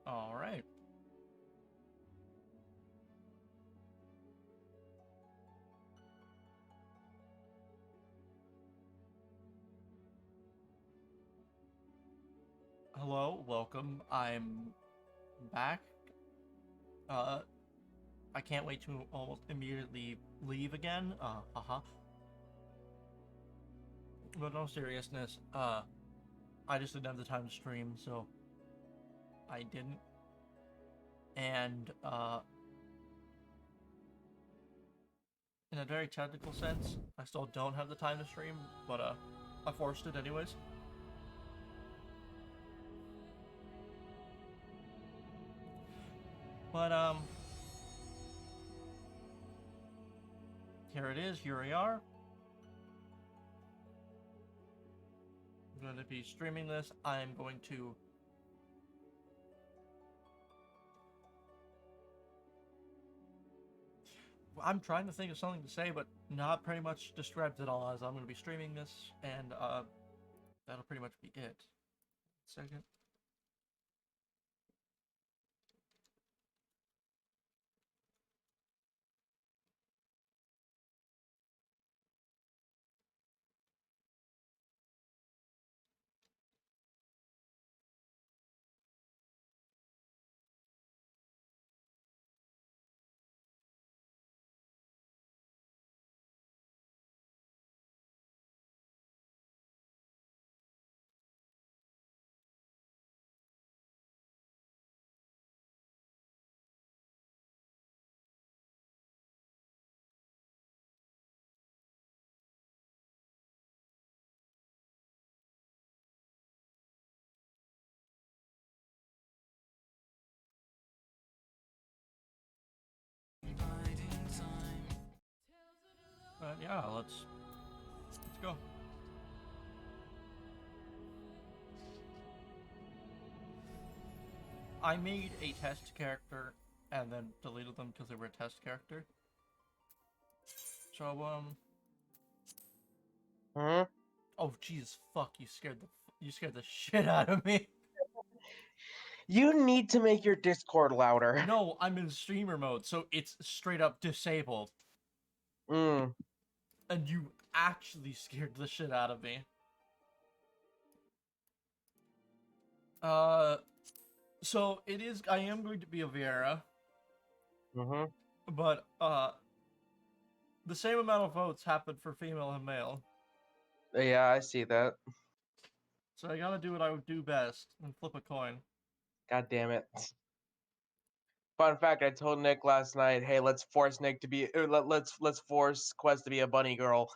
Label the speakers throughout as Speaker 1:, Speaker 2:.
Speaker 1: All right. Hello, welcome. I'm back. I can't wait to almost immediately leave again. Haha. But no seriousness, I just didn't have the time to stream, so I didn't. And, in a very technical sense, I still don't have the time to stream, but, I forced it anyways. But, here it is, here we are. I'm going to be streaming this. I'm going to I'm trying to think of something to say, but not pretty much describes it all as I'm going to be streaming this, and that'll pretty much be it. Second. But yeah, let's go. I made a test character and then deleted them because they were a test character. So
Speaker 2: Huh?
Speaker 1: oh Jesus, fuck! You scared the shit out of me.
Speaker 2: You need to make your Discord louder.
Speaker 1: No, I'm in streamer mode, so it's straight up disabled.
Speaker 2: Mm.
Speaker 1: And you actually scared the shit out of me. So it is. I am going to be a Viera,
Speaker 2: Mm-hmm.
Speaker 1: but the same amount of votes happened for female and male.
Speaker 2: Yeah, I see that.
Speaker 1: So I gotta do what I would do best and flip a coin.
Speaker 2: God damn it. Fun fact: I told Nick last night, "Hey, let's force Nick to be. Let's force Quest to be a bunny girl,"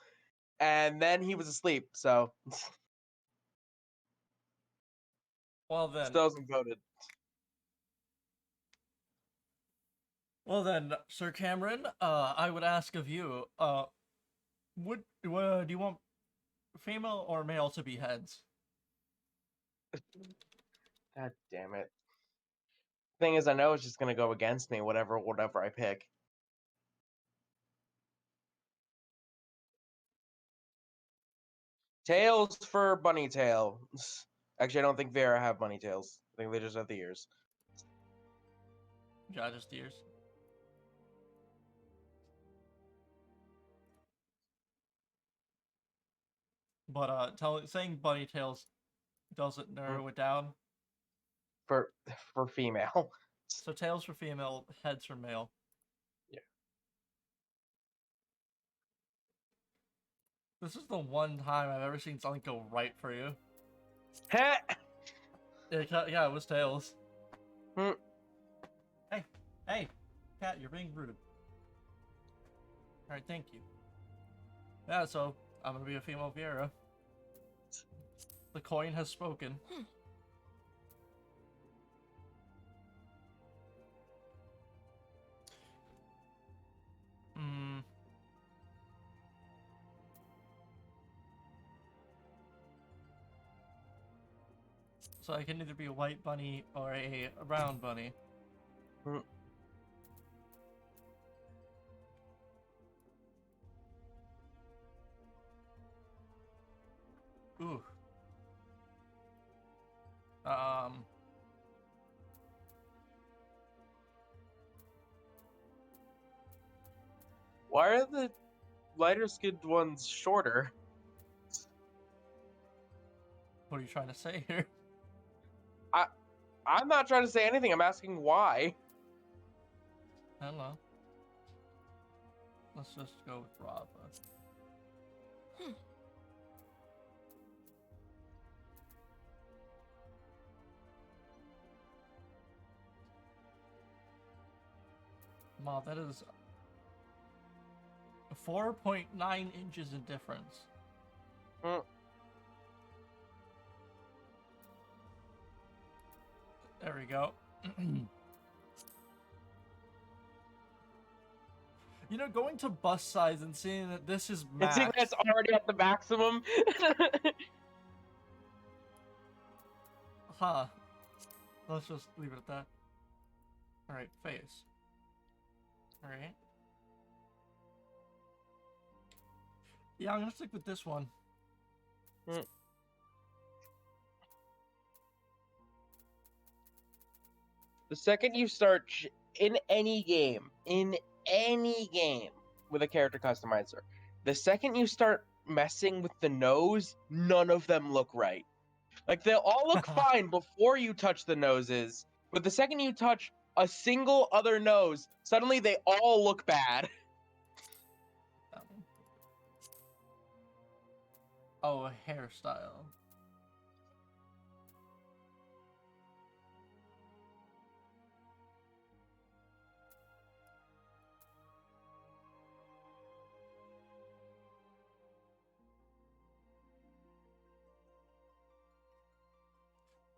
Speaker 2: and then he was asleep. So
Speaker 1: Well then,
Speaker 2: still hasn't voted.
Speaker 1: Sir Cameron, I would ask of you, do you want female or male to be heads?
Speaker 2: God damn it. Thing is, I know it's just gonna go against me. Whatever I pick. Tails for bunny tail. Actually, I don't think Vera have bunny tails. I think they just have the ears.
Speaker 1: Yeah, just ears. But saying bunny tails doesn't narrow it down.
Speaker 2: For female.
Speaker 1: So tails for female, heads for male.
Speaker 2: Yeah.
Speaker 1: This is the one time I've ever seen something go right for you.
Speaker 2: Heh!
Speaker 1: Yeah, it was tails.
Speaker 2: Hmm.
Speaker 1: Hey, Cat, you're being rude. Alright, thank you. Yeah, so I'm gonna be a female Viera. The coin has spoken. So I can either be a white bunny or a brown bunny.
Speaker 2: Mm.
Speaker 1: Ooh. Um.
Speaker 2: Why are the lighter skinned ones shorter?
Speaker 1: What are you trying to say here?
Speaker 2: I'm not trying to say anything. I'm asking why.
Speaker 1: I don't know. Let's just go with Rava. Wow, that is 4.9 inches in difference.
Speaker 2: Mm.
Speaker 1: There we go. You know, going to bus size and seeing that this is
Speaker 2: I
Speaker 1: max.
Speaker 2: think that's already at the maximum.
Speaker 1: Huh. Let's just leave it at that. Alright, face. Alright. Yeah, I'm gonna stick with this one.
Speaker 2: Mm. The second you start in any game with a character customizer, the second you start messing with the nose, none of them look right. Like they'll all look fine before you touch the noses, but the second you touch a single other nose, suddenly they all look bad.
Speaker 1: Oh, a hairstyle.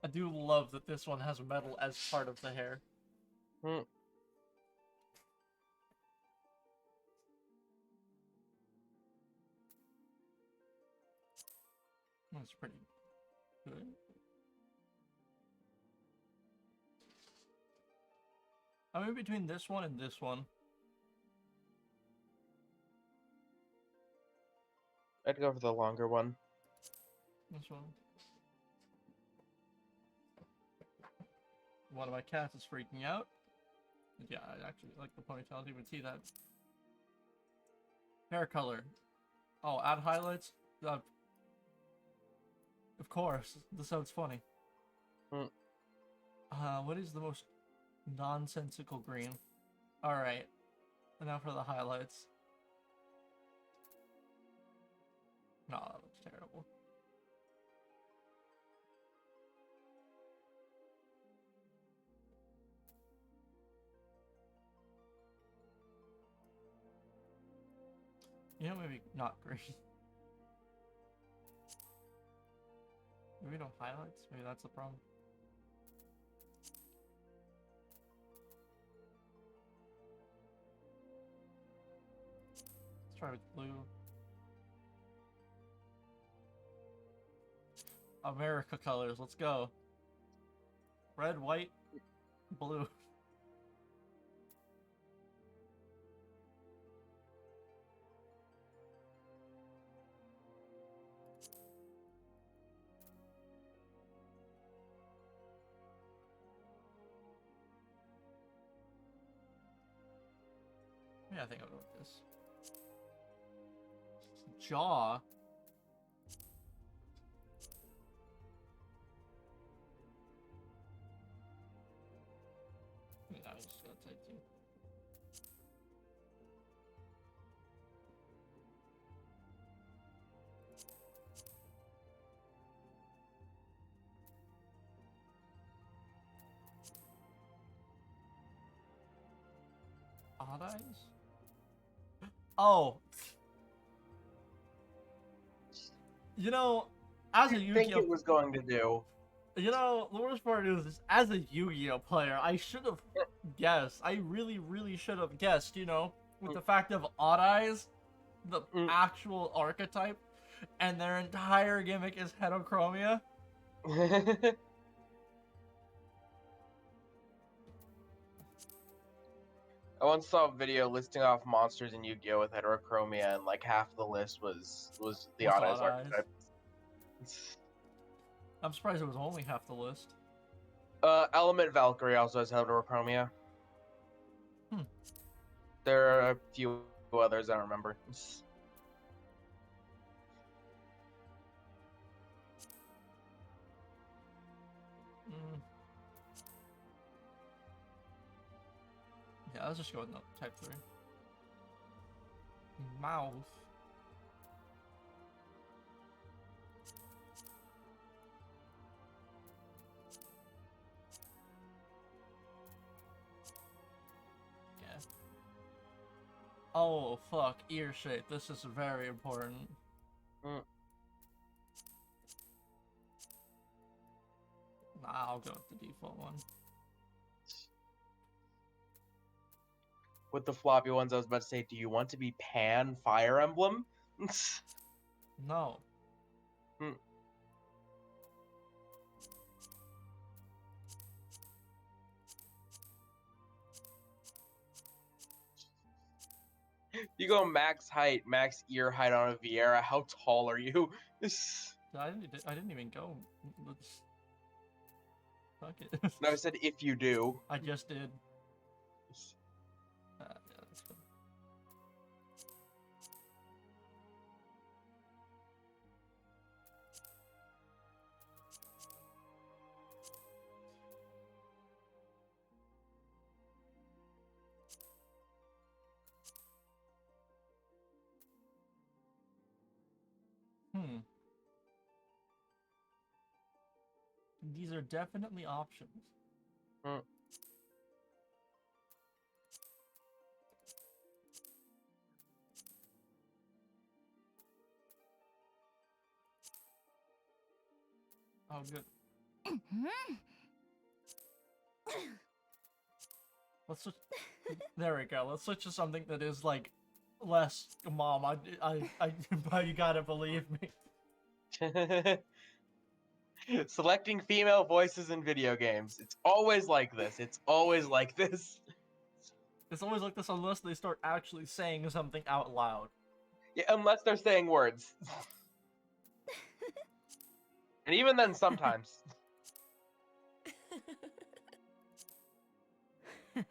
Speaker 1: I do love that this one has metal as part of the hair.
Speaker 2: Hmm.
Speaker 1: That's pretty good. I'm in between this one and this one.
Speaker 2: I'd go for the longer one.
Speaker 1: This one. One of my cats is freaking out. Yeah, I actually like the ponytail. I didn't even see that. Hair color. Oh, add highlights? Of course. This sounds funny.
Speaker 2: Hmm.
Speaker 1: What is the most nonsensical green? Alright. And now for the highlights. No, that looks terrible. You know, maybe not green. Maybe no highlights? Maybe that's the problem. Let's try with blue. America colors, let's go. Red, white, blue. Yeah, I think I'll go with this. Jaw. Yeah, I was just gonna say two. Odd eyes? Oh. You know, as a
Speaker 2: I think
Speaker 1: Yu-Gi-Oh!
Speaker 2: it was going to do.
Speaker 1: You know, the worst part is, as a Yu-Gi-Oh! Player, I should have guessed. I really, really should have guessed, you know, with the fact of Odd Eyes, the actual archetype, and their entire gimmick is heterochromia.
Speaker 2: I once saw a video listing off monsters in Yu-Gi-Oh with heterochromia, and like half the list was the
Speaker 1: What's
Speaker 2: Odd Eyes
Speaker 1: Odd Eyes?
Speaker 2: archetype.
Speaker 1: I'm surprised it was only half the list.
Speaker 2: Element Valkyrie also has heterochromia.
Speaker 1: Hmm.
Speaker 2: There are a few others I don't remember.
Speaker 1: Mm. Yeah, let's just go with type 3. Mouth. Yeah. Oh, fuck. Ear shape. This is very important.
Speaker 2: Mm.
Speaker 1: Nah, I'll go with the default one.
Speaker 2: With the floppy ones, I was about to say, do you want to be Pan Fire Emblem?
Speaker 1: No.
Speaker 2: Hmm. You go max height, max ear height on a Viera. How tall are you?
Speaker 1: I didn't even go. Let's... Fuck it.
Speaker 2: No, I said if you do.
Speaker 1: I just did. Yeah, that's good. Hmm. These are definitely options.
Speaker 2: Hmm.
Speaker 1: Oh, good. Let's switch. There we go. Let's switch to something that is like less. Mom, you gotta believe me.
Speaker 2: Selecting female voices in video games. It's always like this. It's always like this.
Speaker 1: It's always like this unless they start actually saying something out loud.
Speaker 2: Yeah, unless they're saying words. And even then, sometimes.
Speaker 1: No,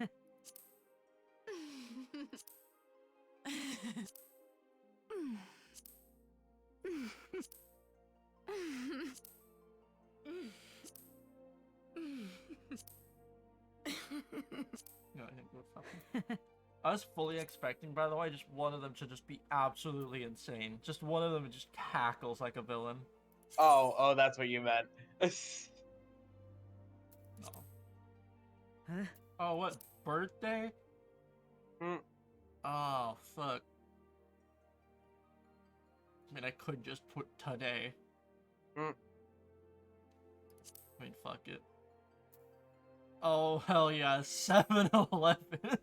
Speaker 1: I think we're fucking. I was fully expecting, by the way, just one of them to just be absolutely insane. Just one of them just cackles like a villain.
Speaker 2: Oh, that's what you meant.
Speaker 1: No. Huh? Oh, what? Birthday?
Speaker 2: Hmm.
Speaker 1: Oh, fuck. I mean, I could just put today.
Speaker 2: Hmm.
Speaker 1: I mean, fuck it. Oh, hell yeah, 7-Eleven.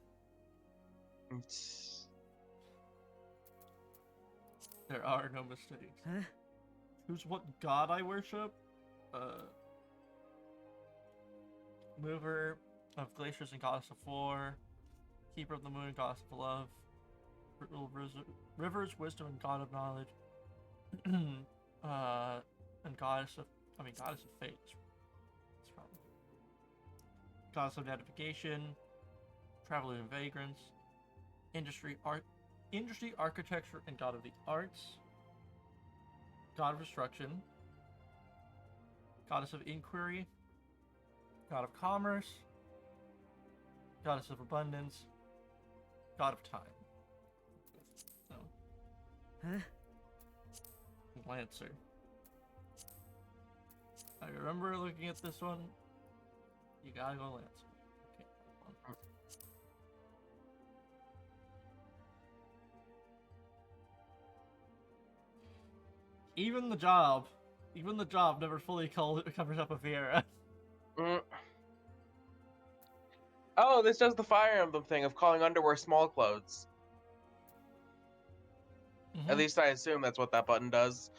Speaker 1: There are no mistakes. Huh? Who's what god I worship? Mover of glaciers and goddess of war. Keeper of the moon, goddess of love. Rivers, wisdom, and god of knowledge. And goddess of fate. That's probably. Goddess of edification. Traveler and vagrance. Industry, architecture, and god of the arts. God of destruction. Goddess of inquiry. God of commerce. Goddess of abundance. God of time. So. Huh? Lancer. I remember looking at this one. You gotta go Lancer. Okay. Even the job never fully covers up a Viera.
Speaker 2: Mm. Oh, this does the Fire Emblem thing of calling underwear small clothes. At least I assume that's what that button does.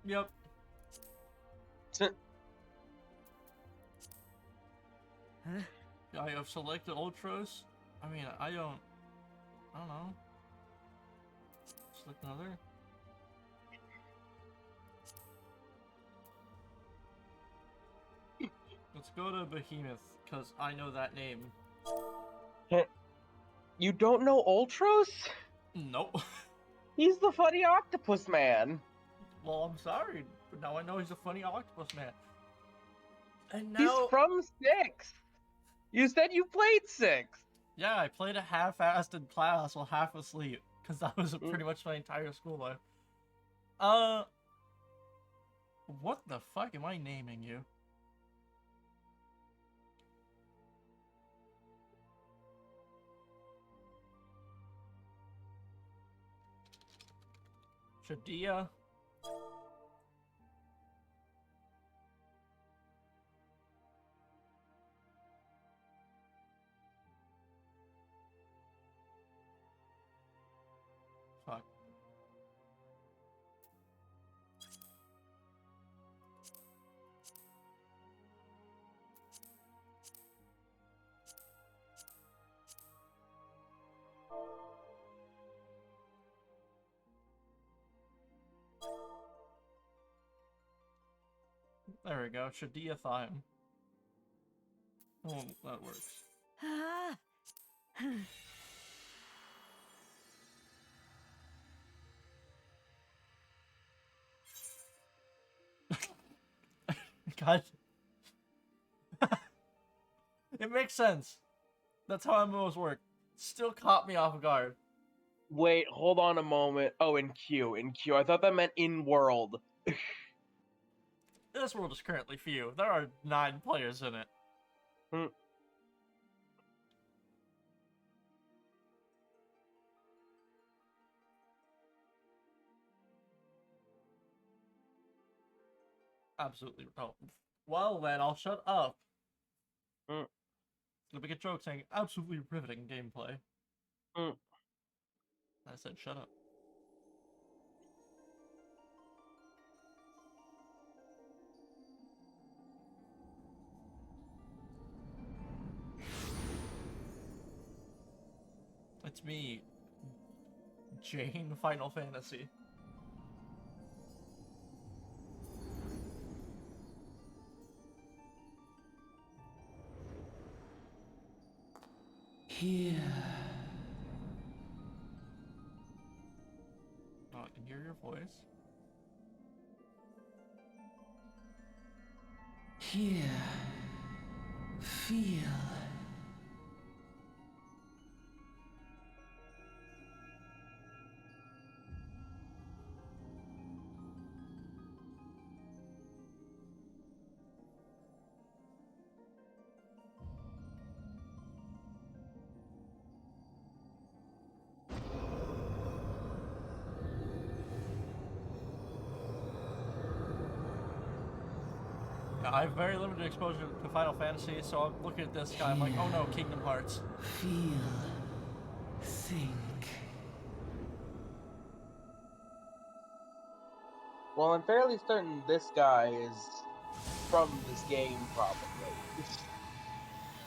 Speaker 1: Yep. I have selected Ultros. I mean, I don't know. Select another. Let's go to Behemoth, because I know that name.
Speaker 2: You don't know Ultros?
Speaker 1: Nope.
Speaker 2: He's the funny octopus man.
Speaker 1: Well, I'm sorry, but now I know he's a funny octopus man. And now...
Speaker 2: He's from 6. You said you played 6.
Speaker 1: Yeah, I played a half-assed in class while half asleep, because that was pretty much my entire school life. What the fuck am I naming you? Shadia? Fuck. There we go, Shadia Thyme. Oh, that works. God. It makes sense. That's how MMOs work. Still caught me off guard.
Speaker 2: Wait, hold on a moment. Oh, in Q. I thought that meant in world.
Speaker 1: This world is currently few. There are 9 players in it. Absolutely. Oh. Well then, I'll shut up. It'll make a joke saying absolutely riveting gameplay. I said shut up. It's me, Jane Final Fantasy.
Speaker 3: Here.
Speaker 1: Oh, I can hear your voice.
Speaker 3: Here. Feel.
Speaker 1: Yeah, I have very limited exposure to Final Fantasy, so I'm looking at this guy, I'm like, oh no, Kingdom Hearts.
Speaker 3: Feel. Think.
Speaker 2: Well, I'm fairly certain this guy is from this game, probably.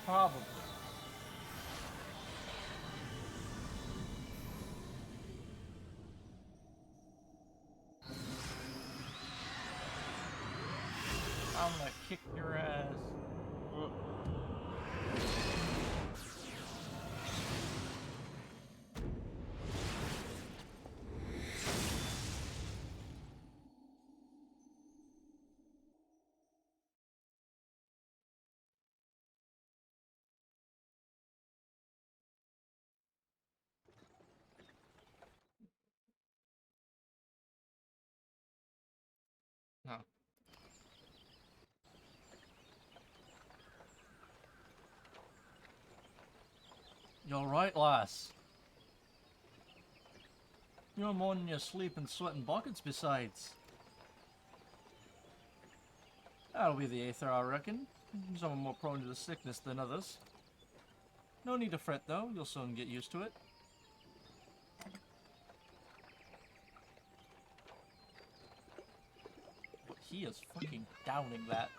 Speaker 1: Probably. I'm gonna kick your ass. No. You're right, lass. You're moaning your sleep and sweating buckets besides. That'll be the Aether, I reckon. Some are more prone to the sickness than others. No need to fret, though. You'll soon get used to it. But he is fucking downing that.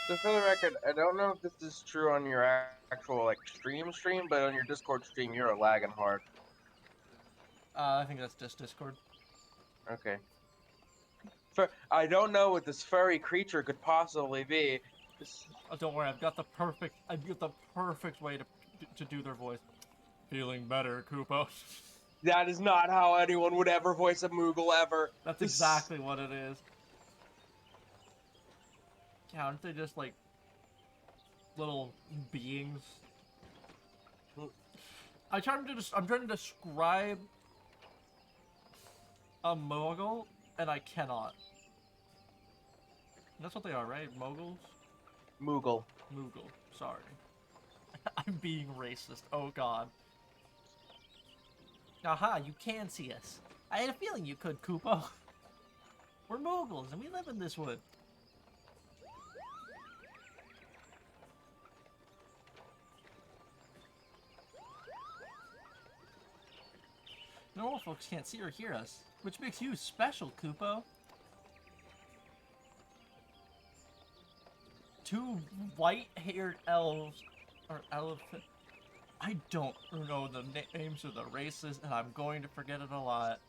Speaker 2: So for the record, I don't know if this is true on your actual like stream, but on your Discord stream, you're lagging hard.
Speaker 1: I think that's just Discord.
Speaker 2: Okay. I don't know what this furry creature could possibly be.
Speaker 1: Oh, don't worry, I've got the perfect way to do their voice. Feeling better, Koopa.
Speaker 2: That is not how anyone would ever voice a Moogle ever.
Speaker 1: That's exactly what it is. Yeah, aren't they just like little beings? I'm trying to describe a Moogle, and I cannot. That's what they are, right? Moguls?
Speaker 2: Moogle.
Speaker 1: Moogle. Sorry. I'm being racist. Oh god. Aha, you can see us. I had a feeling you could, Koopa. We're Moogles, and we live in this wood. Normal folks can't see or hear us, which makes you special, Koopa. Two white-haired elves, or elephant. I don't know the names of the races, and I'm going to forget it a lot.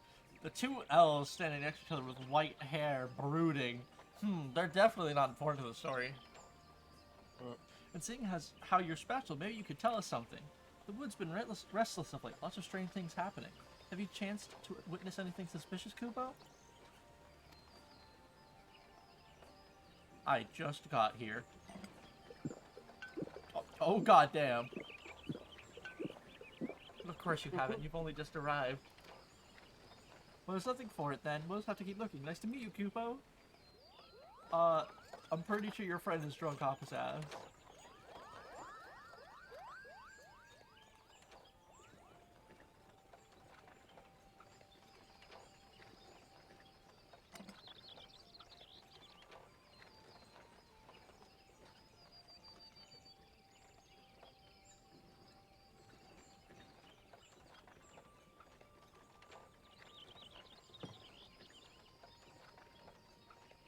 Speaker 1: The two elves standing next to each other with white hair, brooding. They're definitely not important to the story. And seeing as how you're special, maybe you could tell us something. The wood's been restless of late. Lots of strange things happening. Have you chanced to witness anything suspicious, Kubo? I just got here. Oh goddamn. Of course you haven't. You've only just arrived. Well, there's nothing for it then. We'll just have to keep looking. Nice to meet you, Kupo. I'm pretty sure your friend is drunk off his ass.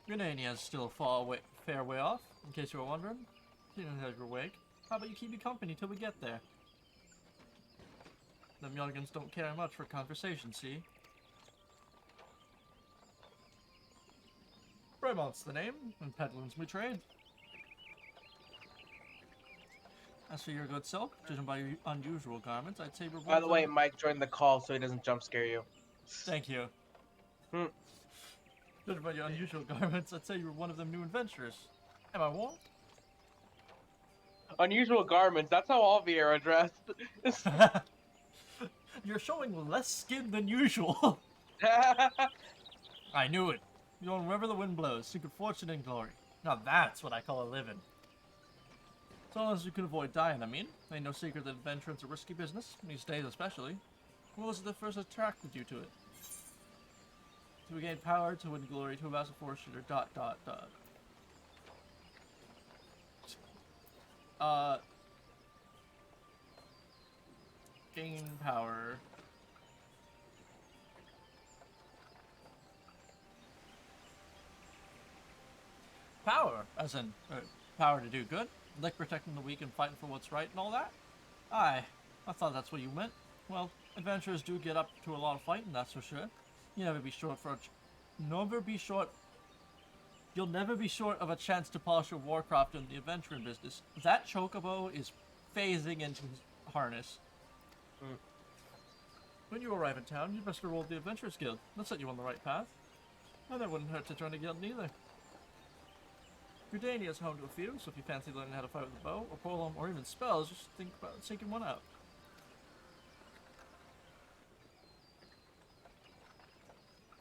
Speaker 1: Grenania is still a fair way off, in case you were wondering. Seeing as you're awake, how about you keep me company till we get there? Them youngins don't care much for conversation, see? Bremont's the name, and peddling's my trade. As for your good self, judging by your unusual garments, I'd say you're one
Speaker 2: By
Speaker 1: of
Speaker 2: the
Speaker 1: them.
Speaker 2: way, Mike joined the call so he doesn't jump scare you.
Speaker 1: Thank you. Judging by your unusual garments, I'd say you're one of them new adventurers. Am I wrong?
Speaker 2: Unusual garments, that's how all V are addressed.
Speaker 1: You're showing less skin than usual. I knew it. You don't remember the wind blows, secret fortune and glory. Now that's what I call a living. So long as you can avoid dying, I mean. Ain't no secret that adventuring's a risky business, these days especially. What was it that first attracted you to it? To gain power, to win glory, to amass a fortune, or ... Gain power. Power, as in power to do good, like protecting the weak and fighting for what's right and all that? Aye, I thought that's what you meant. Well, adventurers do get up to a lot of fighting, that's for sure. You'll never be short of a chance to polish your warcraft in the adventuring business. That chocobo is phasing into his harness. When you arrive in town, you best enroll the Adventurers Guild. They'll set you on the right path. And that wouldn't hurt to join a guild neither. Gridania is home to a few, so if you fancy learning how to fight with a bow, or polearm, or even spells, just think about taking one out.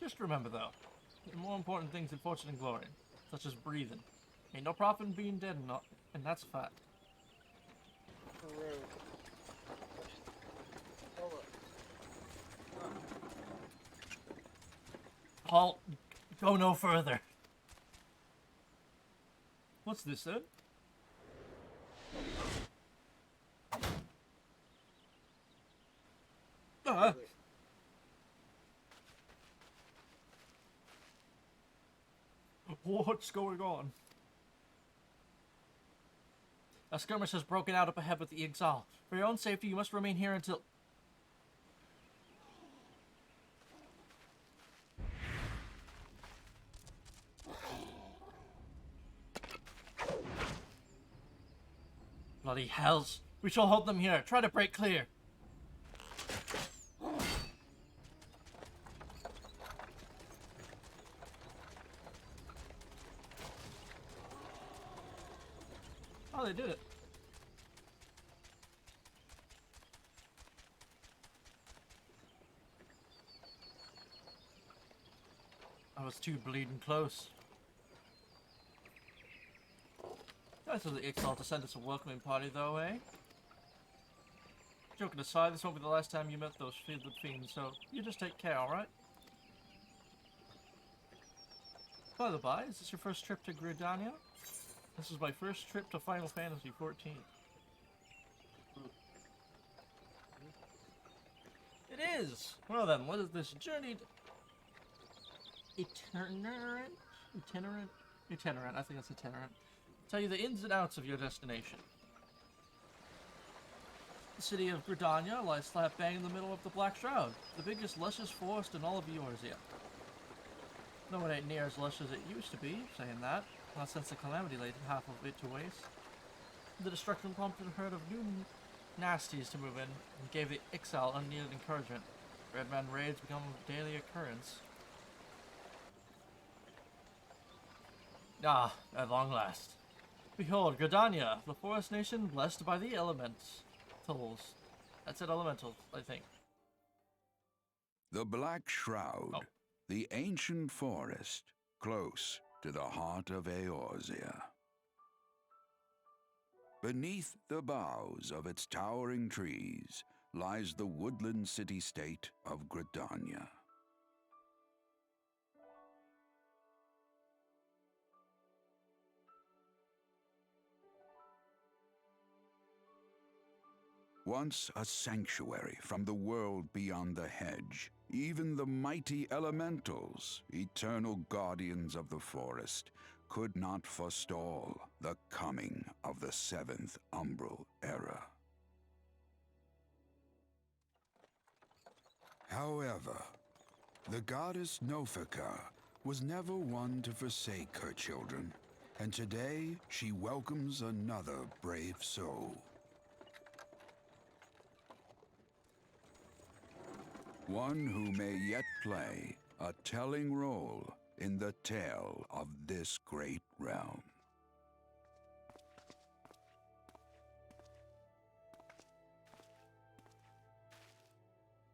Speaker 1: Just remember though, there are more important things than fortune and glory, such as breathing. Ain't no profit in being dead, and that's a fact. Halt. Go no further. What's this then? What's going on? A skirmish has broken out up ahead with the Exile. For your own safety, you must remain here until... Bloody hells. We shall hold them here. Try to break clear. Oh, they did it. I was too bleeding close. Nice of the Ixal to send us a welcoming party, though, eh? Joking aside, this won't be the last time you met those fielded fiends, so you just take care, alright? By the by, is this your first trip to Gridania? This is my first trip to Final Fantasy 14. It is! Well then, what is this journey? Itinerant? Itinerant, I think it's itinerant. Tell you the ins and outs of your destination. The city of Gridania lies slap bang in the middle of the Black Shroud, the biggest, lushest forest in all of Eorzea. No, it ain't near as lush as it used to be, saying that, not since the Calamity laid half of it to waste. The destruction prompted a herd of new nasties to move in, and gave the Ixal unneeded encouragement. Redman raids become a daily occurrence. Ah, at long last. Behold, Gridania, the forest nation blessed by the elementals. That's it, elementals, I think.
Speaker 4: The Black Shroud,
Speaker 1: Oh.
Speaker 4: the ancient forest, close to the heart of Eorzea. Beneath the boughs of its towering trees lies the woodland city-state of Gridania. Once a sanctuary from the world beyond the hedge, even the mighty elementals, eternal guardians of the forest, could not forestall the coming of the seventh umbral era. However, the goddess Nofika was never one to forsake her children, and today she welcomes another brave soul. One who may yet play a telling role in the tale of this great realm.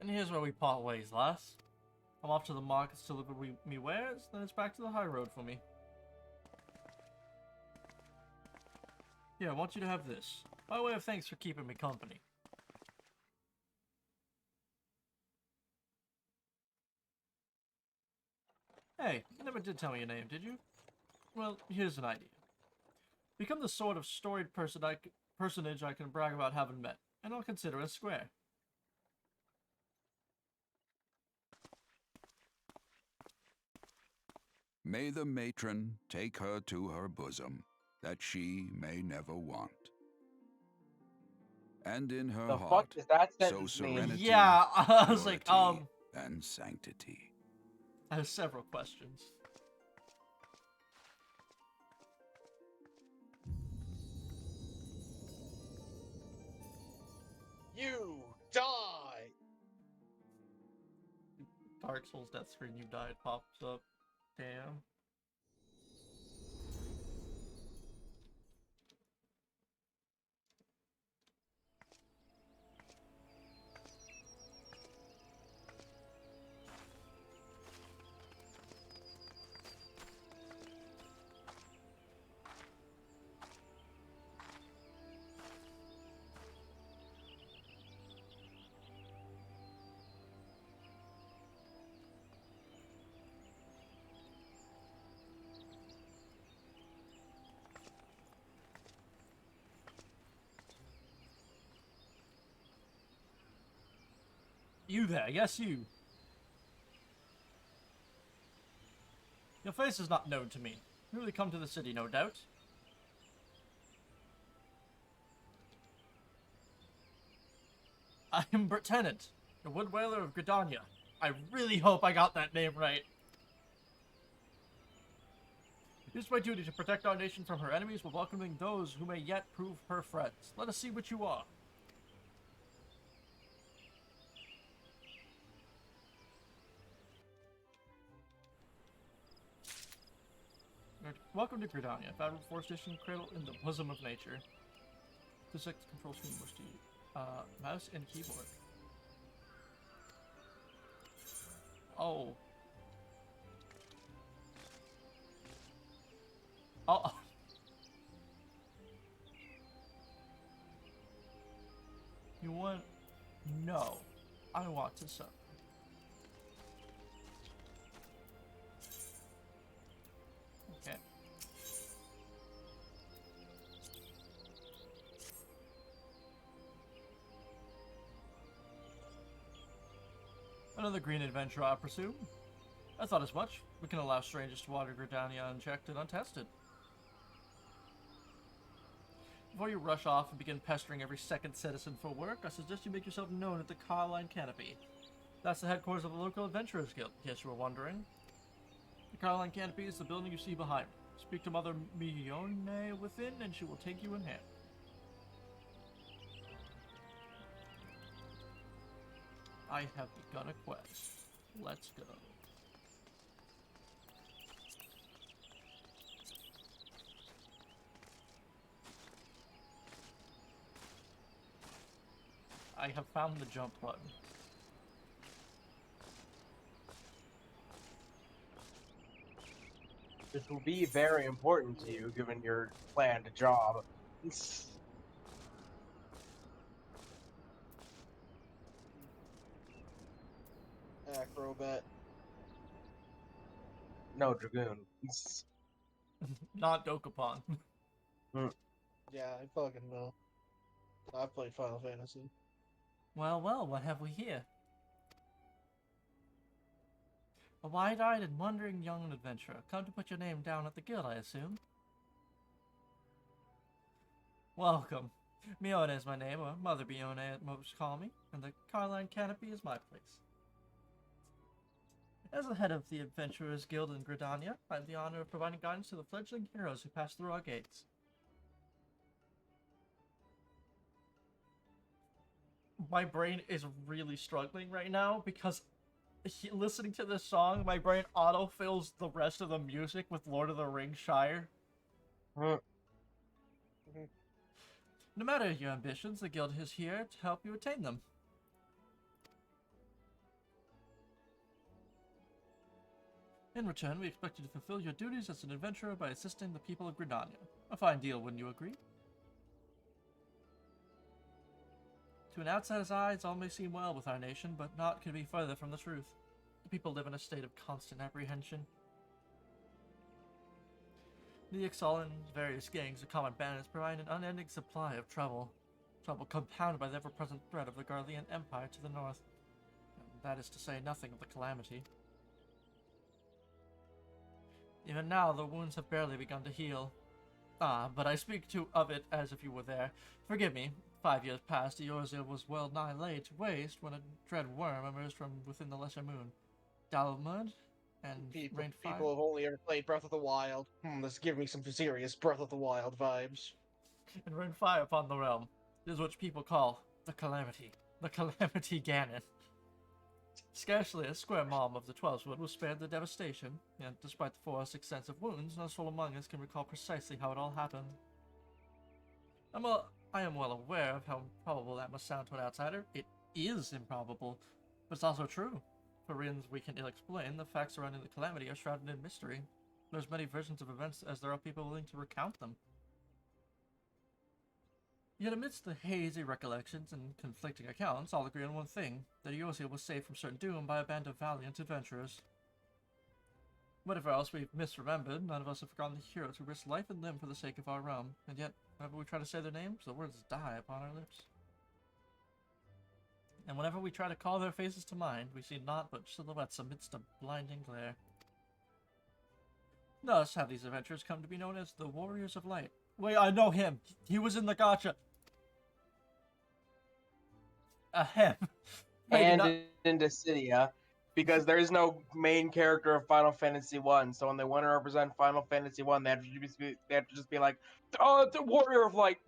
Speaker 1: And here's where we part ways, lass. I'm off to the markets to deliver me wares, then it's back to the high road for me. Here, I want you to have this, by way of thanks for keeping me company. Hey, you never did tell me your name, did you? Well, here's an idea. Become the sort of storied personage I can brag about having met, and I'll consider us square.
Speaker 4: May the matron take her to her bosom, that she may never want. And in her
Speaker 2: The fuck
Speaker 4: heart,
Speaker 2: does that
Speaker 4: so
Speaker 2: sentence mean?
Speaker 4: serenity,
Speaker 1: Yeah, I was like,
Speaker 4: purity, and sanctity.
Speaker 1: I have several questions.
Speaker 5: You die!
Speaker 1: Dark Souls death screen you died pops up. Damn. You there, yes you. Your face is not known to me. Newly come to the city, no doubt. I am Lieutenant, the Wood Whaler of Gridania. I really hope I got that name right. It is my duty to protect our nation from her enemies while welcoming those who may yet prove her friends. Let us see what you are. Welcome to Gridania, FF14 station cradle in the bosom of nature. The select control screen was to you. Mouse and keyboard. Oh. Oh. You want? No. I want to suck. Okay. Another green adventure, I presume? I thought as much. We can allow strangers to water Gridania unchecked and untested. Before you rush off and begin pestering every second citizen for work, I suggest you make yourself known at the Carline Canopy. That's the headquarters of the local Adventurers Guild, in case you were wondering. The Carline Canopy is the building you see behind me. Speak to Mother Mione within, and she will take you in hand. I have begun a quest. Let's go. I have found the jump button.
Speaker 2: This will be very important to you, given your planned job.
Speaker 5: Acrobat.
Speaker 2: No, Dragoon.
Speaker 1: Not Dokapon.
Speaker 5: Yeah, I fucking know. I played Final Fantasy.
Speaker 1: Well, well, what have we here? A wide-eyed and wondering young adventurer. Come to put your name down at the guild, I assume. Welcome. Mione is my name, or Mother Mione at most call me, and the Carline Canopy is my place. As the head of the Adventurers Guild in Gridania, I have the honor of providing guidance to the fledgling heroes who pass through our gates. My brain is really struggling right now because listening to this song, my brain autofills the rest of the music with Lord of the Rings Shire. No matter your ambitions, the guild is here to help you attain them. In return, we expect you to fulfill your duties as an adventurer by assisting the people of Gridania. A fine deal, wouldn't you agree? To an outsider's eyes, all may seem well with our nation, but naught could be further from the truth. The people live in a state of constant apprehension. The Ixal and various gangs of common bandits provide an unending supply of trouble. Trouble compounded by the ever-present threat of the Garlean Empire to the north. And that is to say nothing of the calamity. Even now, the wounds have barely begun to heal. Ah, but I speak of it as if you were there. Forgive me. 5 years past, Eorzea was well nigh laid to waste when a dread worm emerged from within the Lesser Moon. Dalmud and rained fire.
Speaker 5: People have only ever played Breath of the Wild. This is giving me some serious Breath of the Wild vibes.
Speaker 1: And rained fire upon the realm. This is what people call the Calamity. The Calamity Ganon. Scarcely a square mile of the Twelveswood was spared the devastation, and despite the forest's extensive wounds, no soul among us can recall precisely how it all happened. I am well aware of how improbable that must sound to an outsider. It is improbable, but it's also true. For reasons we can ill explain, the facts surrounding the calamity are shrouded in mystery. There's many versions of events as there are people willing to recount them. Yet amidst the hazy recollections and conflicting accounts, all agree on one thing, that Eorzea was saved from certain doom by a band of valiant adventurers. Whatever else we've misremembered, none of us have forgotten the heroes who risked life and limb for the sake of our realm, and yet, whenever we try to say their names, the words die upon our lips. And whenever we try to call their faces to mind, we see naught but silhouettes amidst a blinding glare. Thus have these adventurers come to be known as the Warriors of Light. Wait, I know him! He was in the gacha! Ahem. Maybe
Speaker 2: and
Speaker 1: not.
Speaker 2: in Dissidia, because there is no main character of Final Fantasy One. So when they want to represent Final Fantasy One, they have to just be like, oh, the Warrior of Light.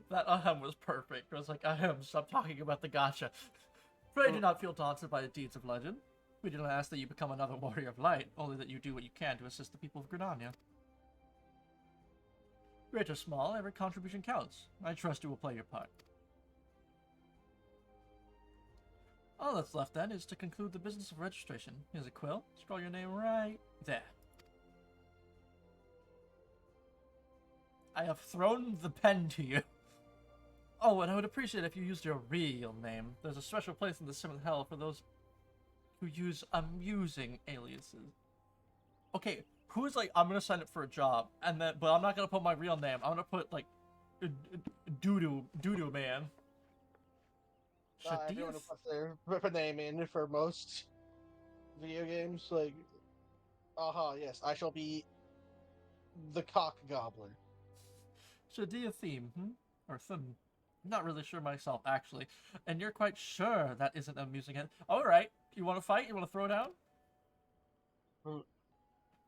Speaker 1: That ahem was perfect. It was like, ahem, stop talking about the gacha. Pray do not feel daunted by the deeds of legend. We do not ask that you become another warrior of light, only that you do what you can to assist the people of Gridania. Great or small, every contribution counts. I trust you will play your part. All that's left then is to conclude the business of registration. Here's a quill. Scroll your name right there. I have thrown the pen to you. Oh, and I would appreciate if you used your real name. There's a special place in the 7th Hell for those who use amusing aliases. Okay, who's like, I'm gonna sign up for a job, and then, but I'm not gonna put my real name. I'm gonna put like, Doodoo Man.
Speaker 5: Everyone who puts their name in for most video games, like, yes, I shall be the cock gobbler.
Speaker 1: Shadia theme, or theme. I'm not really sure myself, actually. And you're quite sure that isn't amusing it. Alright, you want to fight? You want to throw down?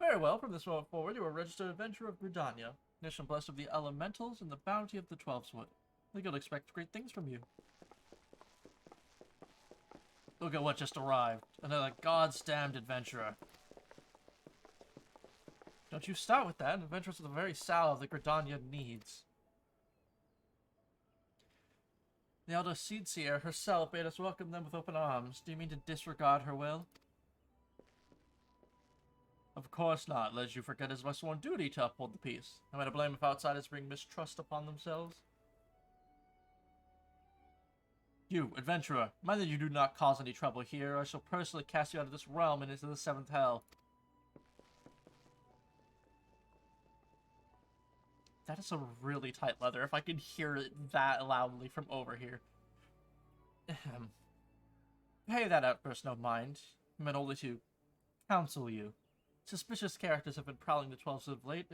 Speaker 1: Very well, from this moment forward, you are a registered adventurer of Gridania, nation blessed of the elementals and the bounty of the Twelveswood. The guild expect great things from you. Look at what just arrived. Another God's damned adventurer. Don't you start with that. Adventurers are the very salve that Gridania needs. The elder Seedseer herself bade us welcome them with open arms. Do you mean to disregard her will? Of course not, lest you forget it is my sworn duty to uphold the peace. Am I to blame if outsiders bring mistrust upon themselves? You, adventurer, mind that you do not cause any trouble here, or I shall personally cast you out of this realm and into the 7th Hell. That is a really tight leather, if I could hear it that loudly from over here. Pay that outburst no mind. I meant only to counsel you. Suspicious characters have been prowling the 12s of late,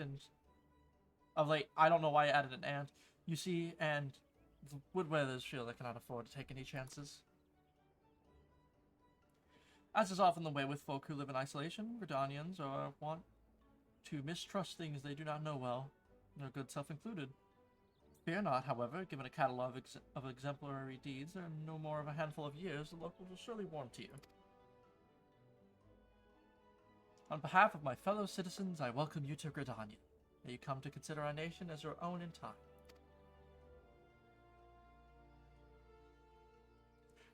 Speaker 1: I don't know why I added an and. You see, and the Woodwellers feel they cannot afford to take any chances. As is often the way with folk who live in isolation, Gridanians are wont to mistrust things they do not know well, their good self included. Fear not, however, given a catalogue of exemplary deeds and no more of a handful of years, the locals will surely warm to you. On behalf of my fellow citizens, I welcome you to Gridania. May you come to consider our nation as your own in time.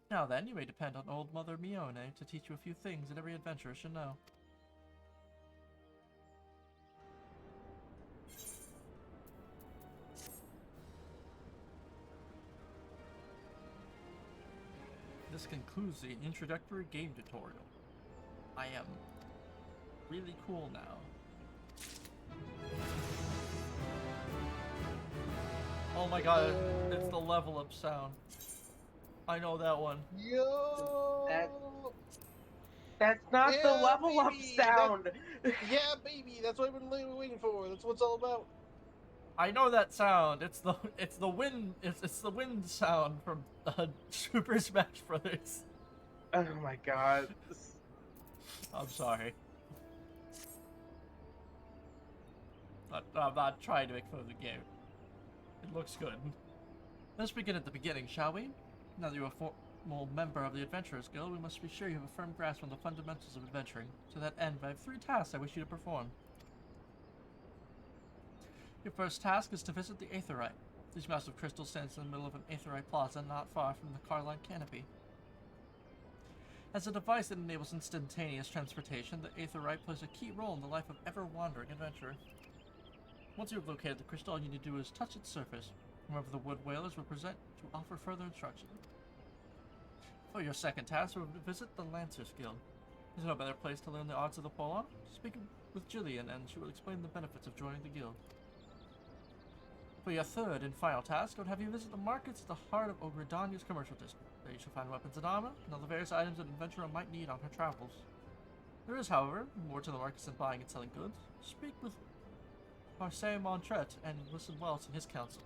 Speaker 1: Now then, you may depend on old Mother Mione to teach you a few things that every adventurer should know. This concludes the introductory game tutorial. I am really cool now. Oh my god, it's the level up sound. I know that one.
Speaker 5: Yo!
Speaker 2: That's not the
Speaker 5: Yeah,
Speaker 2: level up
Speaker 5: baby,
Speaker 2: sound.
Speaker 5: Yeah, baby, that's what I've been waiting for. That's what it's all about.
Speaker 1: I know that sound. It's the wind. It's the wind sound from Super Smash Brothers.
Speaker 2: Oh my god.
Speaker 1: I'm sorry. I'm not trying to make fun of the game. It looks good. Let's begin at the beginning, shall we? Now that you're a formal member of the Adventurers Guild, we must be sure you have a firm grasp on the fundamentals of adventuring. To that end, I have 3 tasks I wish you to perform. Your first task is to visit the Aetheryte. This massive crystal stands in the middle of an Aetheryte plaza not far from the Carline Canopy. As a device that enables instantaneous transportation, the Aetheryte plays a key role in the life of ever-wandering adventurer. Once you have located the crystal, all you need to do is touch its surface. Whoever the Wood Whalers will present to offer further instruction. For your second task, we'll visit the Lancers Guild. There's no better place to learn the arts of the Polon. Speak with Jillian, and she will explain the benefits of joining the guild. For your third and final task, I would have you visit the markets at the heart of Ogredania's commercial district. There you shall find weapons and armor, and all the various items an adventurer might need on her travels. There is, however, more to the markets than buying and selling goods. Speak with Marseille Montret and listen well to his counsel.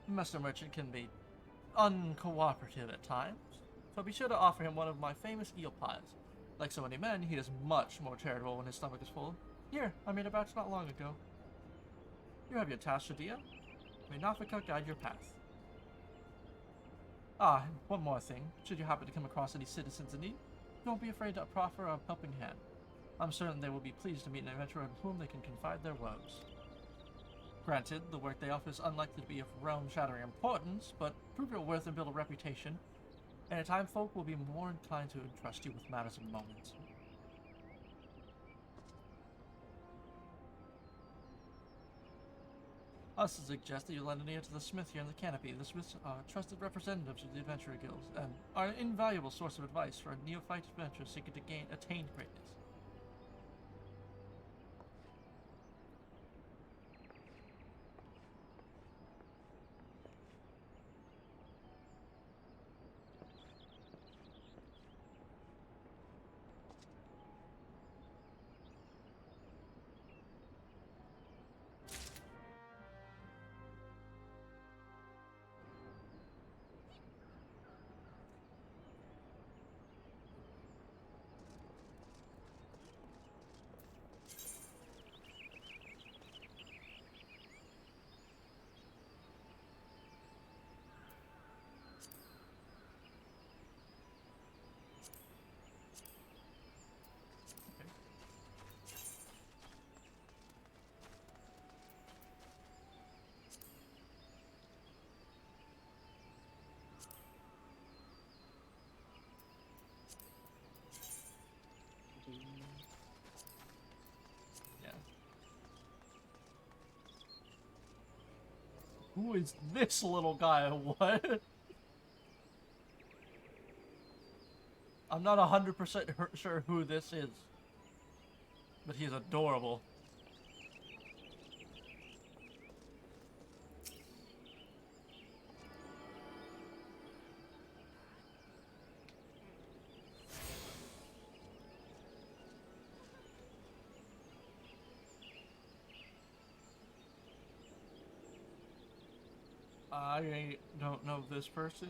Speaker 1: The master merchant can be uncooperative at times, so be sure to offer him one of my famous eel pies. Like so many men, he is much more charitable when his stomach is full. Here, I made a batch not long ago. You have your task, Shadia. May Nafika guide your path. Ah, and one more thing. Should you happen to come across any citizens in need, don't be afraid to proffer a helping hand. I'm certain they will be pleased to meet an adventurer in whom they can confide their woes. Granted, the work they offer is unlikely to be of realm-shattering importance, but prove your worth and build a reputation, and in time folk will be more inclined to entrust you with matters of moment. I also suggest that you lend an ear to the Smith here in the Canopy. The Smiths are trusted representatives of the Adventurer Guilds, and are an invaluable source of advice for neophyte adventurers seeking to attain greatness. Yeah. Who is this little guy? What? I'm not 100% sure who this is, but he's adorable. I don't know this person.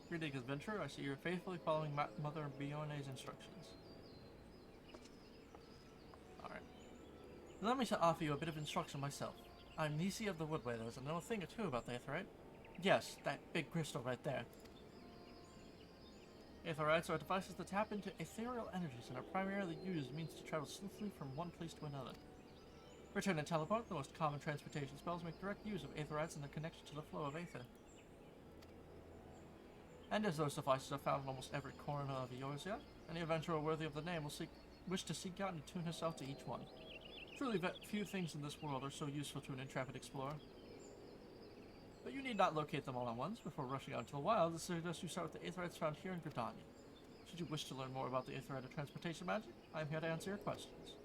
Speaker 1: Greetings, adventurer. I see you're faithfully following Mother Bione's instructions. Alright. Let me offer you a bit of instruction myself. I'm Nisi of the Woodwailers, and know a thing or two about the Aetheryte. Yes, that big crystal right there. Aetherites are devices that tap into ethereal energies and are primarily used means to travel swiftly from one place to another. Return and teleport, the most common transportation spells, make direct use of Aetherites and their connection to the flow of Aether. And as those devices are found in almost every corner of Eorzea, any adventurer worthy of the name will wish to seek out and attune herself to each one. Truly, few things in this world are so useful to an intrepid explorer. But you need not locate them all at once. Before rushing out into the wild, I suggest you start with the Aetherites found here in Gridania. Should you wish to learn more about the Aetherite of transportation magic, I am here to answer your questions.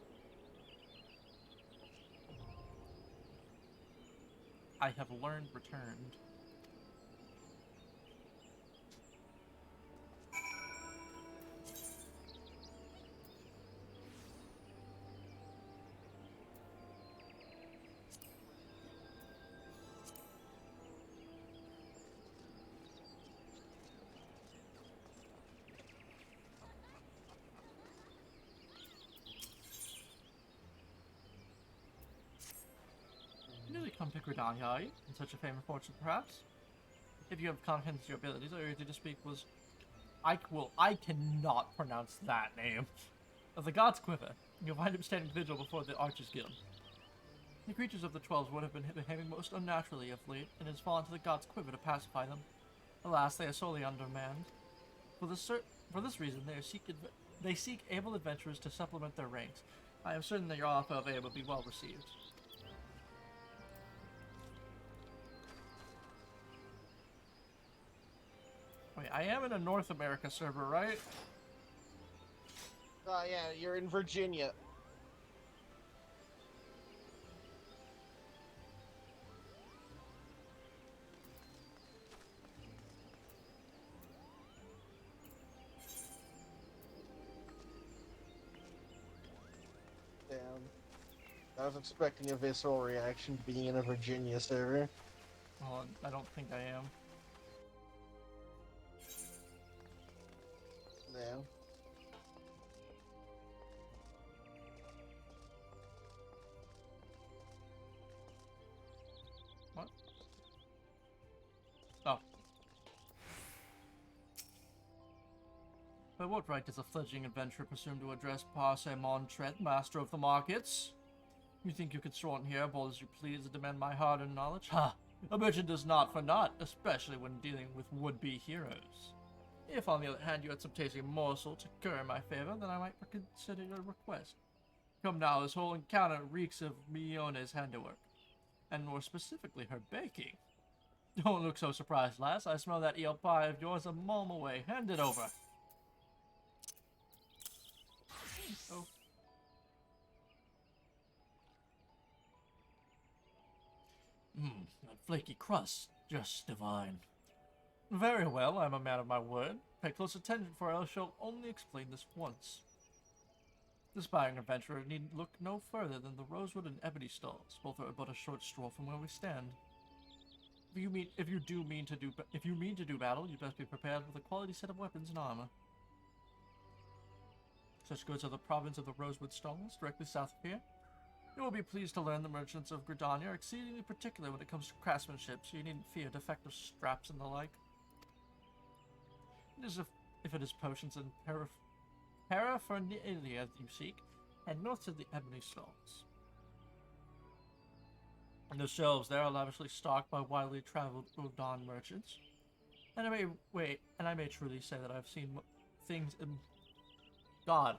Speaker 1: I have learned returned. You nearly come to Gridania, are you? In such a fame and fortune, perhaps? If you have confidence in your abilities, all you need to speak was... I cannot pronounce that name. Of the God's Quiver. You'll find him standing vigil before the Archers Guild. The creatures of the Twelves would have been behaving most unnaturally of late, and it has fallen to the God's Quiver to pacify them. Alas, they are sorely undermanned. For this reason, they seek able adventurers to supplement their ranks. I am certain that your offer of aid will be well received. Wait, I am in a North America server, right?
Speaker 5: Yeah, you're in Virginia. Damn. I was expecting a visceral reaction being in a Virginia server.
Speaker 1: Well, I don't think I am. By what right does a fledgling adventurer presume to address Parsemon Tret, master of the markets? You think you could stroll in here, bold as you please, and demand my hard-earned knowledge? Ha! A merchant does not for naught, especially when dealing with would-be heroes. If, on the other hand, you had some tasty morsel to curry my favor, then I might consider your request. Come now, this whole encounter reeks of Mione's handiwork, and more specifically, her baking. Don't look so surprised, lass. I smell that eel pie of yours a mile away. Hand it over. Oh. That flaky crust, just divine. Very well, I'm a man of my word. Pay close attention, for I shall only explain this once. The aspiring adventurer need look no further than the rosewood and ebony stalls. Both are but a short stroll from where we stand. If you mean to do battle, you best be prepared with a quality set of weapons and armor. Such goods are the province of the rosewood stalls, directly south of here. You will be pleased to learn the merchants of Gridania are exceedingly particular when it comes to craftsmanship, so you needn't fear defective straps and the like. It is if it is potions and paraphernalia you seek, head north to the ebony stalls. And the shelves there are lavishly stocked by widely traveled Udon merchants. And I may truly say that I've seen things in God.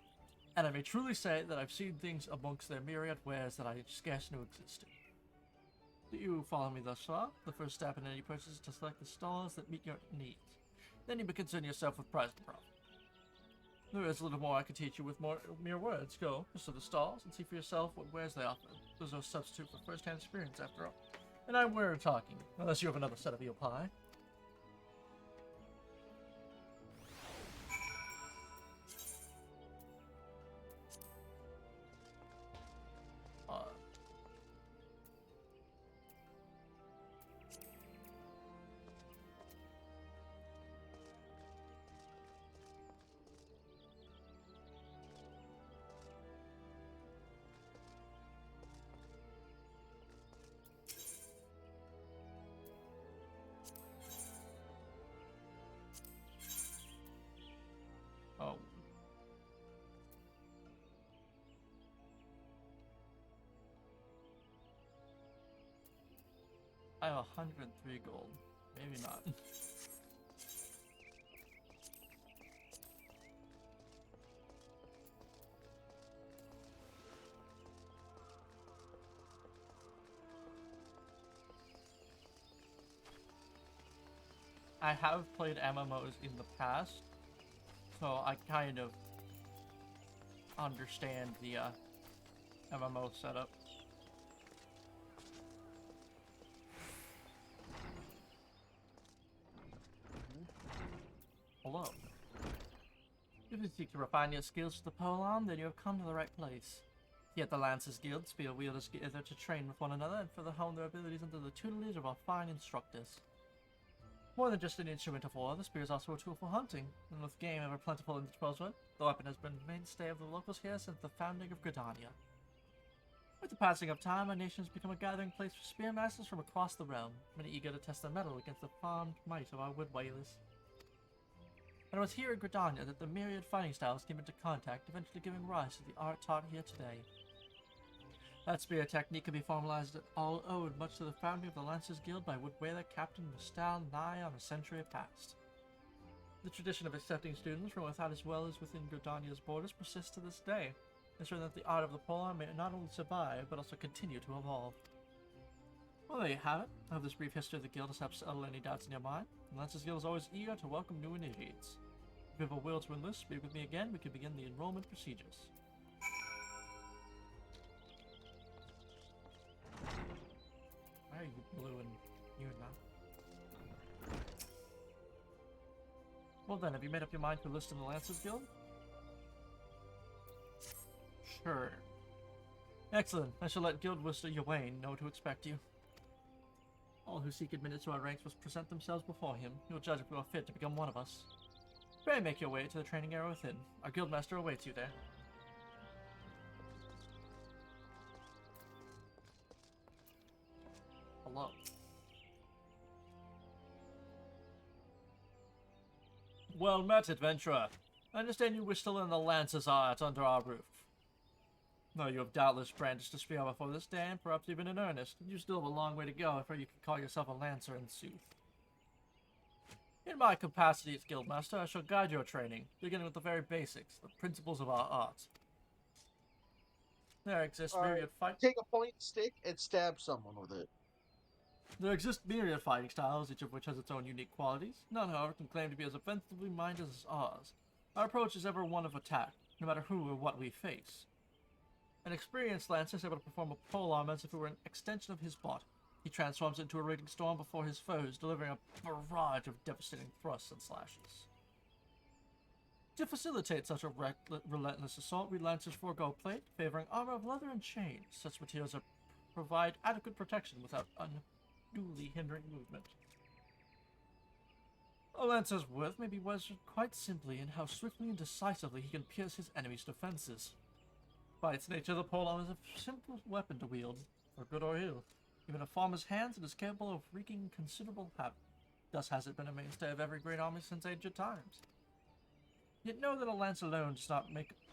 Speaker 1: And I may truly say that I've seen things amongst their myriad wares that I scarce knew existed. Do you follow me thus far? The first step in any purchase is to select the stalls that meet your needs. Then you may concern yourself with price and profit. There is a little more I could teach you with mere words. Go to the stalls and see for yourself what wares they offer. There's no substitute for first-hand experience, after all. And I'm where we're talking, unless you have another set of eel pie. Oh. I have 103 gold. Maybe not. I have played MMOs in the past, so I kind of understand the MMO setup. Hello. If you seek to refine your skills to the polearm, then you have come to the right place. Yet the Lancers Guild, spear wielders gather to train with one another and further hone their abilities under the tutelage of our fine instructors. More than just an instrument of war, the spear is also a tool for hunting, and with game ever plentiful in the Twelvewood, the weapon has been the mainstay of the locals here since the founding of Gridania. With the passing of time, our nation has become a gathering place for spearmasters from across the realm, many eager to test their mettle against the farmed might of our wood whalers. And it was here in Gridania that the myriad fighting styles came into contact, eventually giving rise to the art taught here today. That spear technique can be formalized at all owed much to the founding of the Lancers Guild by wood whaler Captain Mustal nigh on a century past. The tradition of accepting students from without as well as within Gridania's borders persists to this day, ensuring that the art of the polearm may not only survive, but also continue to evolve. Well, there you have it. I hope this brief history of the guild has helped settle any doubts in your mind. The Lancers Guild is always eager to welcome new initiates. If you have a will to enlist, speak with me again, we can begin the enrollment procedures. Why are you blue and you now? Well then, have you made up your mind to enlist in the Lancers Guild? Sure. Excellent. I shall let Guild Whistler Yawain know to expect you. All who seek admittance to our ranks must present themselves before him. He will judge if you are fit to become one of us. Pray make your way to the training area within. Our guildmaster awaits you there. Hello. Well met, adventurer. I understand you wish to learn the Lance's art under our roof. Though you have doubtless brandished a spear before this day, and perhaps even in earnest, you still have a long way to go before you can call yourself a Lancer in sooth. In my capacity as Guildmaster, I shall guide your training, beginning with the very basics, the principles of our art. There exist myriad fight.
Speaker 5: Take a point stick and stab someone with it.
Speaker 1: There exist myriad fighting styles, each of which has its own unique qualities. None, however, can claim to be as offensively minded as ours. Our approach is ever one of attack, no matter who or what we face. An experienced Lancer is able to perform a polearm as if it were an extension of his body. He transforms into a raging storm before his foes, delivering a barrage of devastating thrusts and slashes. To facilitate such a relentless assault, we Lancers forego plate, favoring armor of leather and chains. Such materials provide adequate protection without unduly hindering movement. A Lancer's worth may be measured quite simply in how swiftly and decisively he can pierce his enemy's defenses. By its nature, the polearm is a simple weapon to wield, for good or ill. Even a farmer's hands, it is capable of wreaking considerable havoc. Thus has it been a mainstay of every great army since ancient times. Yet know that a lance alone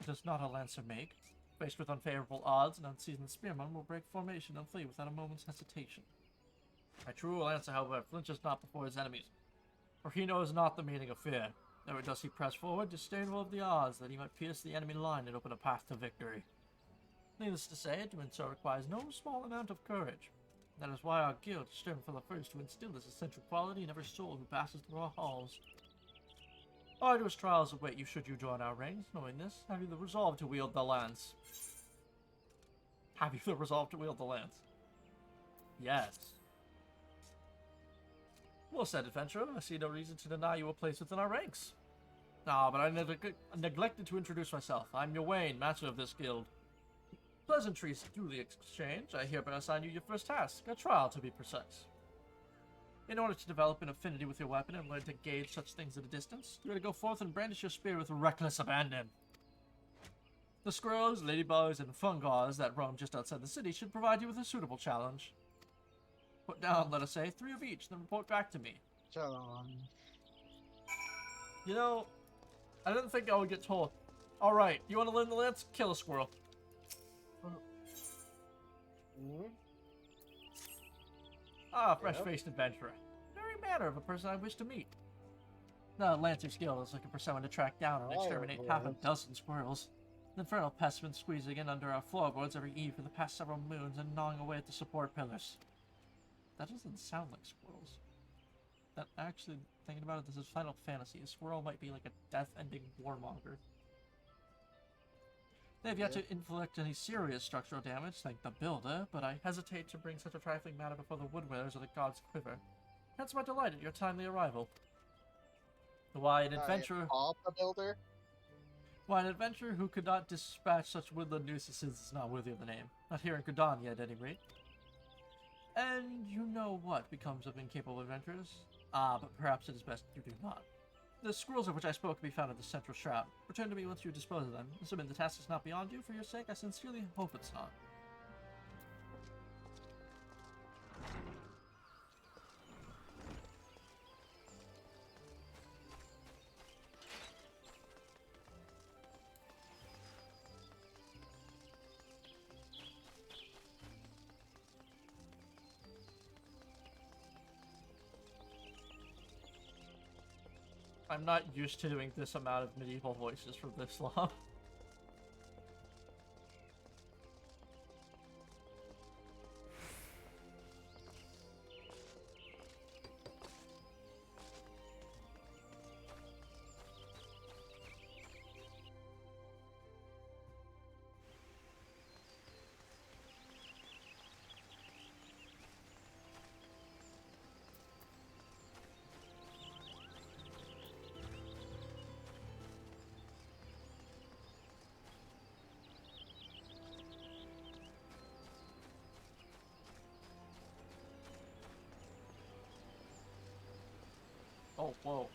Speaker 1: does not a Lancer make. Faced with unfavorable odds, an unseasoned spearman will break formation and flee without a moment's hesitation. A true Lancer, however, flinches not before his enemies, for he knows not the meaning of fear. Never does he press forward, disdainful of the odds that he might pierce the enemy line and open a path to victory. Needless to say, doing so requires no small amount of courage. That is why our guild is striven from the first to instill this essential quality in every soul who passes through our halls. Arduous trials await you should you join our ranks. Knowing this, have you the resolve to wield the lance? Have you the resolve to wield the lance? Yes. Well said, adventurer. I see no reason to deny you a place within our ranks. Ah, but I neglected to introduce myself. I'm Yawain, master of this guild. Pleasantries duly exchanged, I hereby assign you your first task, a trial to be precise. In order to develop an affinity with your weapon and learn to gauge such things at a distance, you are to go forth and brandish your spear with reckless abandon. The squirrels, ladybugs, and fungars that roam just outside the city should provide you with a suitable challenge. Put down, let us say, 3 of each, then report back to me.
Speaker 5: Challenge.
Speaker 1: You know, I didn't think I would get told. Alright, you want to learn the lance? Kill a squirrel. Ah, fresh-faced adventurer. Very manner of a person I wish to meet. The Lancer's Guild is looking for someone to track down and exterminate half a dozen squirrels. The infernal pest's been squeezing in under our floorboards every eve for the past several moons and gnawing away at the support pillars. That doesn't sound like squirrels. That actually, thinking about it, this is Final Fantasy. A squirrel might be like a death-ending warmonger. They have yet to inflict any serious structural damage, thank the builder, but I hesitate to bring such a trifling matter before the woodwearers or the gods quiver. Hence my delight at your timely arrival. Why an adventurer...
Speaker 5: The builder?
Speaker 1: Why an adventurer who could not dispatch such woodland nuisances is not worthy of the name. Not here in Gridania at any rate. And you know what becomes of incapable adventurers? Ah, but perhaps it is best you do not. The squirrels of which I spoke can be found in the central shroud. Return to me once you dispose of them. Assuming the task is not beyond you, for your sake, I sincerely hope it's not. I'm not used to doing this amount of medieval voices for this long. Oh, whoa.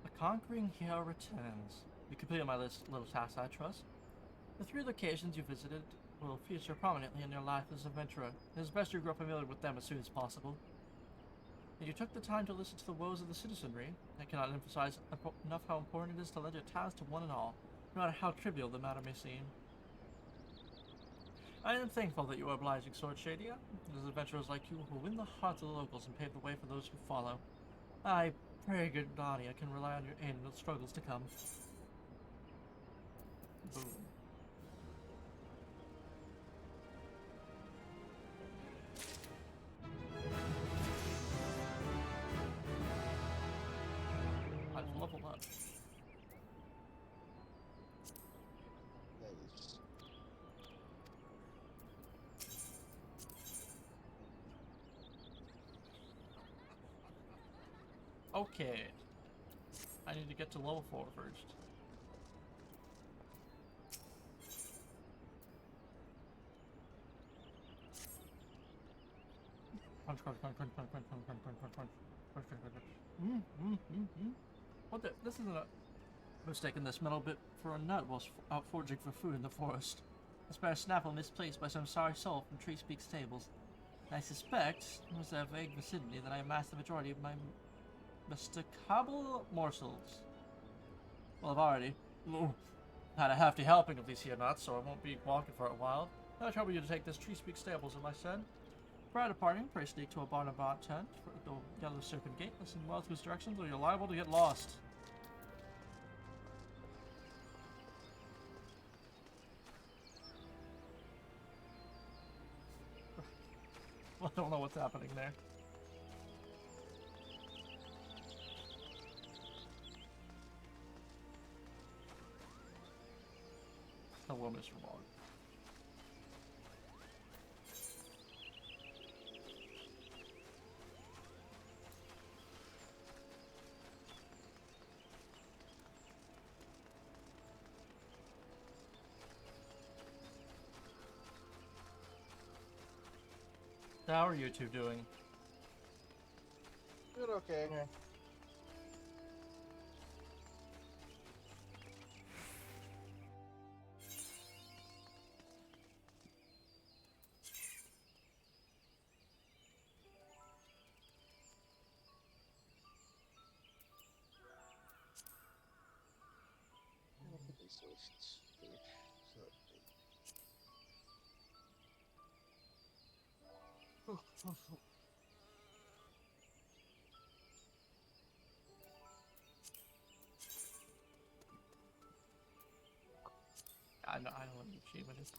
Speaker 1: A conquering hero returns. You completed my little task, I trust. The 3 locations you visited will feature prominently in your life as an adventurer. It is best you grow familiar with them as soon as possible. And you took the time to listen to the woes of the citizenry. I cannot emphasize enough how important it is to lend your talents to one and all, no matter how trivial the matter may seem. I am thankful that you are obliging, Sword Shadia. It is adventurers like you who win the hearts of the locals and pave the way for those who follow. I pray good Nadia can rely on your aid in the struggles to come. Boom. I've leveled up.
Speaker 5: Nice.
Speaker 1: Okay. I need to get to level 4 first. Crunch, crunch, crunch, crunch, crunch, crunch, crunch, crunch, crunch, crunch, crunch, crunch, crunch, crunch. What the? This isn't a mistaken this metal bit for a nut whilst out foraging for food in the forest. A spare snaffle misplaced by some sorry soul from Tree Speak stables. I suspect, it was their vague vicinity, that I amassed the majority of my masticable morsels. Well, I've already had a hefty helping of these here nuts, so I won't be walking for a while. I'll trouble you to take this Tree Speak stables, as I said. Prior to parting, pray sneak to a Barnabat tent for the Yellow Serpent Gate. Listen well to his directions, or you're liable to get lost. I don't know what's happening there. Hello, Mr. Log. How are you two doing?
Speaker 5: Good, okay.
Speaker 2: Yeah.
Speaker 1: I know what the achievement is.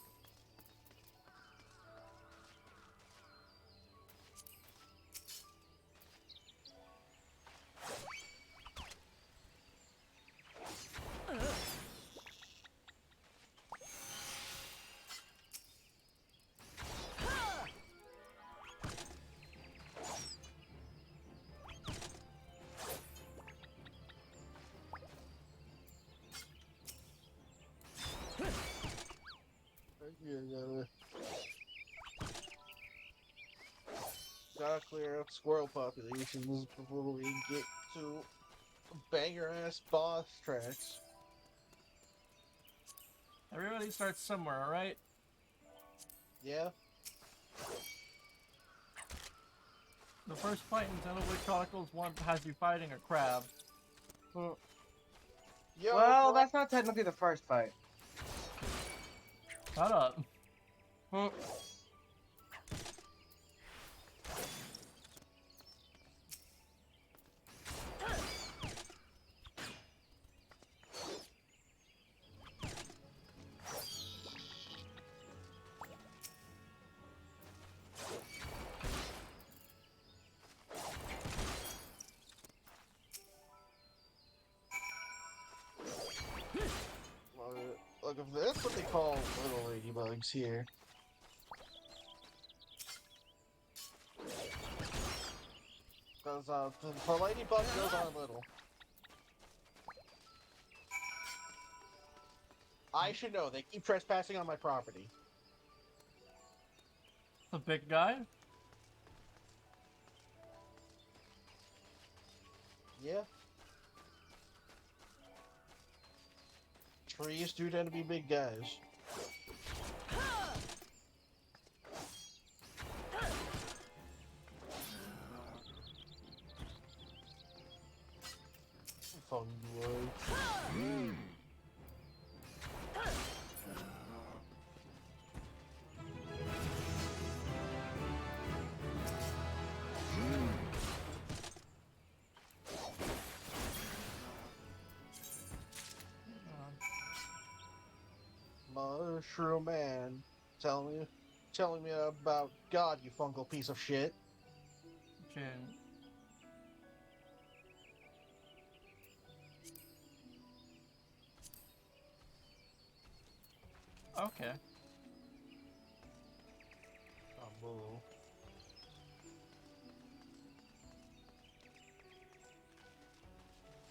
Speaker 5: Gotta clear out squirrel populations before we get to banger ass boss tracks.
Speaker 1: Everybody starts somewhere, alright?
Speaker 5: Yeah.
Speaker 1: The first fight in Xenoblade Chronicles 1 has you fighting a crab.
Speaker 5: Yo,
Speaker 2: Well,
Speaker 5: what?
Speaker 2: that's not technically the first fight.
Speaker 1: Shut up.
Speaker 2: Hmm.
Speaker 5: Look, if that's what they call little ladybugs here. Because the ladybug goes on little. I should know, they keep trespassing on my property.
Speaker 1: The big guy?
Speaker 5: Yeah. Trees do tend to be big guys. Fungoid. Mushroom Man, telling me about God, you fungal piece of shit.
Speaker 1: Jin. Okay.
Speaker 5: Oh, boo.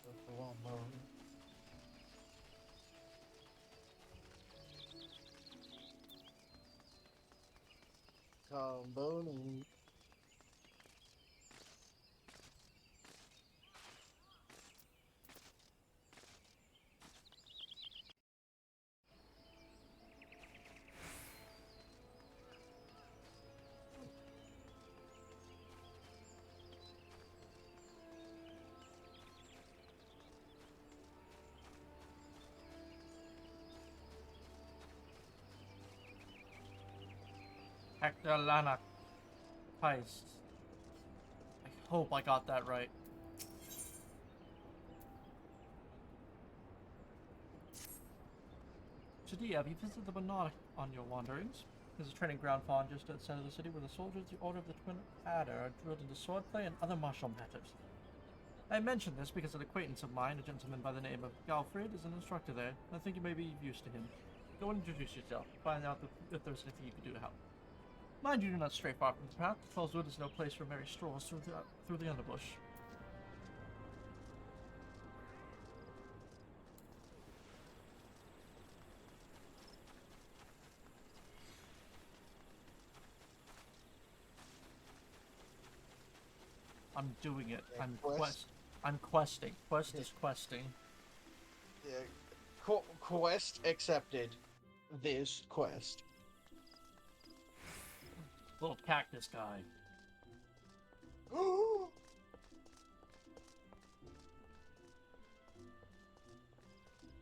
Speaker 5: That's the one, bro. Combone.
Speaker 1: Hector Lanak Heist. I hope I got that right. Shadi, have you visited the Monarch on your wanderings? There's a training ground farm just outside of the city where the soldiers of the Order of the Twin Adder are drilled into swordplay and other martial matters. I mention this because an acquaintance of mine, a gentleman by the name of Galfred, is an instructor there. I think you may be of use to him. Go and introduce yourself. Find out if there's anything you can do to help. Mind you, do not stray far from the path. Fellswood is no place for merry strolls through the underbush. I'm doing it.
Speaker 5: Yeah,
Speaker 1: I'm questing. Quest is questing.
Speaker 5: Yeah. Quest accepted. This quest.
Speaker 1: Little cactus guy.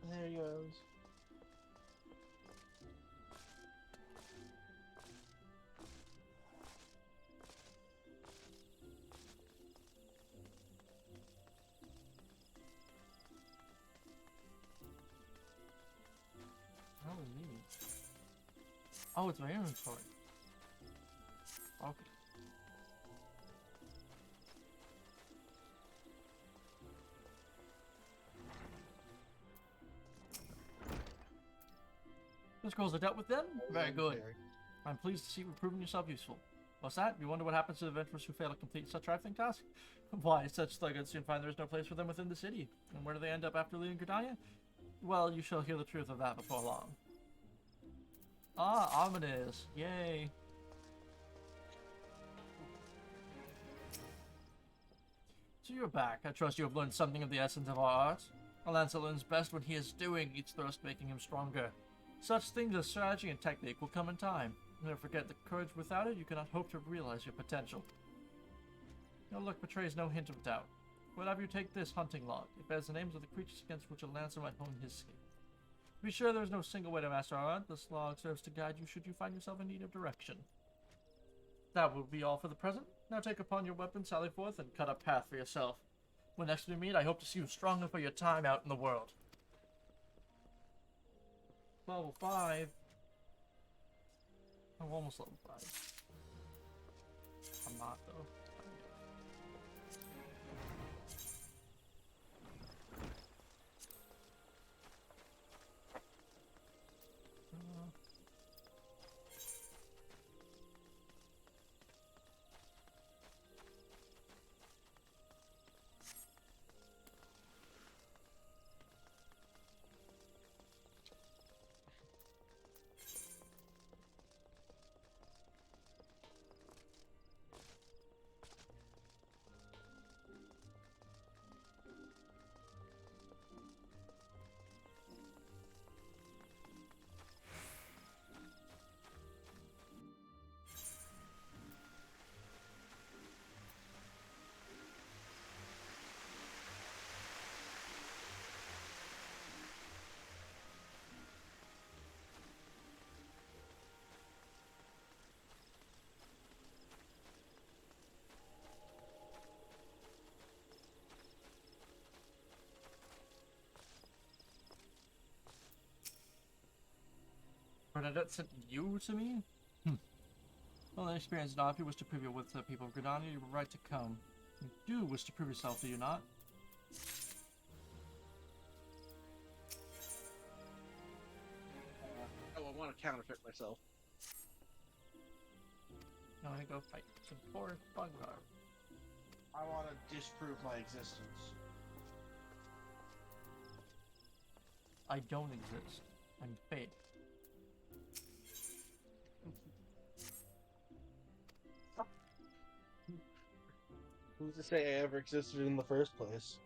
Speaker 5: There he goes.
Speaker 1: Oh, me. Oh, it's my inventory. Okay. The scrolls are dealt with then? Very good. I'm pleased to see you've proven yourself useful. What's that? You wonder what happens to the adventurers who fail to complete such trifling tasks? Why, such thuggards soon find there is no place for them within the city. And where do they end up after leaving Gridania? Well, you shall hear the truth of that before long. Ah, ominous. Yay. So you're back. I trust you have learned something of the essence of our art. A lancer learns best when he is doing, each thrust making him stronger. Such things as strategy and technique will come in time. Never forget that courage without it, you cannot hope to realize your potential. Your look betrays no hint of doubt. Whatever you take this hunting log, it bears the names of the creatures against which a lancer might hone his skill. To be sure, there is no single way to master our art. This log serves to guide you should you find yourself in need of direction. That will be all for the present. Now take upon your weapon, sally forth, and cut a path for yourself. When next we meet, I hope to see you stronger for your time out in the world. Level 5. I'm almost level 5. I'm not, though. Bernadette sent you to me? Well, the experience not if you wish to prove you with the people of Gridania, you have a right to come. You do wish to prove yourself, do you not?
Speaker 5: Oh, I want to counterfeit myself.
Speaker 1: Now I go fight some poor Buglar.
Speaker 5: I want to disprove my existence.
Speaker 1: I don't exist. I'm fake.
Speaker 5: Who's to say I ever existed in the first place?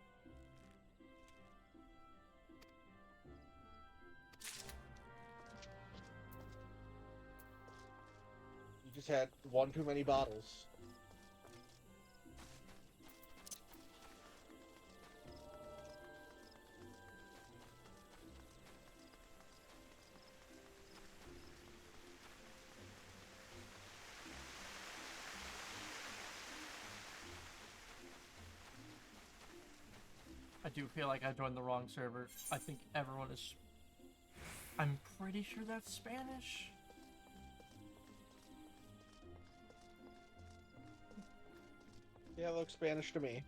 Speaker 5: You just had one too many bottles.
Speaker 1: I do feel like I joined the wrong server. I think everyone is... I'm pretty sure that's Spanish.
Speaker 5: Yeah, it looks Spanish to me.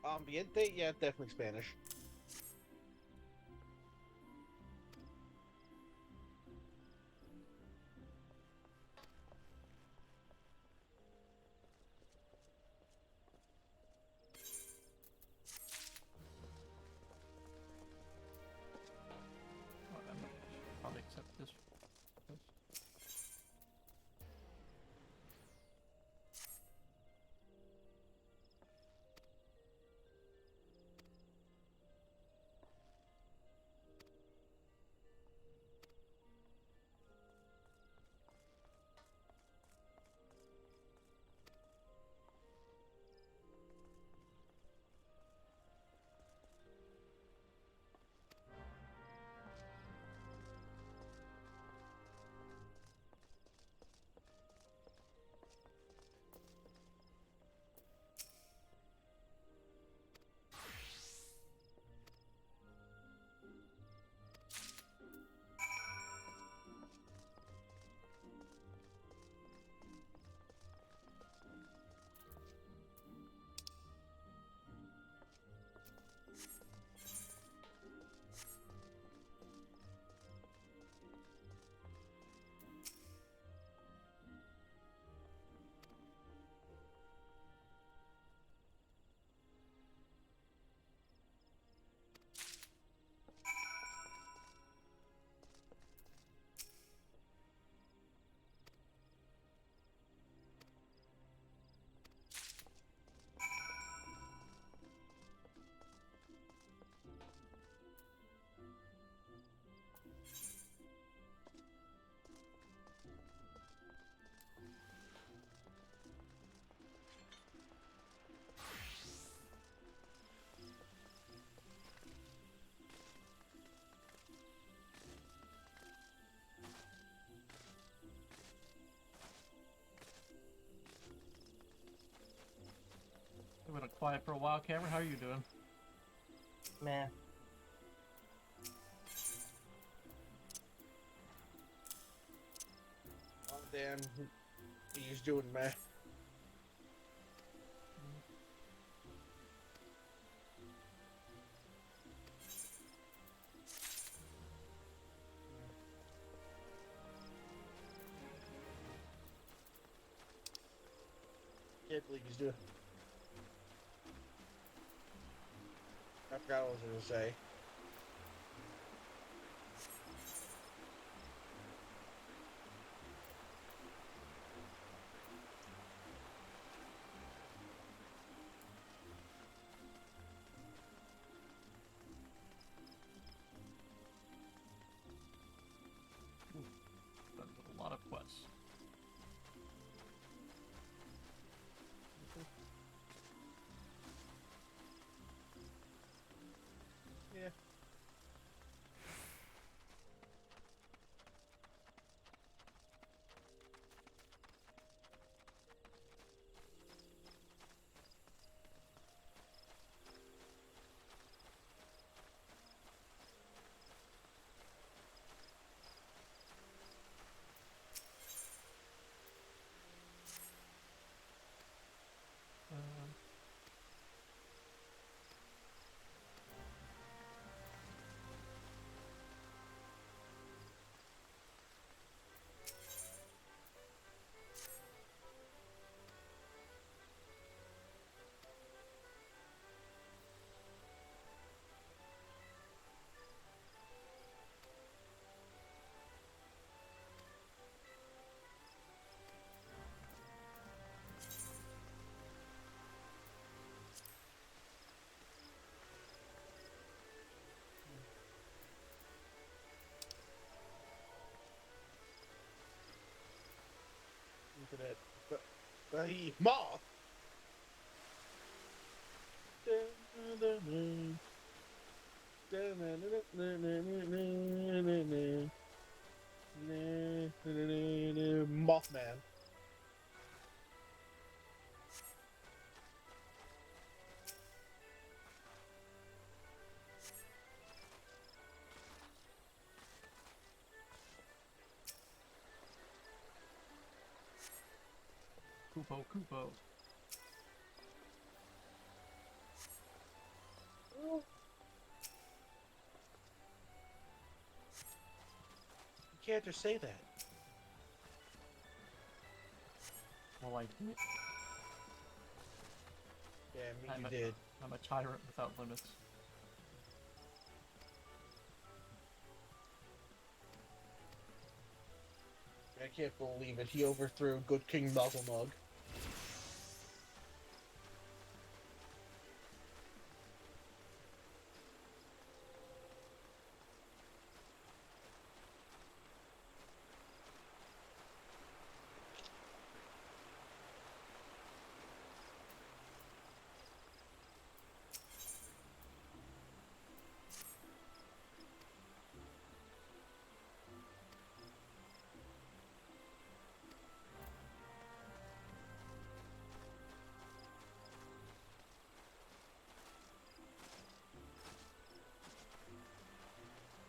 Speaker 5: Ambiente? Yeah, definitely Spanish.
Speaker 1: Oh, I'm not probably accept this. We went quiet for a while, Cameron. How are you doing?
Speaker 2: Man.
Speaker 5: Oh, Dan, he's doing meh. Can't believe he's doing. I forgot what I was going to say.
Speaker 1: Done with a lot of quests.
Speaker 5: Yeah. internet. The moth. Mothman.
Speaker 1: Kupo, Kupo.
Speaker 5: You can't just say that.
Speaker 1: Well, I did.
Speaker 5: Yeah, you did.
Speaker 1: I'm a tyrant without limits.
Speaker 5: I can't believe it. He overthrew Good King Nuzzlemug.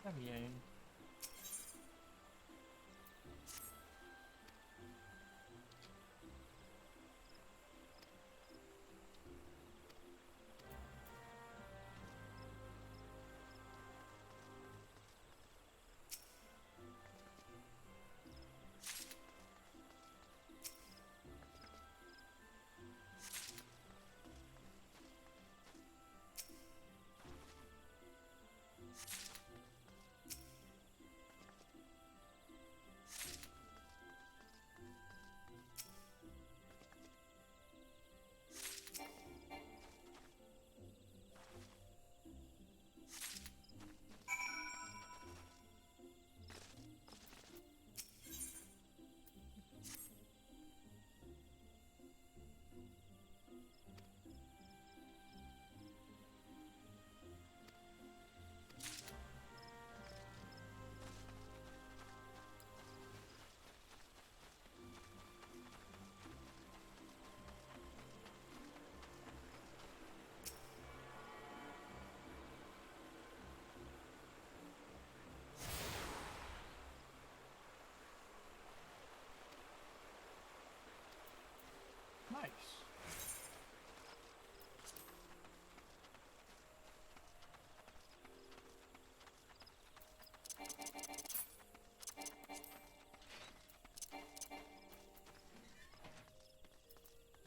Speaker 1: Heavy aim. Nice.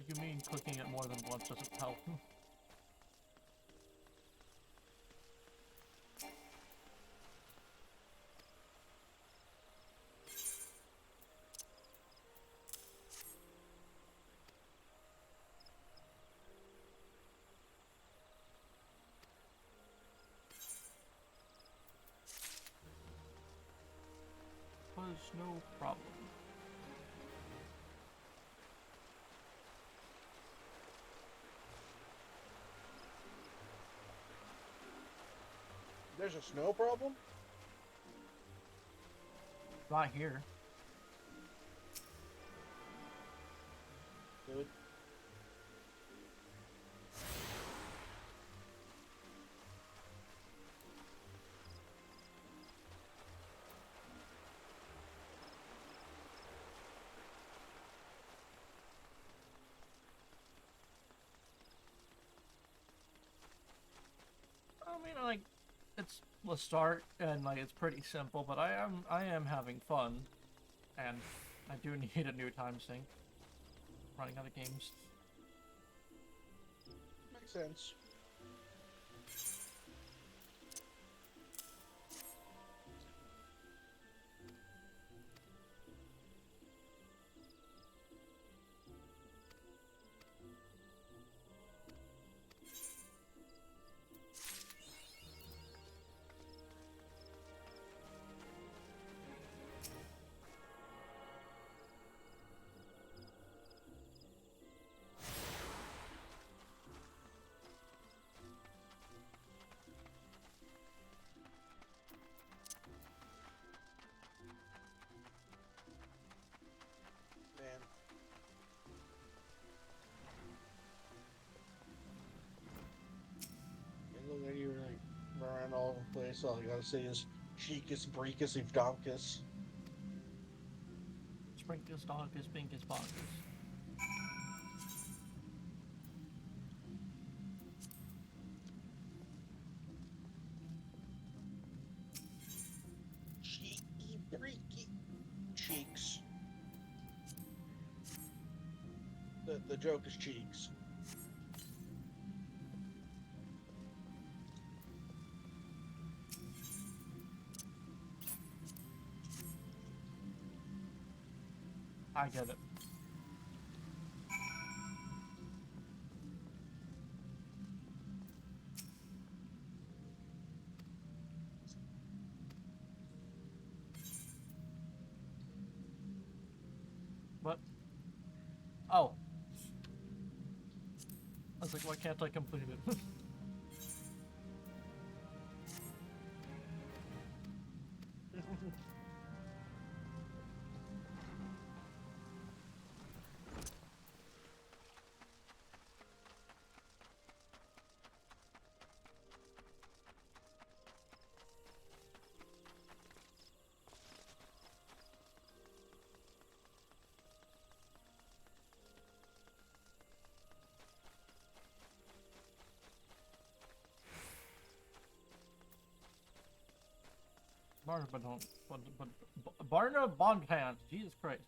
Speaker 1: You mean clicking it more than once doesn't help? Was no problem.
Speaker 5: There's a snow problem?
Speaker 1: Right here.
Speaker 5: Good.
Speaker 1: I mean, like, it's the start, and like it's pretty simple, but I am having fun, and I do need a new time sink. Running out of games.
Speaker 5: Makes sense. guess all I gotta say is Cheekus, Breekus, Evdonkus.
Speaker 1: Sprinkus, donkus, binkus, bonkus.
Speaker 5: Cheeky, Breeky. Cheeks. The joke is cheeks.
Speaker 1: I get it. What? Oh. I was like, why can't I complete it? Barna Bondhand. Jesus Christ.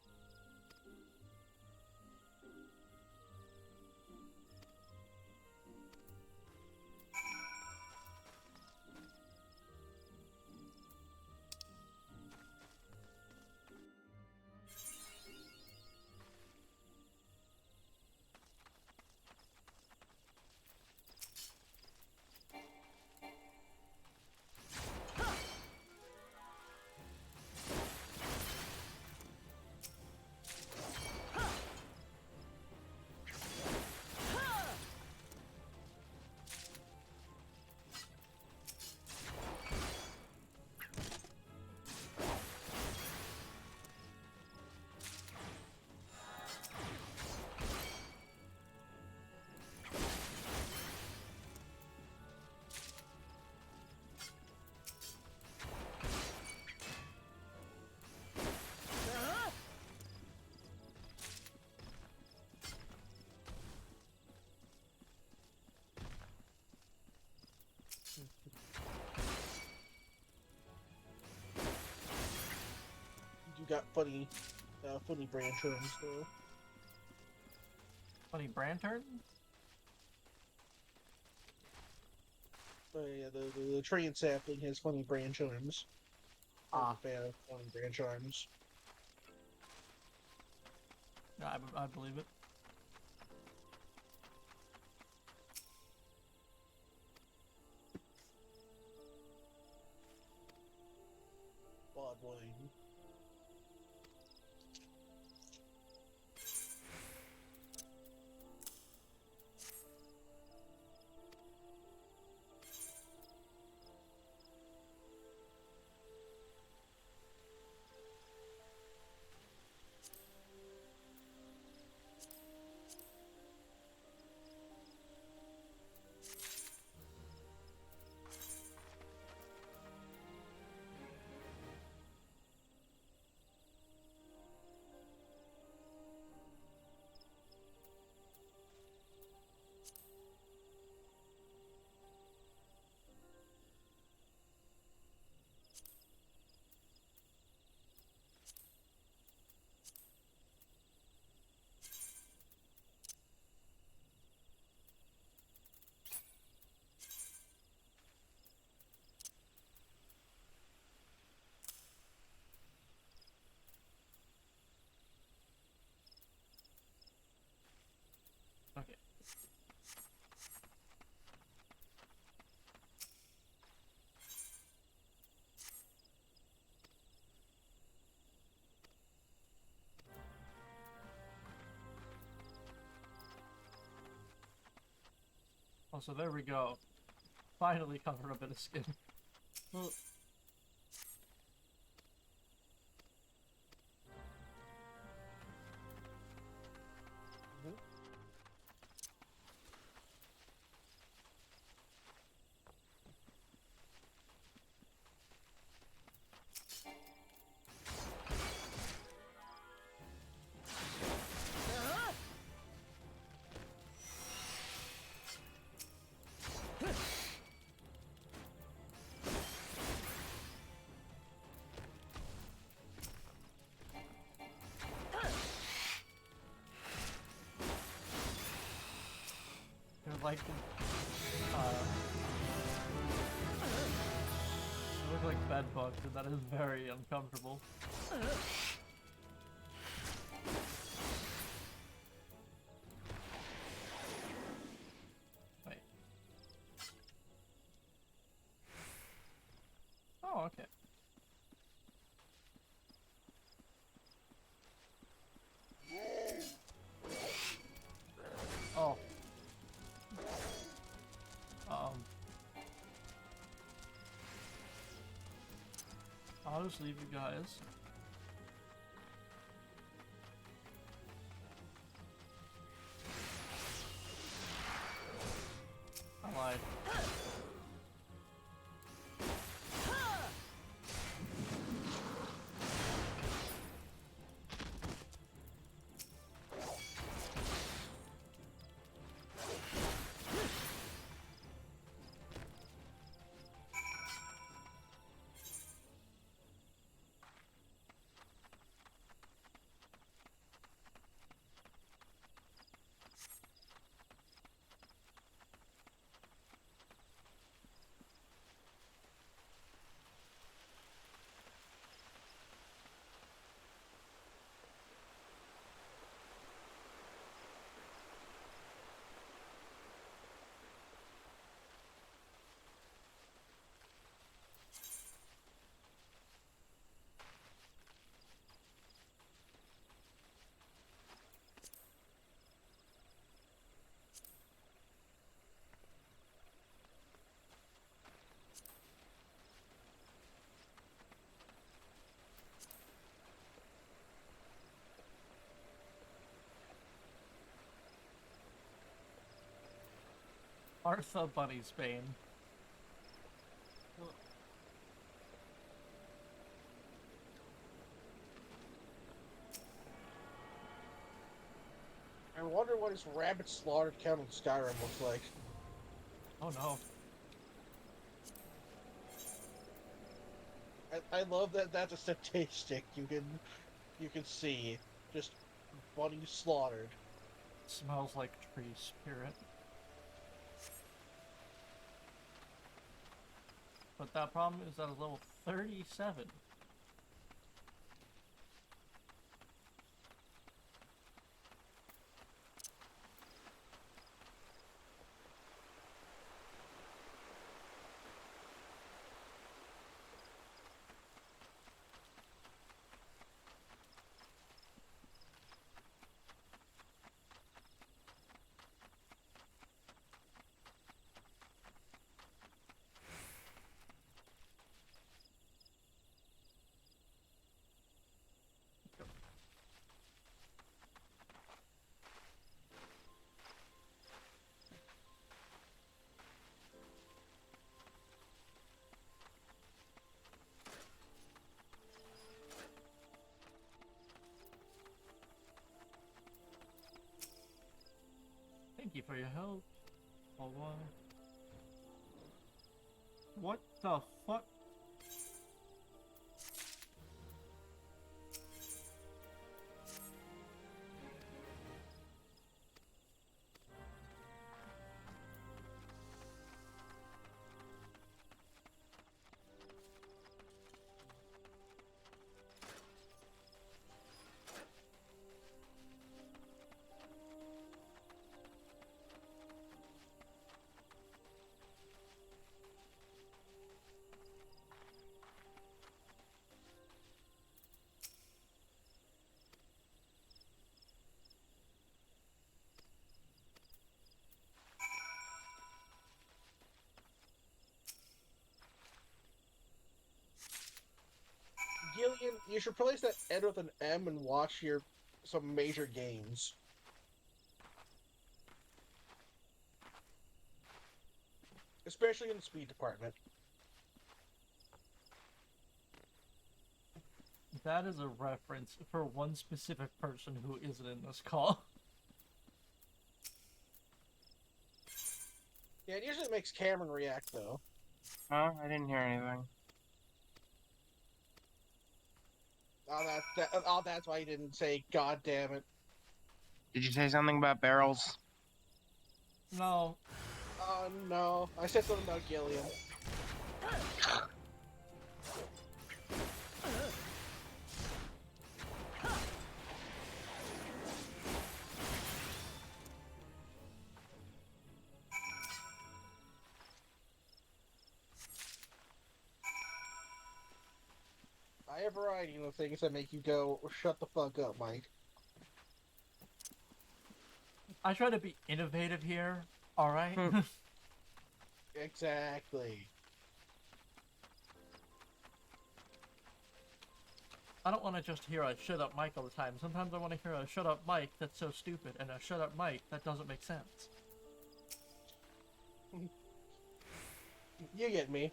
Speaker 5: You got funny branch terms though.
Speaker 1: Funny Brantern?
Speaker 5: Oh yeah, the train sapling has funny branch arms. I'm
Speaker 1: Ah.
Speaker 5: a fan of funny branch arms.
Speaker 1: Yeah, I believe it.
Speaker 5: Bloodwing.
Speaker 1: Okay. Oh, so there we go. Finally cover a bit of skin. Well, like they look like bed bugs, and that is very uncomfortable. Wait. Oh, okay. Oh. I'll just leave you guys. I lied. Artha Bunnysbane.
Speaker 5: I wonder what his rabbit slaughtered count in Skyrim looks like.
Speaker 1: Oh no.
Speaker 5: I love that that's a statistic you can see. Just bunny slaughtered.
Speaker 1: Smells like tree spirit. But that problem is that it's level 37. Thank you for your help. Hold on. What the fuck?
Speaker 5: Gillian, you should replace that N with an M and watch some major games. Especially in the speed department.
Speaker 1: That is a reference for one specific person who isn't in this call.
Speaker 5: Yeah, it usually makes Cameron react, though.
Speaker 2: Huh? I didn't hear anything.
Speaker 5: That's why you didn't say, God damn it.
Speaker 2: Did you say something about barrels?
Speaker 1: No.
Speaker 5: Oh no, I said something about Gilliam. I have a variety of things that make you go, shut the fuck up, Mike.
Speaker 1: I try to be innovative here. All right.
Speaker 5: Exactly.
Speaker 1: I don't want to just hear a shut up Mike all the time. Sometimes I want to hear a shut up Mike that's so stupid and a shut up Mike that doesn't make sense.
Speaker 5: You get me.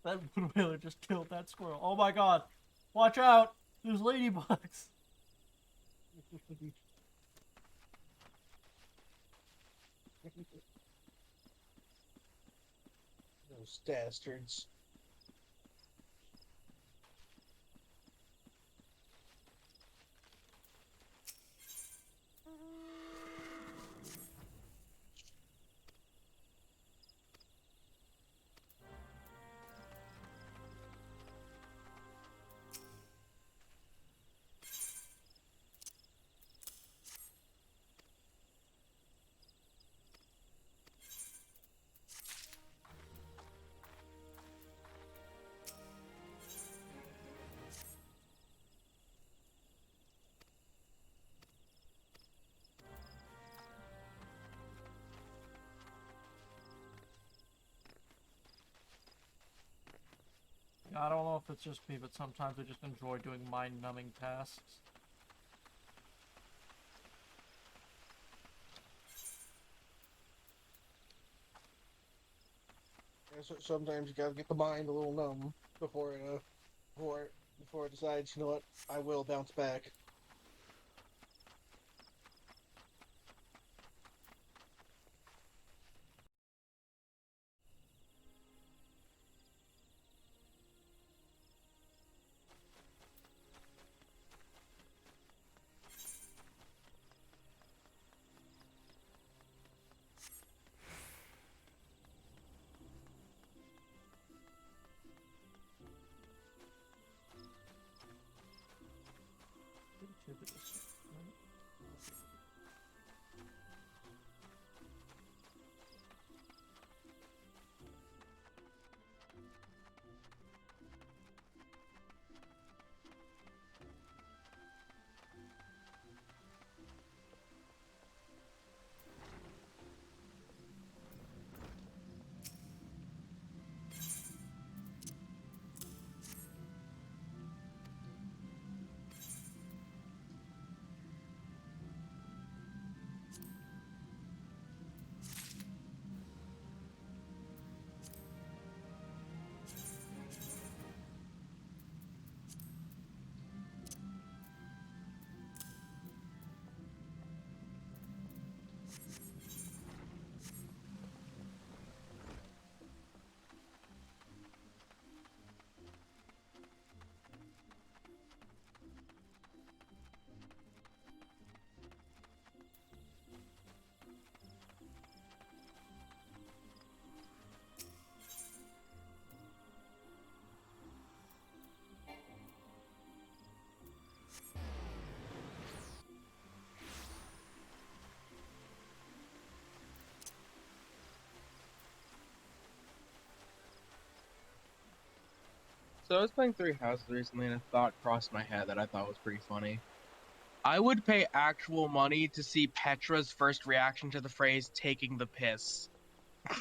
Speaker 1: That wood whaler just killed that squirrel. Oh my god. Watch out. There's ladybugs.
Speaker 5: Those dastards.
Speaker 1: I don't know if it's just me, but sometimes I just enjoy doing mind-numbing tasks.
Speaker 5: Yeah, so sometimes you gotta get the mind a little numb before it, before it decides, you know what, I will bounce back.
Speaker 2: So I was playing Three Houses recently, and a thought crossed my head that I thought was pretty funny. I would pay actual money to see Petra's first reaction to the phrase "taking the piss."
Speaker 1: God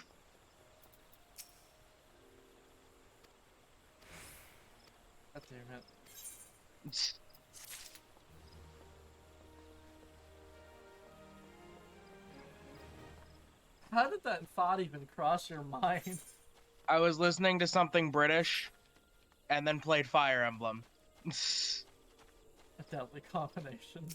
Speaker 1: damn it. How did that thought even cross your mind?
Speaker 2: I was listening to something British, and then played Fire Emblem.
Speaker 1: A deadly combination.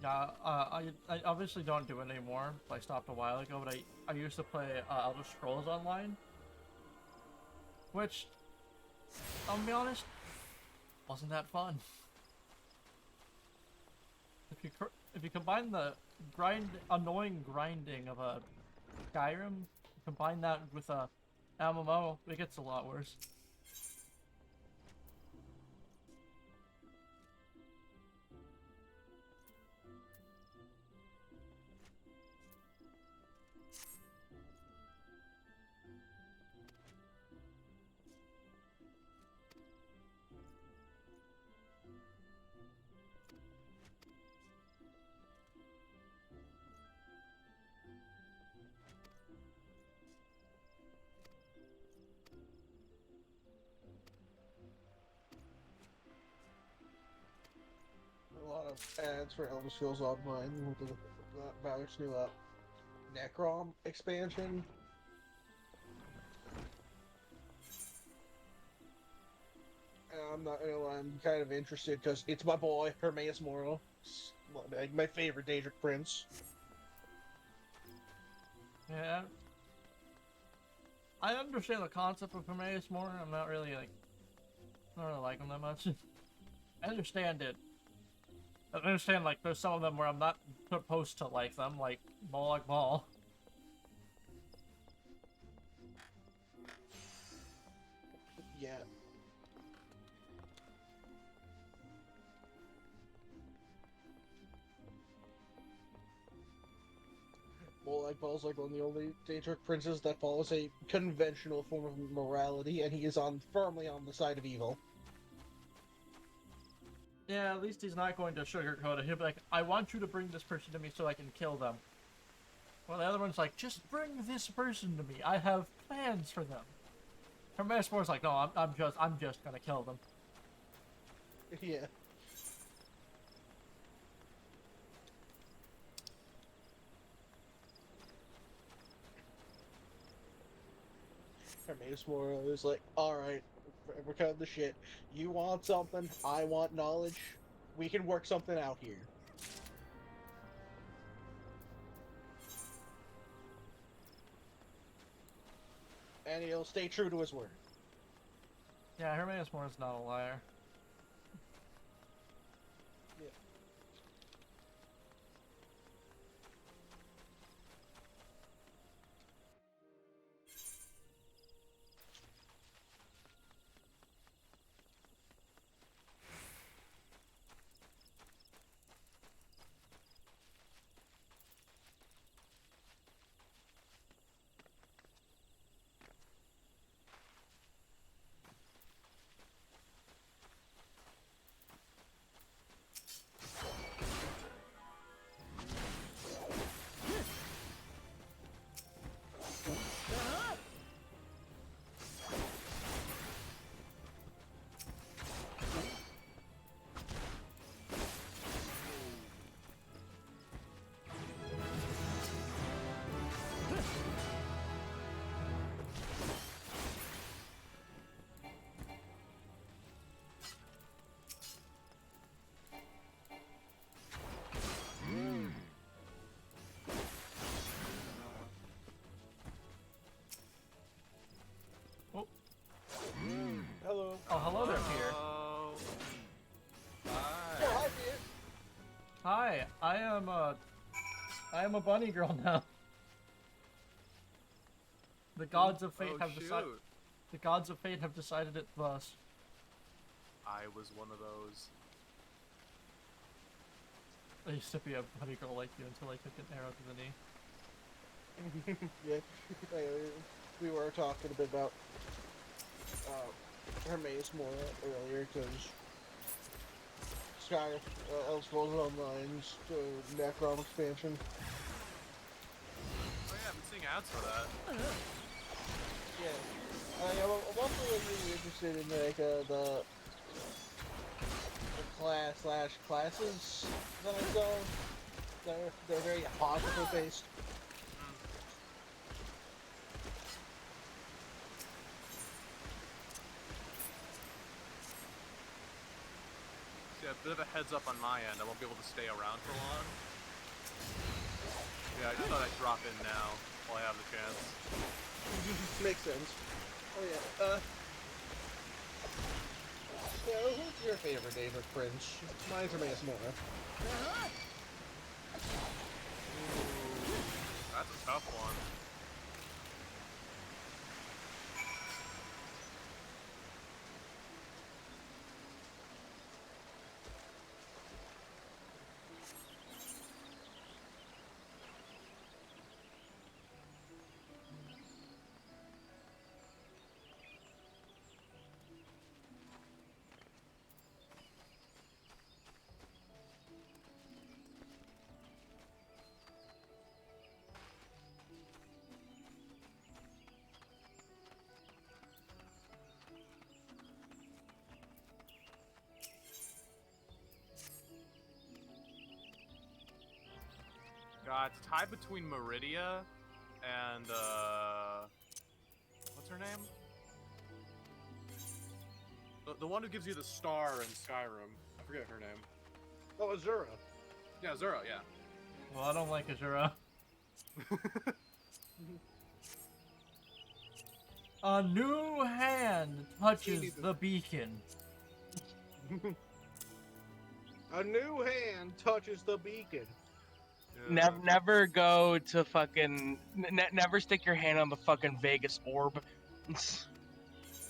Speaker 1: Yeah, I obviously don't do it anymore. I stopped a while ago, but I used to play Elder Scrolls Online, which, I'll be honest, wasn't that fun. If you combine the annoying grinding of a Skyrim, combine that with a MMO, it gets a lot worse.
Speaker 5: A lot of ads for Elder Scrolls Online with the Valor's new Necrom expansion. I'm not gonna lie, I'm kind of interested because it's my boy, Hermaeus Moro. Like my favorite Daedric Prince.
Speaker 1: Yeah. I understand the concept of Hermaeus more. I'm not really like, I don't really like him that much. I understand it. I understand like there's some of them where I'm not supposed to like them, like Moloch Ball.
Speaker 5: Yeah. Molag Bal's like one of the only Daedric princes that follows a conventional form of morality, and he is firmly on the side of evil.
Speaker 1: Yeah, at least he's not going to sugarcoat it. He'll be like, I want you to bring this person to me so I can kill them. Well, the other one's like, just bring this person to me. I have plans for them. Hermaeus More's like, no, I'm just gonna kill them.
Speaker 5: Yeah. Hermaeus Moro is like, alright, we're cutting the shit. You want something, I want knowledge. We can work something out here. And he'll stay true to his word.
Speaker 1: Yeah, Hermaeus More's not a liar.
Speaker 5: Yeah.
Speaker 1: Oh,
Speaker 5: Hello.
Speaker 1: oh hello there, Pierre.
Speaker 6: Oh.
Speaker 5: Oh,
Speaker 6: Hi.
Speaker 5: hi, Peter.
Speaker 1: Hi, I am a bunny girl now. The gods of fate
Speaker 6: Oh,
Speaker 1: have decided.
Speaker 6: shoot.
Speaker 1: The gods of fate have decided it thus.
Speaker 6: I was one of those.
Speaker 1: I used to be a bunny girl like you until I took an arrow to the knee.
Speaker 5: Yeah, we were talking a bit about Hermaeus Mora earlier because Elder Scrolls Online's Necrom expansion.
Speaker 6: Oh yeah, I've been seeing ads for that.
Speaker 5: Yeah, I'm also really interested in like the classes that I saw. They're very apocryphal based.
Speaker 6: Yeah, Bit of a heads up on my end. I won't be able to stay around for long. Yeah, I just thought I'd drop in now while I have the chance.
Speaker 5: Makes sense. Oh yeah. Yeah, who's your favorite David Fringe? Mine's Hermaeus Mora.
Speaker 6: That's a tough one. It's tied between Meridia and, what's her name? The one who gives you the star in Skyrim. I forget her name.
Speaker 5: Oh, Azura.
Speaker 6: Yeah, Zura, yeah.
Speaker 1: Well, I don't like Azura. A new hand touches the beacon.
Speaker 5: A new hand touches the beacon.
Speaker 6: Yeah.
Speaker 2: Never go to fucking. Never stick your hand on the fucking Vegas orb.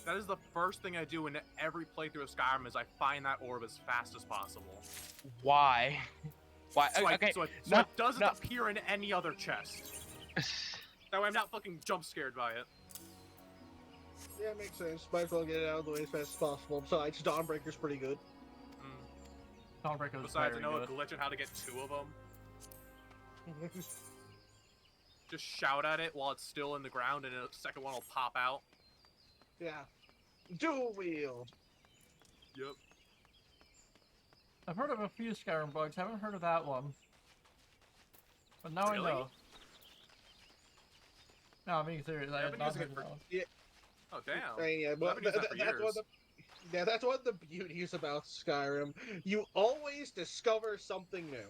Speaker 6: That is the first thing I do in every playthrough of Skyrim is I find that orb as fast as possible.
Speaker 2: Why? Why?
Speaker 6: So,
Speaker 2: Okay.
Speaker 6: so it doesn't appear in any other chest. That way I'm not fucking jump scared by it.
Speaker 5: Yeah, makes sense. Might as well get it out of the way as fast as possible. Besides, Dawnbreaker's pretty good.
Speaker 1: Dawnbreaker was
Speaker 6: Besides,
Speaker 1: very
Speaker 6: I know
Speaker 1: good.
Speaker 6: a glitch on how to get 2 of them. Just shout at it while it's still in the ground and a second one will pop out.
Speaker 5: Yeah. Dual wield.
Speaker 6: Yep.
Speaker 1: I've heard of a few Skyrim bugs, haven't heard of that one. But now
Speaker 6: Really?
Speaker 1: I know. No, I'm being serious. I
Speaker 6: I've
Speaker 1: have
Speaker 6: been
Speaker 1: not
Speaker 6: using
Speaker 1: heard
Speaker 6: it
Speaker 1: of
Speaker 6: for-
Speaker 1: that one.
Speaker 6: Oh, damn.
Speaker 5: I mean, yeah,
Speaker 6: I've been using that for years.
Speaker 5: That's one of the beauties about Skyrim. You always discover something new.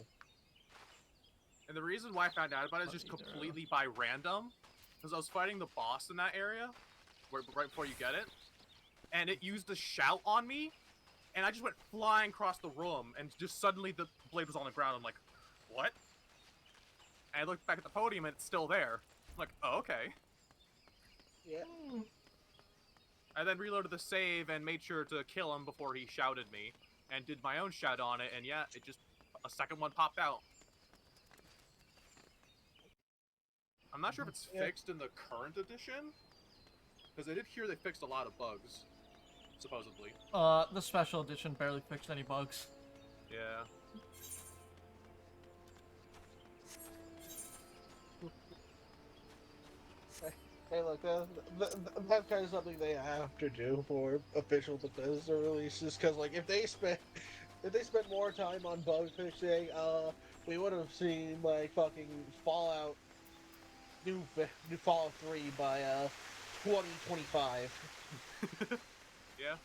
Speaker 6: And the reason why I found out about it is just completely by random. Because I was fighting the boss in that area, right before you get it. And it used a shout on me. And I just went flying across the room. And just suddenly the blade was on the ground. I'm like, what? And I looked back at the podium and it's still there. I'm like, oh, okay.
Speaker 5: Yeah.
Speaker 6: I then reloaded the save and made sure to kill him before he shouted me. And did my own shout on it. And yeah, it just... a second one popped out. I'm not sure if it's fixed in the current edition, because I did hear they fixed a lot of bugs, supposedly.
Speaker 1: The special edition barely fixed any bugs.
Speaker 6: Yeah.
Speaker 5: Hey, look, that's kind of something they have to do for official Bethesda releases. Because, like, if they spent more time on bug fixing, we would have seen like fucking Fallout, new Fallout 3 by 2025.
Speaker 6: Yeah.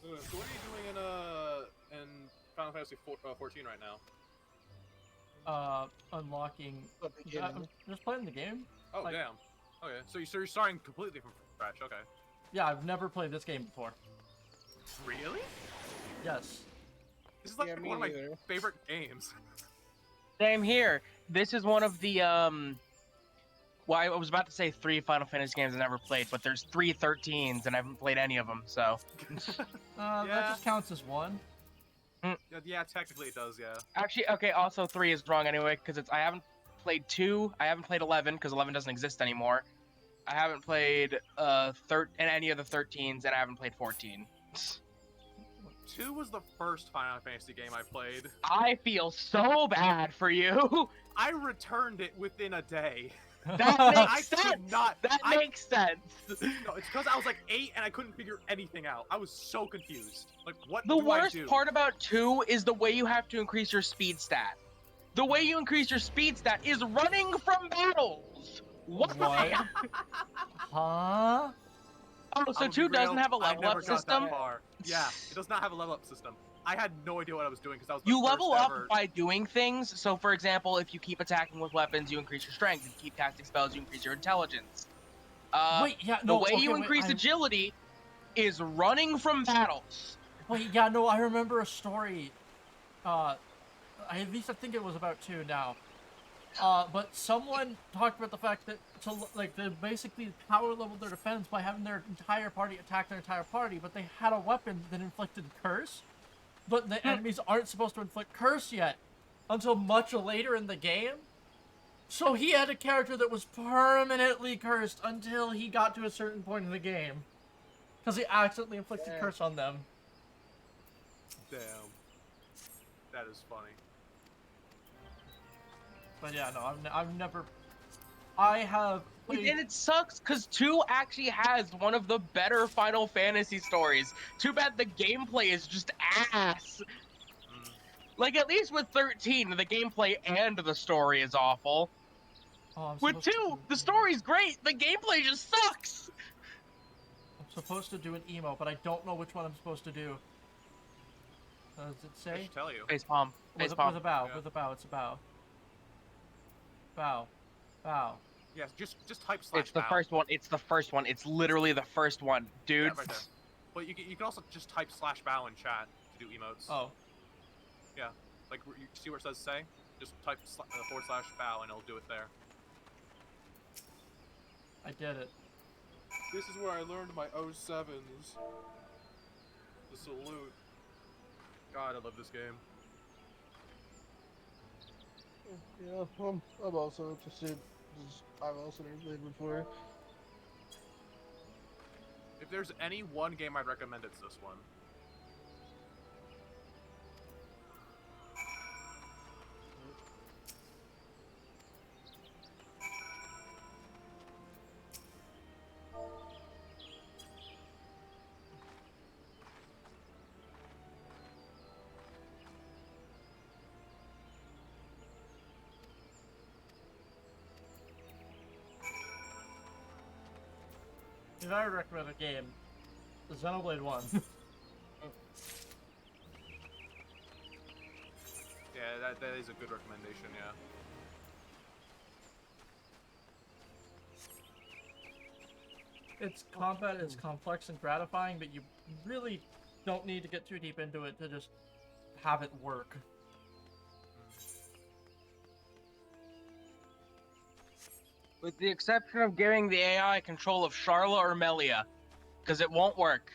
Speaker 6: So what are you doing in Final Fantasy 14 right now?
Speaker 1: Unlocking.
Speaker 5: The beginning.
Speaker 1: I'm just playing the game.
Speaker 6: Oh,
Speaker 1: Like-
Speaker 6: damn. Okay, so you're starting completely from scratch. Okay.
Speaker 1: Yeah, I've never played this game before.
Speaker 6: Really?
Speaker 1: Yes.
Speaker 6: This is like
Speaker 5: Yeah, me
Speaker 6: one of my
Speaker 5: neither.
Speaker 6: favorite games.
Speaker 2: Same here. This is one of the well, I was about to say 3 Final Fantasy games I never played, but there's 3 13s and I haven't played any of them. So
Speaker 1: That
Speaker 6: Yeah.
Speaker 1: just counts as one.
Speaker 6: Yeah, technically it does. Yeah.
Speaker 2: actually, okay. Also, 3 is wrong anyway because I haven't played 2. I haven't played 11 because 11 doesn't exist anymore. I haven't played any of the 13s, and I haven't played 14.
Speaker 6: 2 was the first Final Fantasy game I played.
Speaker 2: I feel so bad for you.
Speaker 6: I returned it within a day.
Speaker 2: That
Speaker 6: I
Speaker 2: makes
Speaker 6: could
Speaker 2: sense.
Speaker 6: not.
Speaker 2: That
Speaker 6: I-
Speaker 2: makes sense.
Speaker 6: No, it's because I was like 8 and I couldn't figure anything out. I was so confused. Like, what
Speaker 2: The
Speaker 6: do I
Speaker 2: worst
Speaker 6: do?
Speaker 2: part about 2 is the way you have to increase your speed stat. The way you increase your speed stat is running from battles. Why?
Speaker 1: What? Huh?
Speaker 2: Oh,
Speaker 6: I'm
Speaker 2: so
Speaker 6: gonna be
Speaker 2: 2 doesn't
Speaker 6: real,
Speaker 2: have a
Speaker 6: I
Speaker 2: level
Speaker 6: never
Speaker 2: up
Speaker 6: got
Speaker 2: system?
Speaker 6: that far. Yeah, it does not have a level up system. I had no idea what I was doing because that was the
Speaker 2: You
Speaker 6: first
Speaker 2: level up
Speaker 6: ever.
Speaker 2: by doing things. So, for example, if you keep attacking with weapons, you increase your strength. If you keep casting spells, you increase your intelligence.
Speaker 1: Wait, yeah,
Speaker 2: The
Speaker 1: no,
Speaker 2: way
Speaker 1: okay,
Speaker 2: you
Speaker 1: wait,
Speaker 2: increase agility is running from battles.
Speaker 1: wait, yeah, no, I remember a story, at least I think it was about 2 now. But someone talked about the fact that they basically power leveled their defense by having their entire party attack their entire party, but they had a weapon that inflicted curse. But the enemies aren't supposed to inflict curse yet until much later in the game. So he had a character that was permanently cursed until he got to a certain point in the game. Because he accidentally inflicted curse on them.
Speaker 6: Damn. That is funny.
Speaker 1: But yeah, no, I've never... I have played...
Speaker 2: And it sucks because 2 actually has one of the better Final Fantasy stories. Too bad the gameplay is just ass. Like, at least with 13, the gameplay and the story is awful.
Speaker 1: Oh, I'm
Speaker 2: With
Speaker 1: supposed
Speaker 2: 2,
Speaker 1: to do an
Speaker 2: the
Speaker 1: emo.
Speaker 2: story's great, the gameplay just sucks!
Speaker 1: I'm supposed to do an emo, but I don't know which one I'm supposed to do. Does it
Speaker 6: I
Speaker 1: say?
Speaker 6: should tell you.
Speaker 2: Face palm. Face
Speaker 1: With
Speaker 2: palm.
Speaker 1: a bow,
Speaker 6: Yeah.
Speaker 1: with a bow, it's a bow. Bow. Bow.
Speaker 6: Yes, just type slash
Speaker 2: It's the
Speaker 6: bow.
Speaker 2: first one. It's the first one. It's literally the first one, dude.
Speaker 6: Yeah, right there. But you can also just type slash bow in chat to do emotes.
Speaker 1: Oh.
Speaker 6: Yeah. Like, you see where it says say? Just type / bow and it'll do it there.
Speaker 1: I did it.
Speaker 6: This is where I learned my 07s. The salute. God, I love this game.
Speaker 5: Yeah, I'm also interested. I've also never played before.
Speaker 6: If there's any one game I'd recommend, it's this one.
Speaker 1: If I would recommend a game, the Xenoblade 1.
Speaker 6: Yeah, that is a good recommendation, yeah.
Speaker 1: Its combat is complex and gratifying, but you really don't need to get too deep into it to just have it work.
Speaker 2: With the exception of giving the AI control of Charla or Melia, because it won't work.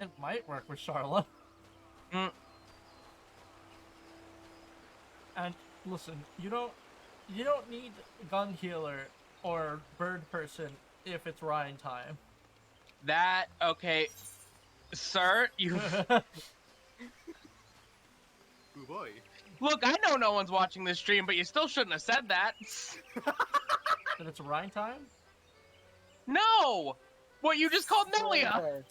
Speaker 1: It might work with Charlotte.
Speaker 2: Mm.
Speaker 1: And listen, you don't need gun healer or bird person if it's Ryan time.
Speaker 2: That, okay. Sir, you...
Speaker 6: Ooh boy.
Speaker 2: Look, I know no one's watching this stream, but you still shouldn't have said that.
Speaker 1: That it's Ryan time?
Speaker 2: No! What you just called Melia!
Speaker 5: Okay.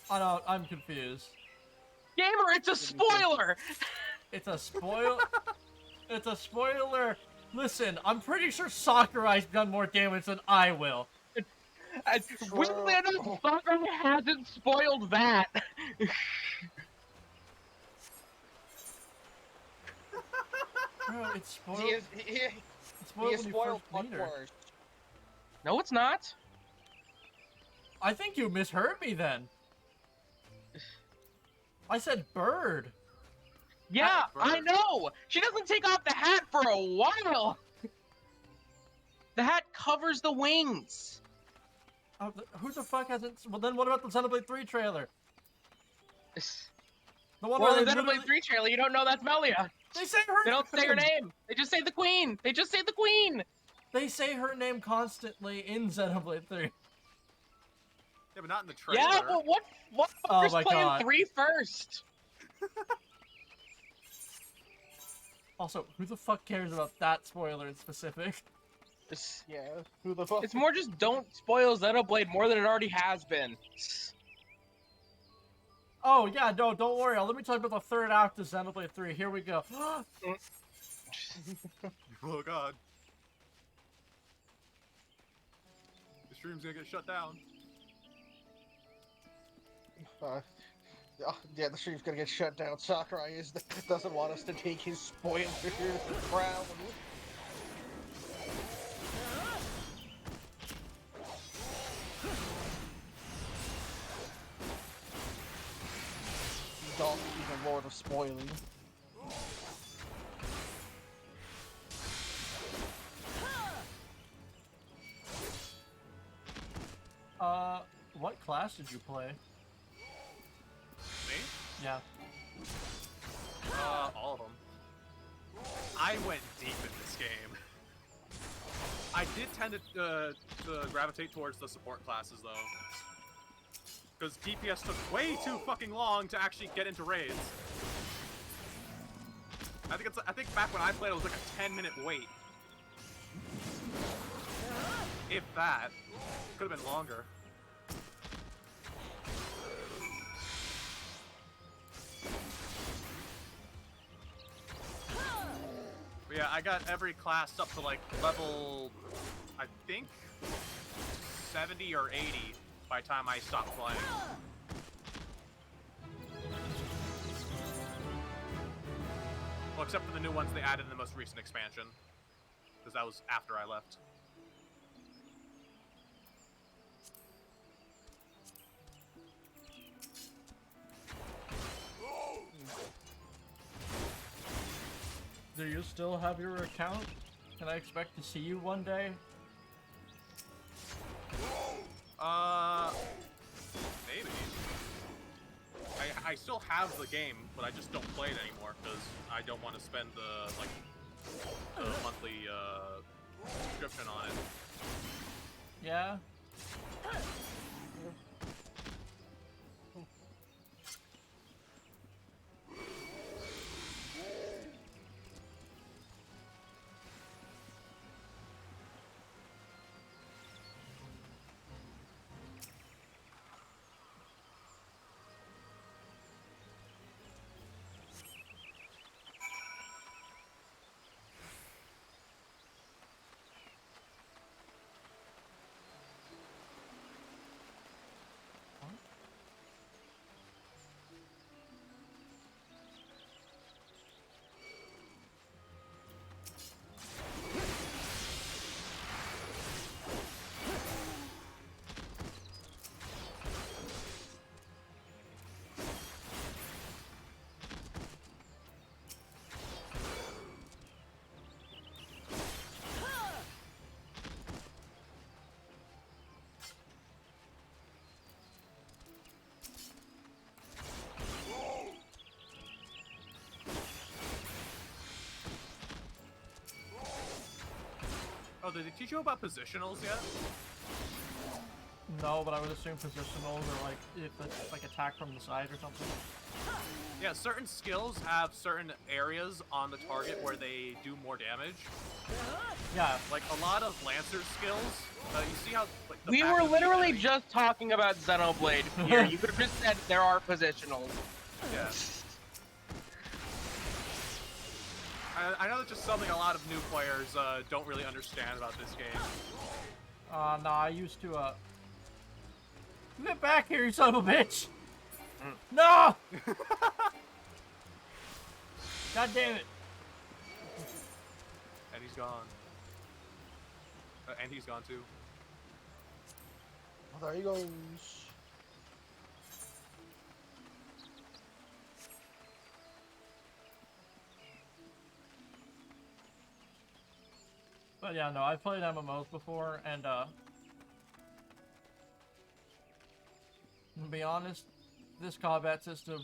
Speaker 1: Oh no, I'm confused.
Speaker 2: Gamer, it's a spoiler!
Speaker 1: It's a spoil. It's a spoiler. Listen, I'm pretty sure Sakurai's done more damage than I will.
Speaker 2: Weirdly enough, Sakurai hasn't spoiled that.
Speaker 1: Bro, it's spoiled.
Speaker 5: He is
Speaker 1: It's
Speaker 5: he
Speaker 1: spoiled
Speaker 5: is
Speaker 1: when you
Speaker 5: spoiled
Speaker 1: first
Speaker 5: much
Speaker 1: meet her.
Speaker 5: worse.
Speaker 2: No, it's not.
Speaker 1: I think you misheard me then. I said bird.
Speaker 2: Yeah,
Speaker 6: Bird.
Speaker 2: I know! She doesn't take off the hat for a while! The hat covers the wings!
Speaker 1: Oh, who the fuck hasn't? Well, then what about the Xenoblade 3 trailer? The one
Speaker 2: Well,
Speaker 1: where
Speaker 2: in
Speaker 1: they
Speaker 2: Xenoblade
Speaker 1: literally...
Speaker 2: 3 trailer, you don't know that's Melia.
Speaker 1: They say her
Speaker 2: They don't say her name. They just say the queen. They just say the queen.
Speaker 1: They say her name constantly in Xenoblade 3.
Speaker 6: Yeah, but not in the trailer.
Speaker 2: Yeah, but what
Speaker 1: Oh
Speaker 2: fuckers
Speaker 1: my
Speaker 2: playing
Speaker 1: God.
Speaker 2: 3 first?
Speaker 1: Also, who the fuck cares about that spoiler in specific?
Speaker 5: Yeah, who the fuck?
Speaker 2: It's more just don't spoil Xenoblade more than it already has been.
Speaker 1: Oh yeah, no, don't worry. Let me tell you about the third act of Xenoblade 3. Here we go.
Speaker 6: Oh god. The stream's gonna get shut down.
Speaker 5: Yeah, the stream's gonna get shut down. Sakurai doesn't want us to take his spoilers crown. Dog, even lord of spoiling.
Speaker 1: What class did you play?
Speaker 6: Me?
Speaker 1: Yeah.
Speaker 6: All of them. I went deep in this game. I did tend to gravitate towards the support classes though, because DPS took way too fucking long to actually get into raids. I think back when I played, it was like a 10-minute wait. If that. Could have been longer. But yeah, I got every class up to like level, I think, 70 or 80 by the time I stopped playing. Well, except for the new ones they added in the most recent expansion, because that was after I left.
Speaker 1: Do you still have your account? Can I expect to see you one day?
Speaker 6: Maybe. I still have the game, but I just don't play it anymore because I don't want to spend the monthly subscription on it.
Speaker 1: Yeah?
Speaker 6: Oh, did they teach you about positionals yet?
Speaker 1: No, but I would assume positionals are like if it's like attack from the side or something.
Speaker 6: Yeah, certain skills have certain areas on the target where they do more damage.
Speaker 1: Yeah.
Speaker 6: Like a lot of Lancer's skills. You see how like the
Speaker 2: We
Speaker 6: back
Speaker 2: were
Speaker 6: of the
Speaker 2: literally
Speaker 6: enemy-
Speaker 2: just talking about Xenoblade here. You could have just said there are positionals.
Speaker 6: Yeah. I know that's just something a lot of new players don't really understand about this game.
Speaker 1: No, I used to, Get back here, you son of a bitch! No! God damn it.
Speaker 6: And he's gone. And he's gone too.
Speaker 5: There he goes.
Speaker 1: But yeah, no, I've played MMOs before, and, to be honest, this combat system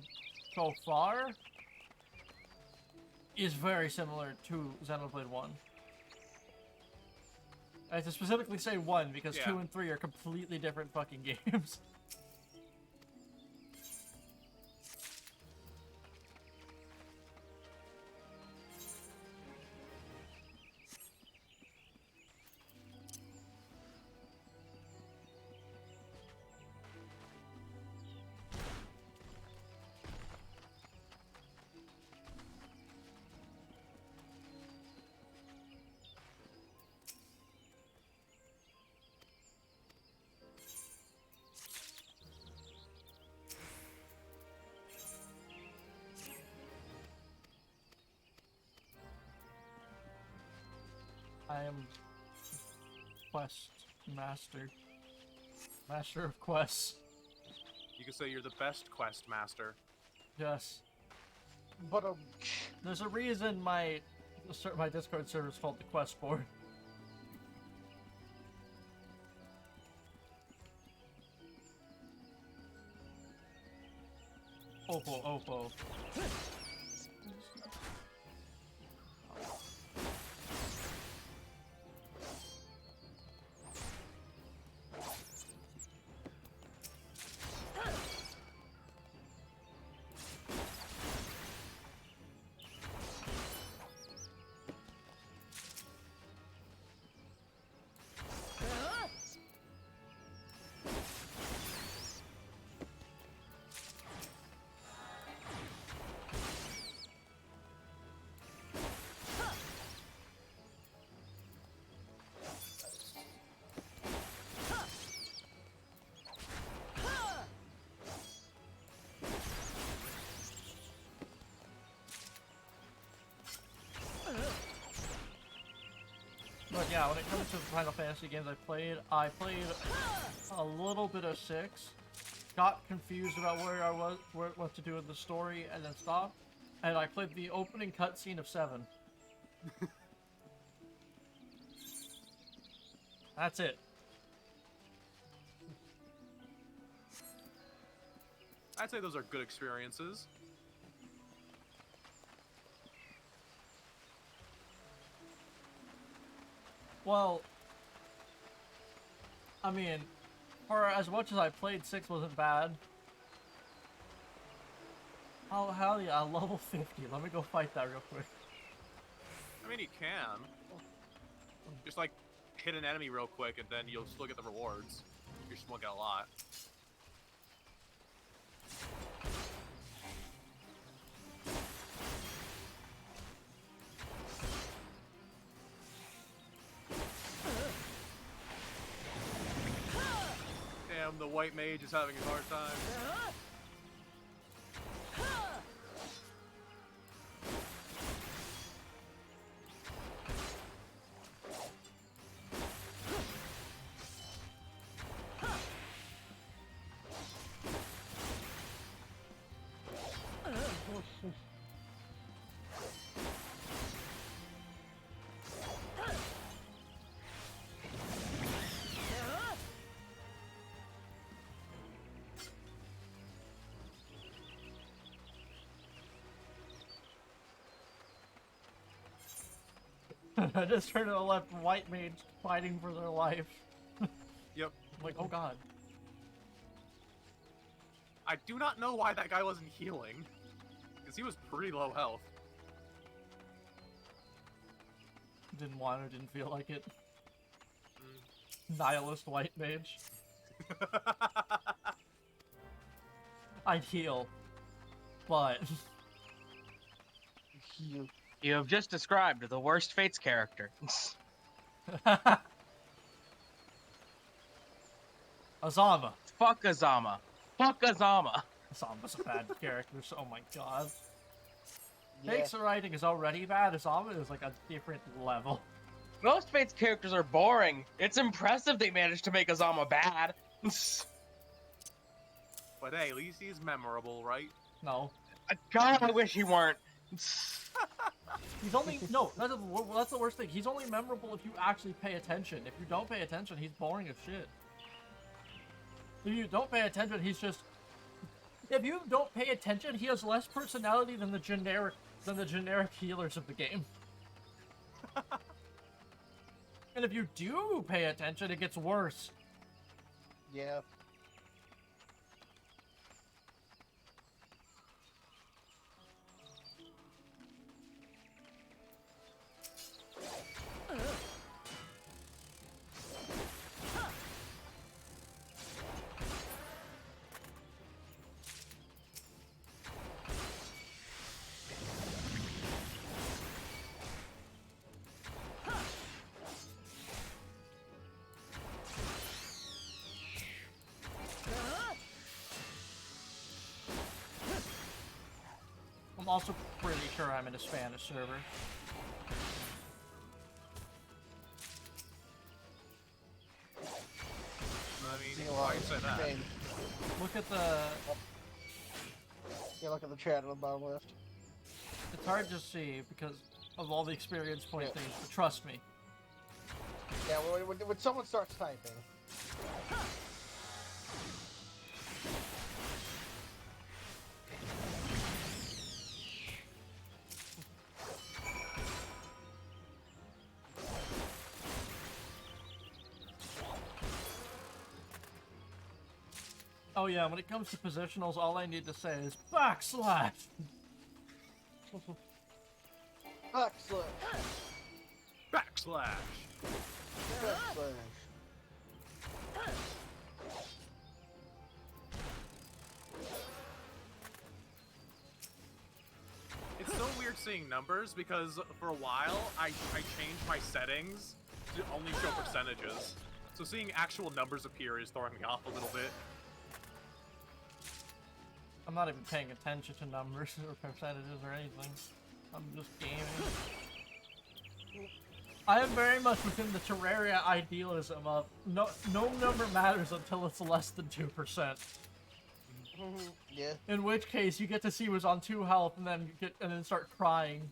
Speaker 1: so far is very similar to Xenoblade 1. I have to specifically say 1 because
Speaker 6: Yeah.
Speaker 1: 2 and 3 are completely different fucking games. I am quest master. Master of quests.
Speaker 6: You could say you're the best quest master.
Speaker 1: Yes.
Speaker 5: But
Speaker 1: There's a reason my Discord server is called the Quest Board. Oppo. But yeah, when it comes to Final Fantasy games I played a little bit of 6, got confused about where I was, what to do with the story, and then stopped. And I played the opening cutscene of 7. That's it.
Speaker 6: I'd say those are good experiences.
Speaker 1: Well, I mean, for as much as I played, 6 wasn't bad. Oh, hell yeah, level 50. Let me go fight that real quick.
Speaker 6: I mean, you can. Just, like, hit an enemy real quick, and then you'll still get the rewards. You just won't get a lot. Damn, the white mage is having a hard time.
Speaker 1: I just turned to the left, white mage fighting for their life.
Speaker 6: Yep.
Speaker 1: I'm like, oh god.
Speaker 6: I do not know why that guy wasn't healing. Because he was pretty low health.
Speaker 1: Didn't want or didn't feel like it. Nihilist white mage. I'd heal. But...
Speaker 2: You have just described the worst Fates character.
Speaker 1: Azama.
Speaker 2: Fuck Azama. Fuck Azama.
Speaker 1: Azama's a bad character, so oh my god.
Speaker 5: yeah.
Speaker 1: Fate's writing is already bad, Azama is like a different level.
Speaker 2: Most Fates characters are boring. It's impressive they managed to make Azama bad.
Speaker 6: But hey, at least he's memorable, right?
Speaker 1: No.
Speaker 2: God, I wish he weren't.
Speaker 1: He's only... No, that's the worst thing. He's only memorable if you actually pay attention. If you don't pay attention, he's boring as shit. If you don't pay attention, he's just... If you don't pay attention, he has less personality than the generic healers of the game. And if you do pay attention, it gets worse.
Speaker 5: Yeah.
Speaker 1: I'm also pretty sure I'm in a Spanish server.
Speaker 6: say that.
Speaker 5: Main.
Speaker 1: Look at the.
Speaker 5: Yeah, look at the chat on the bottom left.
Speaker 1: It's hard to see because of all the experience point
Speaker 5: Yeah.
Speaker 1: things, but trust me.
Speaker 5: Yeah, when someone starts typing.
Speaker 1: Oh yeah, when it comes to positionals, all I need to say is backslash.
Speaker 5: Backslash.
Speaker 6: Backslash.
Speaker 5: Backslash.
Speaker 6: It's so weird seeing numbers because for a while I changed my settings to only show percentages. So seeing actual numbers appear is throwing me off a little bit.
Speaker 1: I'm not even paying attention to numbers or percentages or anything. I'm just gaming. I am very much within the Terraria idealism of no number matters until it's less than 2%.
Speaker 5: Yeah.
Speaker 1: In which case you get to see who's on 2 health and then start crying.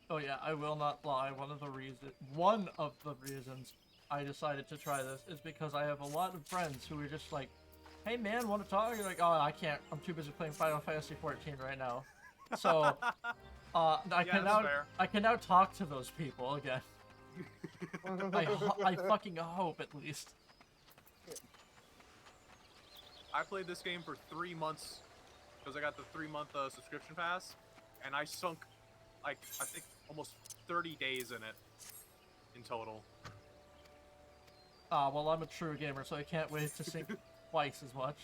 Speaker 1: Oh yeah, I will not lie. One of the reasons I decided to try this is because I have a lot of friends who are just like, "Hey man, want to talk?" You're like, "Oh, I can't. I'm too busy playing Final Fantasy 14 right now." So, I can now talk to those people again. I fucking hope at least.
Speaker 6: I played this game for 3 months because I got the 3-month subscription pass, and I sunk like I think almost 30 days in it in total.
Speaker 1: Well, I'm a true gamer, so I can't wait to sink twice as much.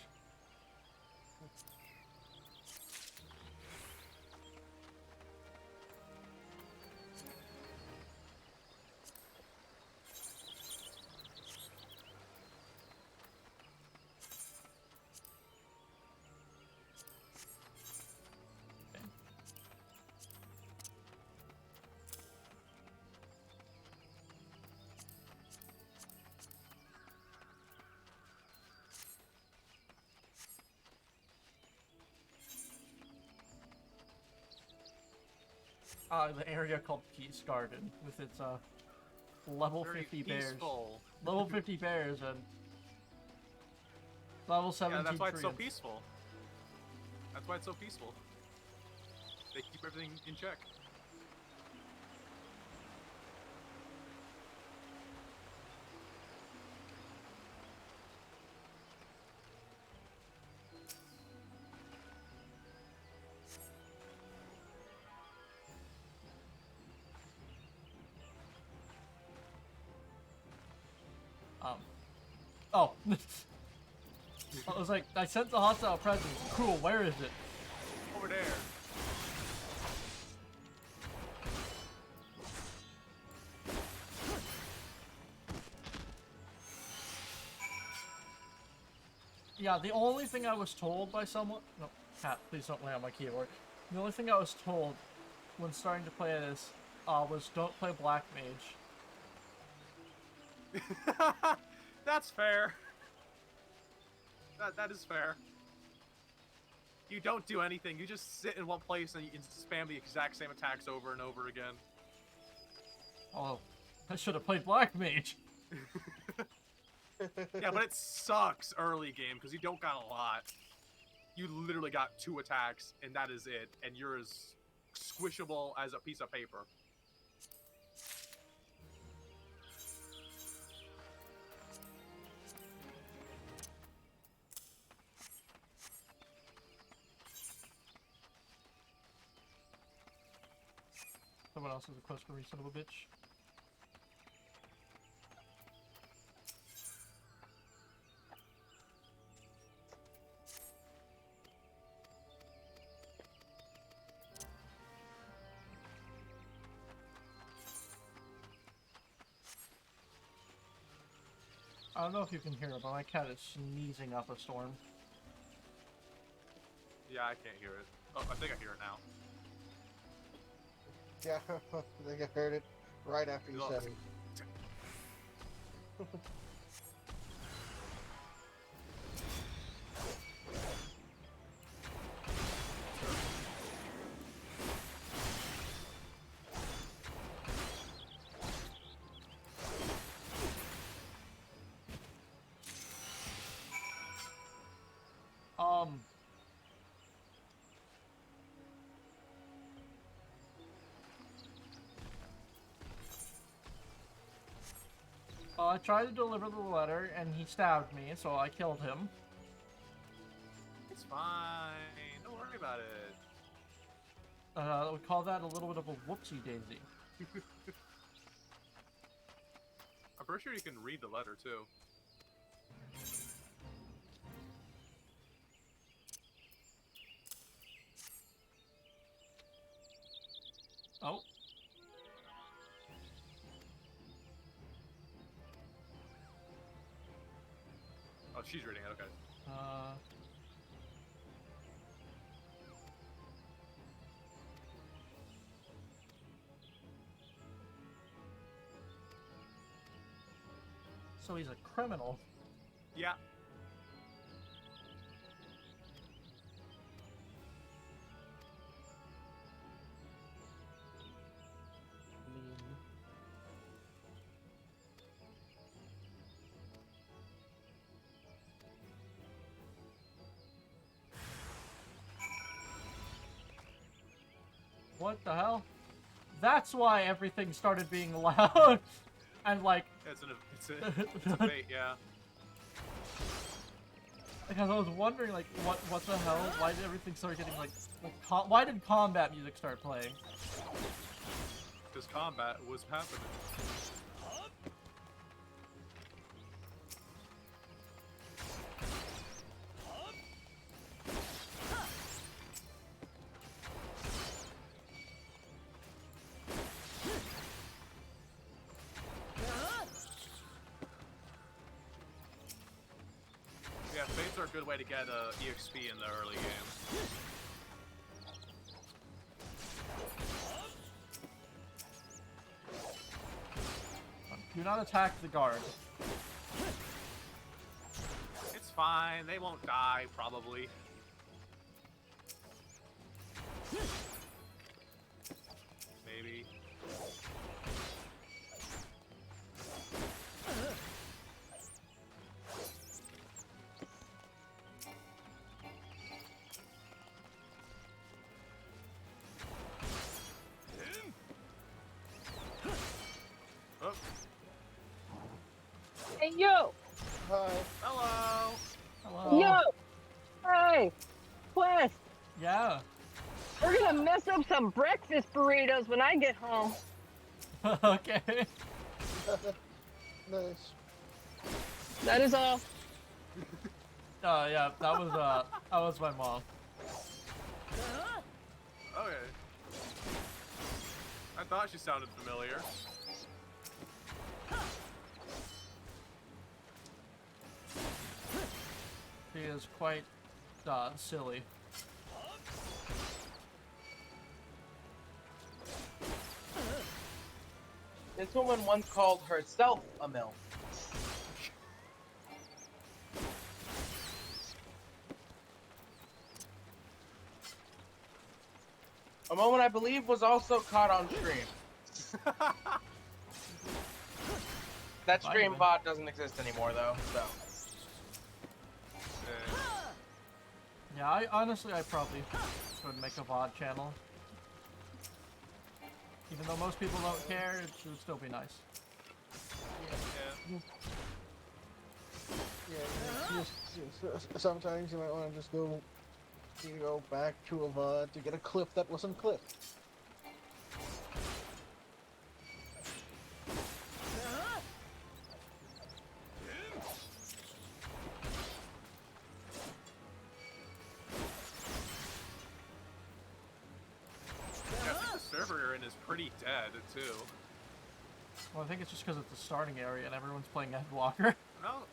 Speaker 1: The area called Peace Garden with its level
Speaker 6: Very
Speaker 1: 50
Speaker 6: peaceful.
Speaker 1: bears. Level 50 bears and level 17
Speaker 6: Yeah, that's why it's so
Speaker 1: treants.
Speaker 6: peaceful. That's why it's so peaceful. They keep everything in check.
Speaker 1: Oh. I was like, I sent the hostile presence. Cool, where is it?
Speaker 6: Over there.
Speaker 1: Yeah, the only thing I was told by someone... No, Pat, please don't lay on my keyboard. The only thing I was told when starting to play this was don't play Black Mage.
Speaker 6: That's fair. That is fair. You don't do anything. You just sit in one place and you spam the exact same attacks over and over again.
Speaker 1: Oh, I should have played Black Mage.
Speaker 6: Yeah, but it sucks early game because you don't got a lot. You literally got 2 attacks and that is it. And you're as squishable as a piece of paper.
Speaker 1: Someone else has a quest for me, son of a bitch. I don't know if you can hear it, but my cat is sneezing up a storm.
Speaker 6: Yeah, I can't hear it. Oh, I think I hear it now.
Speaker 5: Yeah, I think I heard it right after you
Speaker 6: Look.
Speaker 5: said it.
Speaker 1: Um. I tried to deliver the letter, and he stabbed me, so I killed him.
Speaker 6: It's fine. Don't worry about it.
Speaker 1: I would call that a little bit of a whoopsie daisy.
Speaker 6: I'm pretty sure you can read the letter too.
Speaker 1: Oh.
Speaker 6: Oh, she's reading it. Okay.
Speaker 1: So he's a criminal.
Speaker 6: Yeah.
Speaker 1: What the hell? That's why everything started being loud. And like,
Speaker 6: Yeah, it's a bait, yeah.
Speaker 1: because I was wondering, like, what the hell? Why did everything start getting like why did combat music start playing?
Speaker 6: Because combat was happening. Yeah, fates are a good way to get EXP in the early game.
Speaker 1: Do not attack the guard.
Speaker 6: It's fine. They won't die, probably. Maybe. Oh,
Speaker 7: Hey, yo!
Speaker 5: Hi.
Speaker 6: hello!
Speaker 1: Hello.
Speaker 7: Yo! Hey! Quest!
Speaker 1: Yeah.
Speaker 7: We're gonna mess up some breakfast burritos when I get home.
Speaker 1: Okay.
Speaker 5: Nice.
Speaker 7: That is all.
Speaker 1: Yeah, that was my mom.
Speaker 6: Okay. I thought she sounded familiar.
Speaker 1: She is quite silly.
Speaker 2: This woman once called herself a MILF. A moment I believe was also caught on stream. That stream bot doesn't exist anymore though, so.
Speaker 1: Yeah, I honestly probably would make a VOD channel. Even though most people don't care, it should still be nice.
Speaker 6: Yeah.
Speaker 5: Yeah, sometimes you might want to just go back to a VOD to get a clip that wasn't clipped.
Speaker 6: Yeah, I think the server you're in is pretty dead, too.
Speaker 1: Well, I think it's just because it's the starting area and everyone's playing Endwalker.
Speaker 6: No.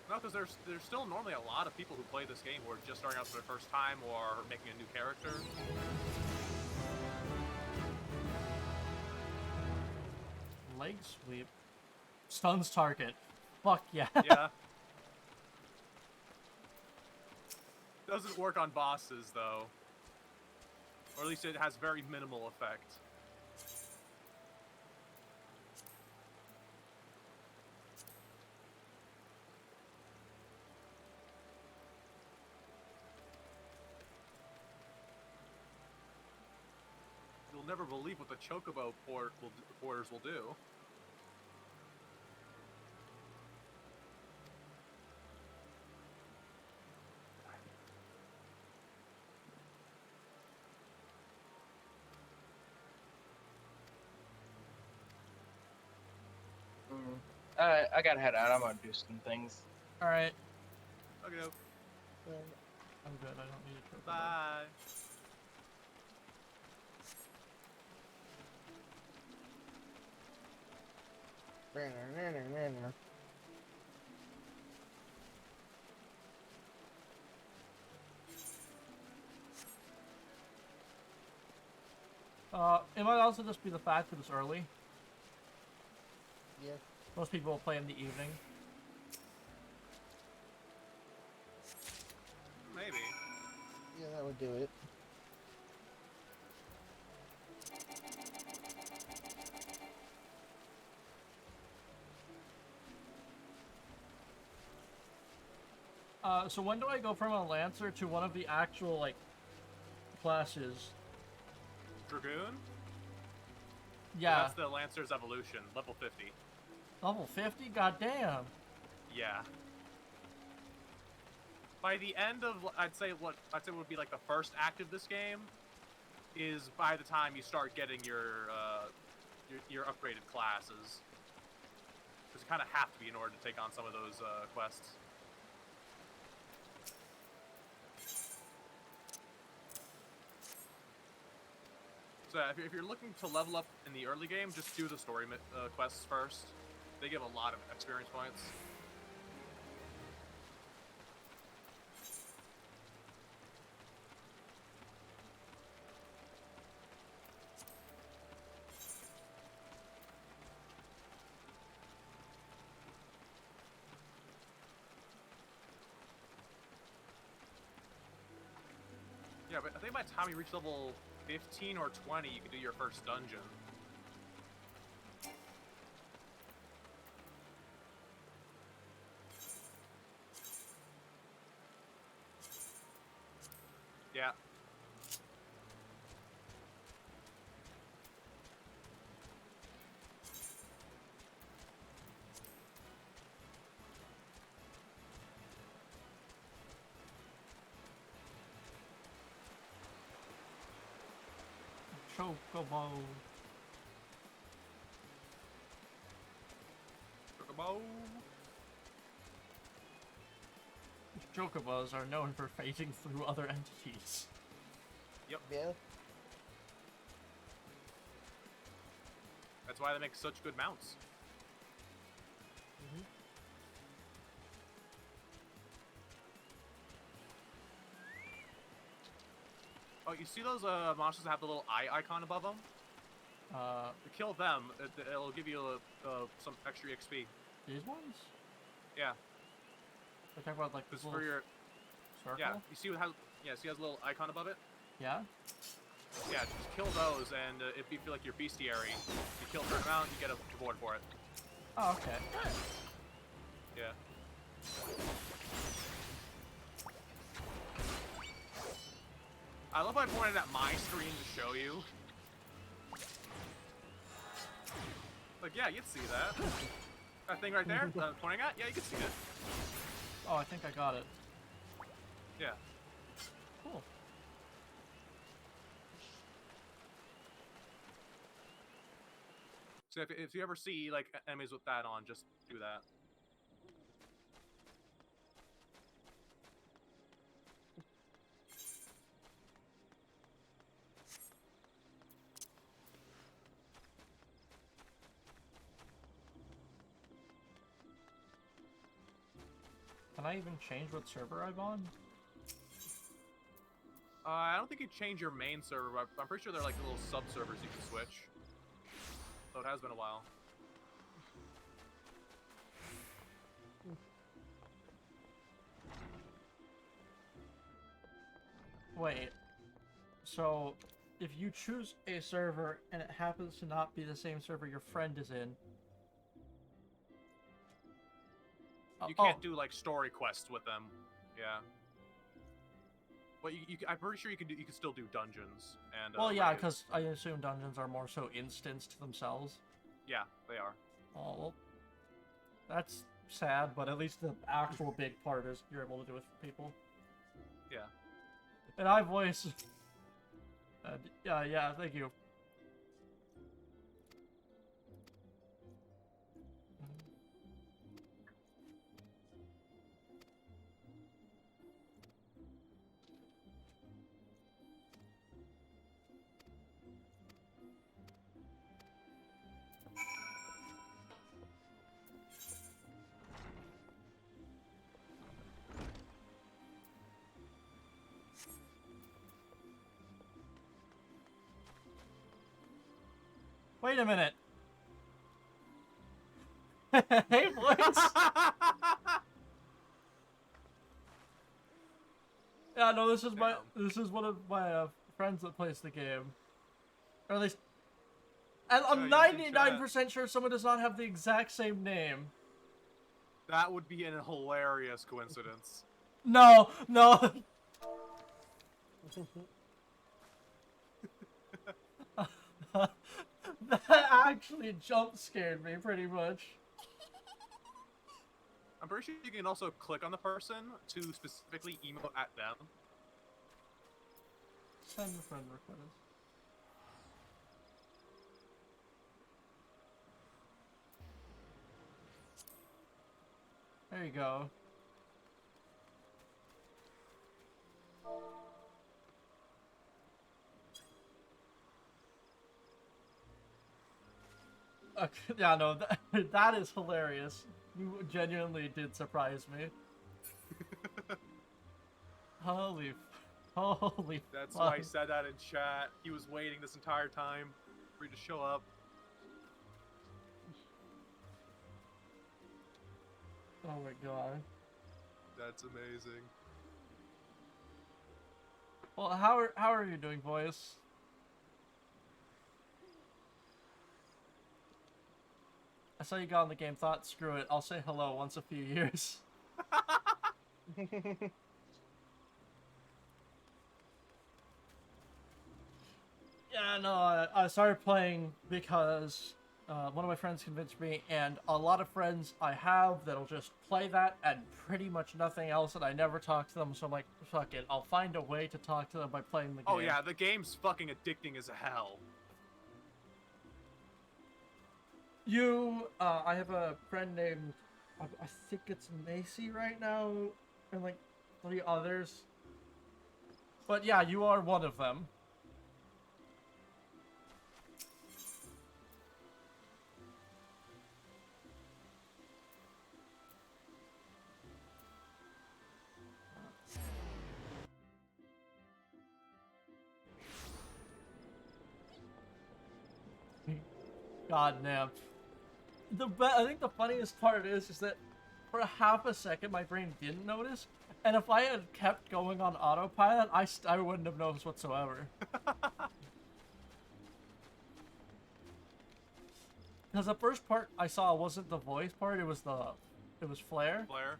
Speaker 6: No, because there's still normally a lot of people who play this game who are just starting out for the first time or making a new character.
Speaker 1: Leg sweep. Stuns target. Fuck yeah.
Speaker 6: Yeah. Doesn't work on bosses, though. Or at least it has very minimal effect. You'll never believe what the Chocobo porters will do.
Speaker 2: I gotta head out. I'm gonna do some things.
Speaker 1: Alright.
Speaker 6: Okay,
Speaker 1: I'm good. I don't need a chocobo.
Speaker 6: bye.
Speaker 1: It might also just be the fact that it's early.
Speaker 5: Yeah.
Speaker 1: Most people will play in the evening.
Speaker 6: Maybe.
Speaker 5: Yeah, that would do it.
Speaker 1: So when do I go from a Lancer to one of the actual, like, classes?
Speaker 6: Dragoon?
Speaker 1: Yeah.
Speaker 6: That's the Lancer's evolution, level 50.
Speaker 1: Level 50? Goddamn.
Speaker 6: Yeah. By the end of, I'd say would be like the first act of this game, is by the time you start getting your upgraded classes. Because you kind of have to be in order to take on some of those quests. So if you're looking to level up in the early game, just do the story quests first. They give a lot of experience points. Yeah, but I think by the time you reach level 15 or 20, you can do your first dungeon. Yeah.
Speaker 1: Chocobo.
Speaker 6: Chocobo.
Speaker 1: Chocobos are known for fighting through other entities.
Speaker 6: Yep.
Speaker 5: Yeah.
Speaker 6: That's why they make such good mounts. Oh, you see those monsters that have the little eye icon above them? To kill them, it'll give you some extra XP.
Speaker 1: These ones?
Speaker 6: Yeah.
Speaker 1: We're talking about like this
Speaker 6: Just
Speaker 1: little
Speaker 6: for your
Speaker 1: circle?
Speaker 6: yeah. You see how see it has a little icon above it?
Speaker 1: Yeah?
Speaker 6: Yeah, just kill those, and if you feel like you're bestiary, you kill a certain amount, you get a reward for it.
Speaker 1: Oh, okay.
Speaker 6: Yeah. I love how I pointed at my screen to show you. Like, yeah, you can see that. That thing right there, pointing at? Yeah, you can see it.
Speaker 1: Oh, I think I got it.
Speaker 6: Yeah.
Speaker 1: Cool.
Speaker 6: So if you ever see, like, enemies with that on, just do that.
Speaker 1: Can I even change what server I'm on?
Speaker 6: I don't think you change your main server, but I'm pretty sure they're like little sub-servers you can switch. So it has been a while.
Speaker 1: Wait. So, if you choose a server and it happens to not be the same server your friend is in...
Speaker 6: You can't do like story quests with them. Yeah. But I'm pretty sure you can still do dungeons and.
Speaker 1: Well, yeah,
Speaker 6: raids.
Speaker 1: because I assume dungeons are more so instanced themselves.
Speaker 6: Yeah, they are.
Speaker 1: Oh, well, that's sad, but at least the actual big part is you're able to do it for people.
Speaker 6: Yeah.
Speaker 1: And I voice. Yeah, thank you. Wait a minute. Hey, boys. Yeah, no, this is one of my friends that plays the game, or at least, and I'm 99% sure someone does not have the exact same name.
Speaker 6: That would be an hilarious coincidence.
Speaker 1: No. That actually jump scared me pretty much.
Speaker 6: I'm pretty sure you can also click on the person to specifically emote at them.
Speaker 1: Send a friend request. There you go. Okay, yeah, no, that is hilarious. You genuinely did surprise me. Holy
Speaker 6: That's
Speaker 1: fuck.
Speaker 6: why he said that in chat. He was waiting this entire time for you to show up.
Speaker 1: Oh my god.
Speaker 6: That's amazing.
Speaker 1: Well, how are you doing, voice? I saw you got on the game, thought, screw it, I'll say hello once a few years. Yeah, no, I started playing because one of my friends convinced me, and a lot of friends I have that'll just play that and pretty much nothing else, and I never talk to them, so I'm like, fuck it, I'll find a way to talk to them by playing the game.
Speaker 6: Oh yeah, the game's fucking addicting as hell.
Speaker 1: I have a friend named, I think it's Macy right now, and like 3 others. But yeah, you are one of them. God damn. I think the funniest part is that for a half a second my brain didn't notice, and if I had kept going on autopilot, I wouldn't have noticed whatsoever. Because the first part I saw wasn't the voice part, it was Flare.
Speaker 6: Flare.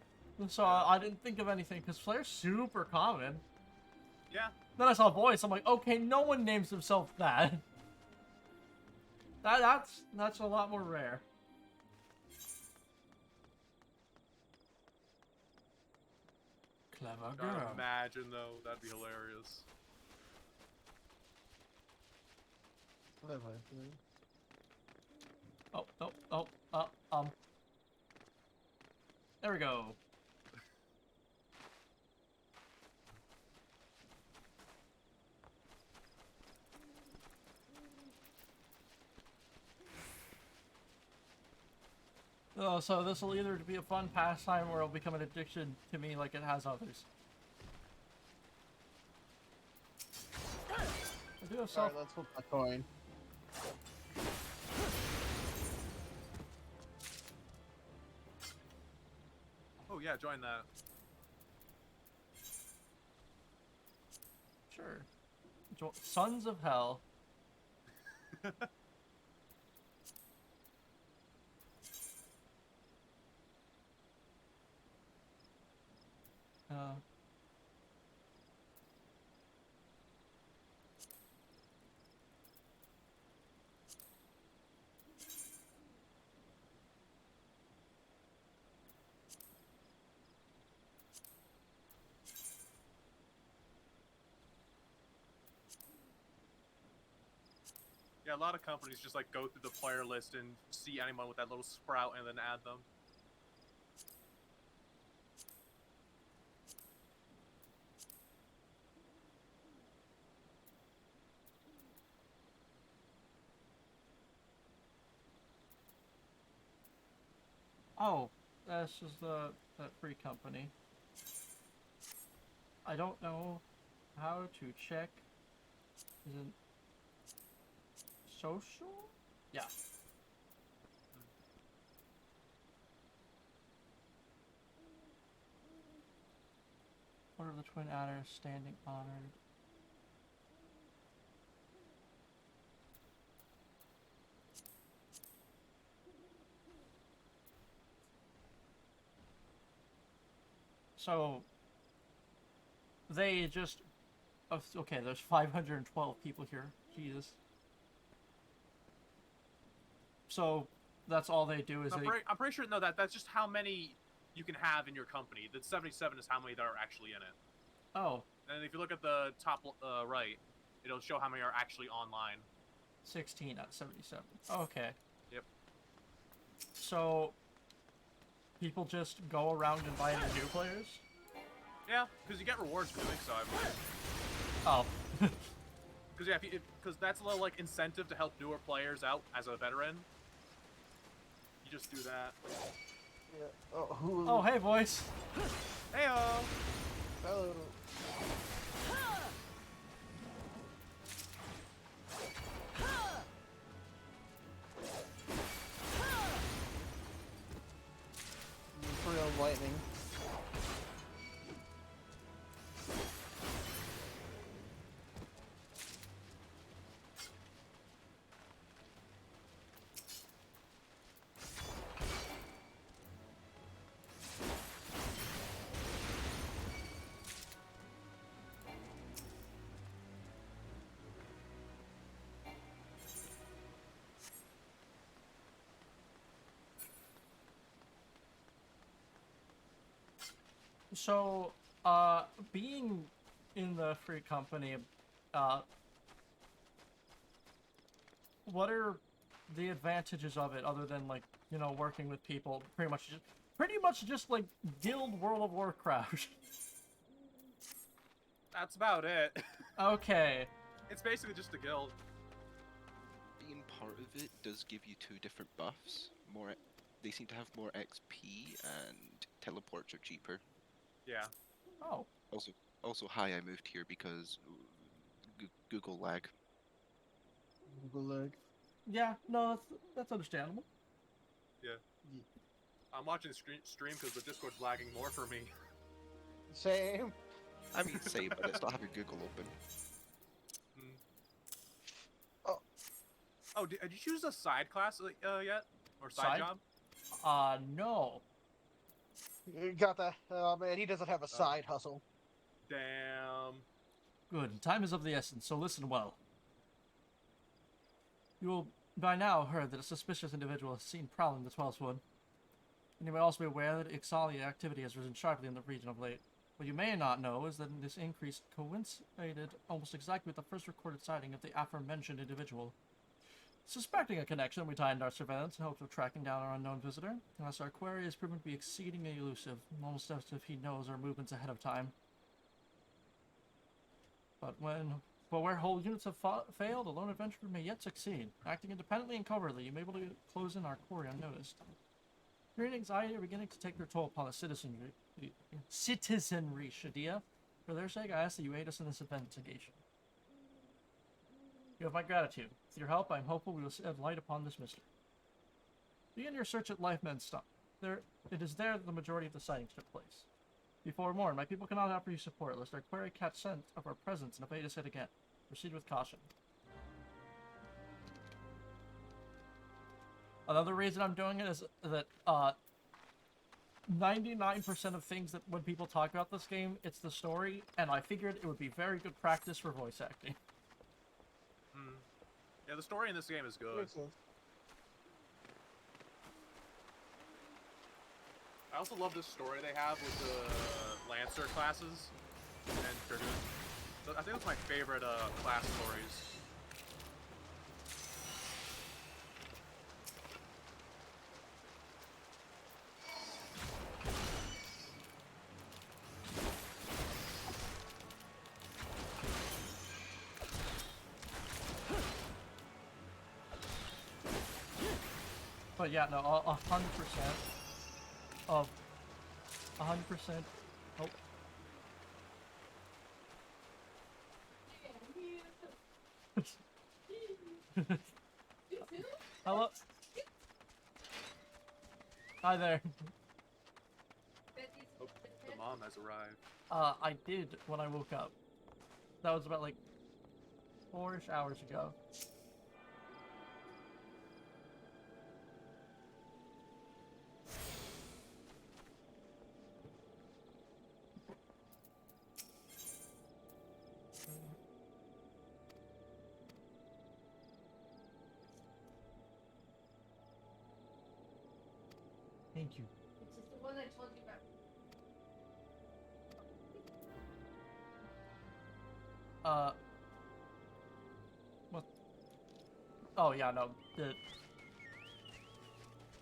Speaker 1: So
Speaker 6: Yeah.
Speaker 1: I didn't think of anything, because Flare's super common.
Speaker 6: Yeah.
Speaker 1: Then I saw voice, I'm like, okay, no one names himself that. That's a lot more rare. Clever
Speaker 6: Trying to
Speaker 1: girl.
Speaker 6: imagine though, that'd be hilarious.
Speaker 1: There we go. Oh, so this will either be a fun pastime or it'll become an addiction to me like it has others. I do have self.
Speaker 5: Alright, let's flip a coin.
Speaker 6: Oh yeah, join that.
Speaker 1: Sure. Sons of Hell. Uh,
Speaker 6: Yeah, a lot of companies just like go through the player list and see anyone with that little sprout and then add them.
Speaker 1: oh, that's just that free company. I don't know how to check. Is it social? Yeah. Order of the Twin Adders, standing honored. So they just okay, there's 512 people here. Jesus. So that's all they do is
Speaker 6: I'm pretty sure no, that's just how many you can have in your company. The 77 is how many that are actually in it.
Speaker 1: Oh,
Speaker 6: And if you look at the top right, it'll show how many are actually online.
Speaker 1: 16 out of 77. Okay.
Speaker 6: Yep.
Speaker 1: So people just go around inviting new players?
Speaker 6: Yeah, because you get rewards for doing so, I believe.
Speaker 1: Oh.
Speaker 6: Because yeah, because that's a little like incentive to help newer players out as a veteran. You just do that.
Speaker 5: Yeah. Oh, who?
Speaker 1: Oh, hey, voice.
Speaker 6: Heyo.
Speaker 5: Hello. Real lightning.
Speaker 1: So, being in the free company, what are the advantages of it other than, like, you know, working with people? Pretty much just like Guild World of Warcraft.
Speaker 6: That's about it.
Speaker 1: Okay.
Speaker 6: It's basically just a guild.
Speaker 8: Being part of it does give you two different buffs. They seem to have more XP, and teleports are cheaper.
Speaker 6: Yeah.
Speaker 1: Oh.
Speaker 8: Also, hi, I moved here because Google lag.
Speaker 5: Google lag.
Speaker 1: Yeah, no, that's understandable.
Speaker 6: Yeah. I'm watching stream because the Discord's lagging more for me.
Speaker 5: Same.
Speaker 8: I mean, same, but I still have your Google open.
Speaker 6: Oh, did you choose a side class yet? Or side job?
Speaker 1: No.
Speaker 5: You got that? Oh man, he doesn't have a side hustle.
Speaker 6: Damn.
Speaker 1: Good. Time is of the essence, so listen well. You will by now have heard that a suspicious individual is seen prowling the 12th Wood. And you may also be aware that Ixalia activity has risen sharply in the region of late. What you may not know is that this increase coincided almost exactly with the first recorded sighting of the aforementioned individual. Suspecting a connection, we tightened our surveillance in hopes of tracking down our unknown visitor, unless our query has proven to be exceedingly elusive, almost as if he knows our movements ahead of time. But where whole units have failed, a lone adventurer may yet succeed. Acting independently and covertly, you may be able to close in our quarry unnoticed. Fear and anxiety are beginning to take their toll upon the citizenry, Shadia. For their sake, I ask that you aid us in this investigation. You have my gratitude. With your help, I am hopeful we will shed light upon this mystery. Begin your search at Lifemen's Stump. It is there that the majority of the sightings took place. Before more, my people cannot offer you support, lest our quarry catch scent of our presence and evade us yet again. Proceed with caution. Another reason I'm doing it is that 99% of things that when people talk about this game, it's the story, and I figured it would be very good practice for voice acting.
Speaker 6: Yeah, the story in this game is good.
Speaker 5: Makes sense.
Speaker 6: I also love this story they have with the Lancer classes and Dragoon. So I think that's my favorite class stories.
Speaker 1: But yeah, no, 100% of 100%. Oh. Hello. Hi there.
Speaker 6: Oh, the mom has arrived.
Speaker 1: I did when I woke up. That was about like 4-ish hours ago. Thank you.
Speaker 9: It's just the one I told you about.
Speaker 1: What? Oh yeah, no.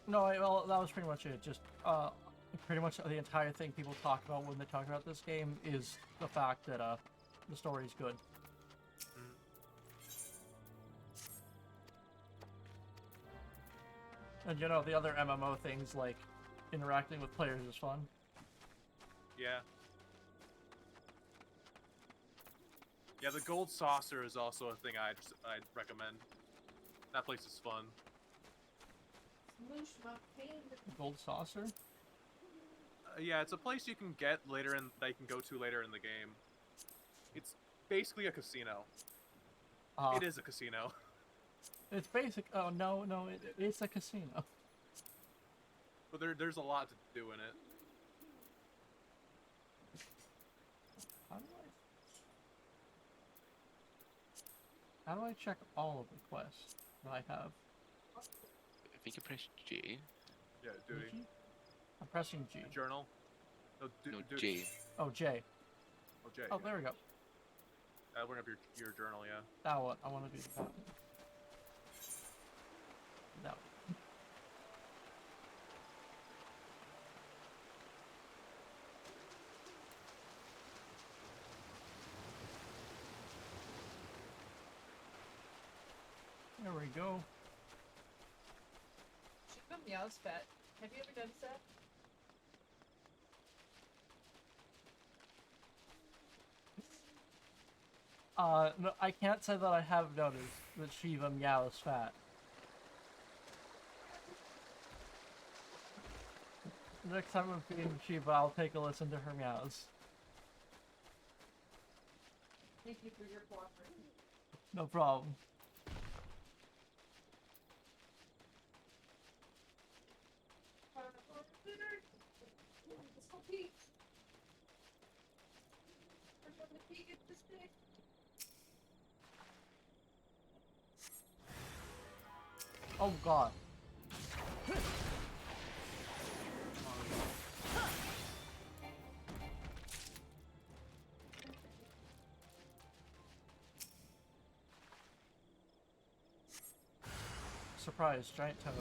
Speaker 1: Well, that was pretty much it. Just pretty much the entire thing people talk about when they talk about this game is the fact that the story's good. And you know, the other MMO things like interacting with players is fun.
Speaker 6: Yeah. Yeah, the Gold Saucer is also a thing I'd recommend. That place is fun.
Speaker 1: Gold saucer?
Speaker 6: Yeah, it's a place you can get later in that you can go to later in the game. It's basically a casino. It is a casino.
Speaker 1: It's basic. Oh no, it's a casino.
Speaker 6: But there's a lot to do in it.
Speaker 1: How do I check all of the quests that I have?
Speaker 8: I think you press J.
Speaker 6: Yeah, duty.
Speaker 1: G? I'm pressing G.
Speaker 6: Journal. No,
Speaker 8: No,
Speaker 6: duty.
Speaker 8: J.
Speaker 1: Oh, J.
Speaker 6: Oh, J.
Speaker 1: Oh, there we go.
Speaker 6: Bring up your journal, yeah.
Speaker 1: That one. I want to do that. No. There we go.
Speaker 9: Shiva Meow's fat. Have you ever noticed that?
Speaker 1: No, I can't say that I have noticed that Shiva Meow is fat. Next time I'm feeding Shiva, I'll take a listen to her meows.
Speaker 9: Thank you for your cooperation.
Speaker 1: No problem. Oh god. Surprise, giant toad.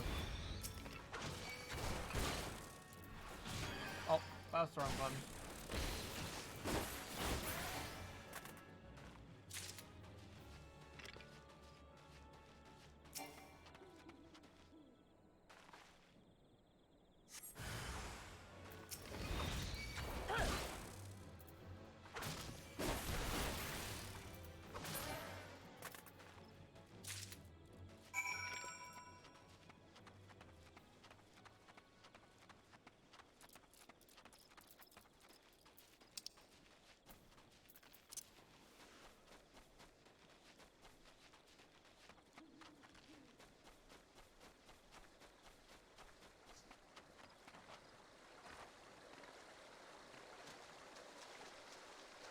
Speaker 1: Oh, that's the wrong button.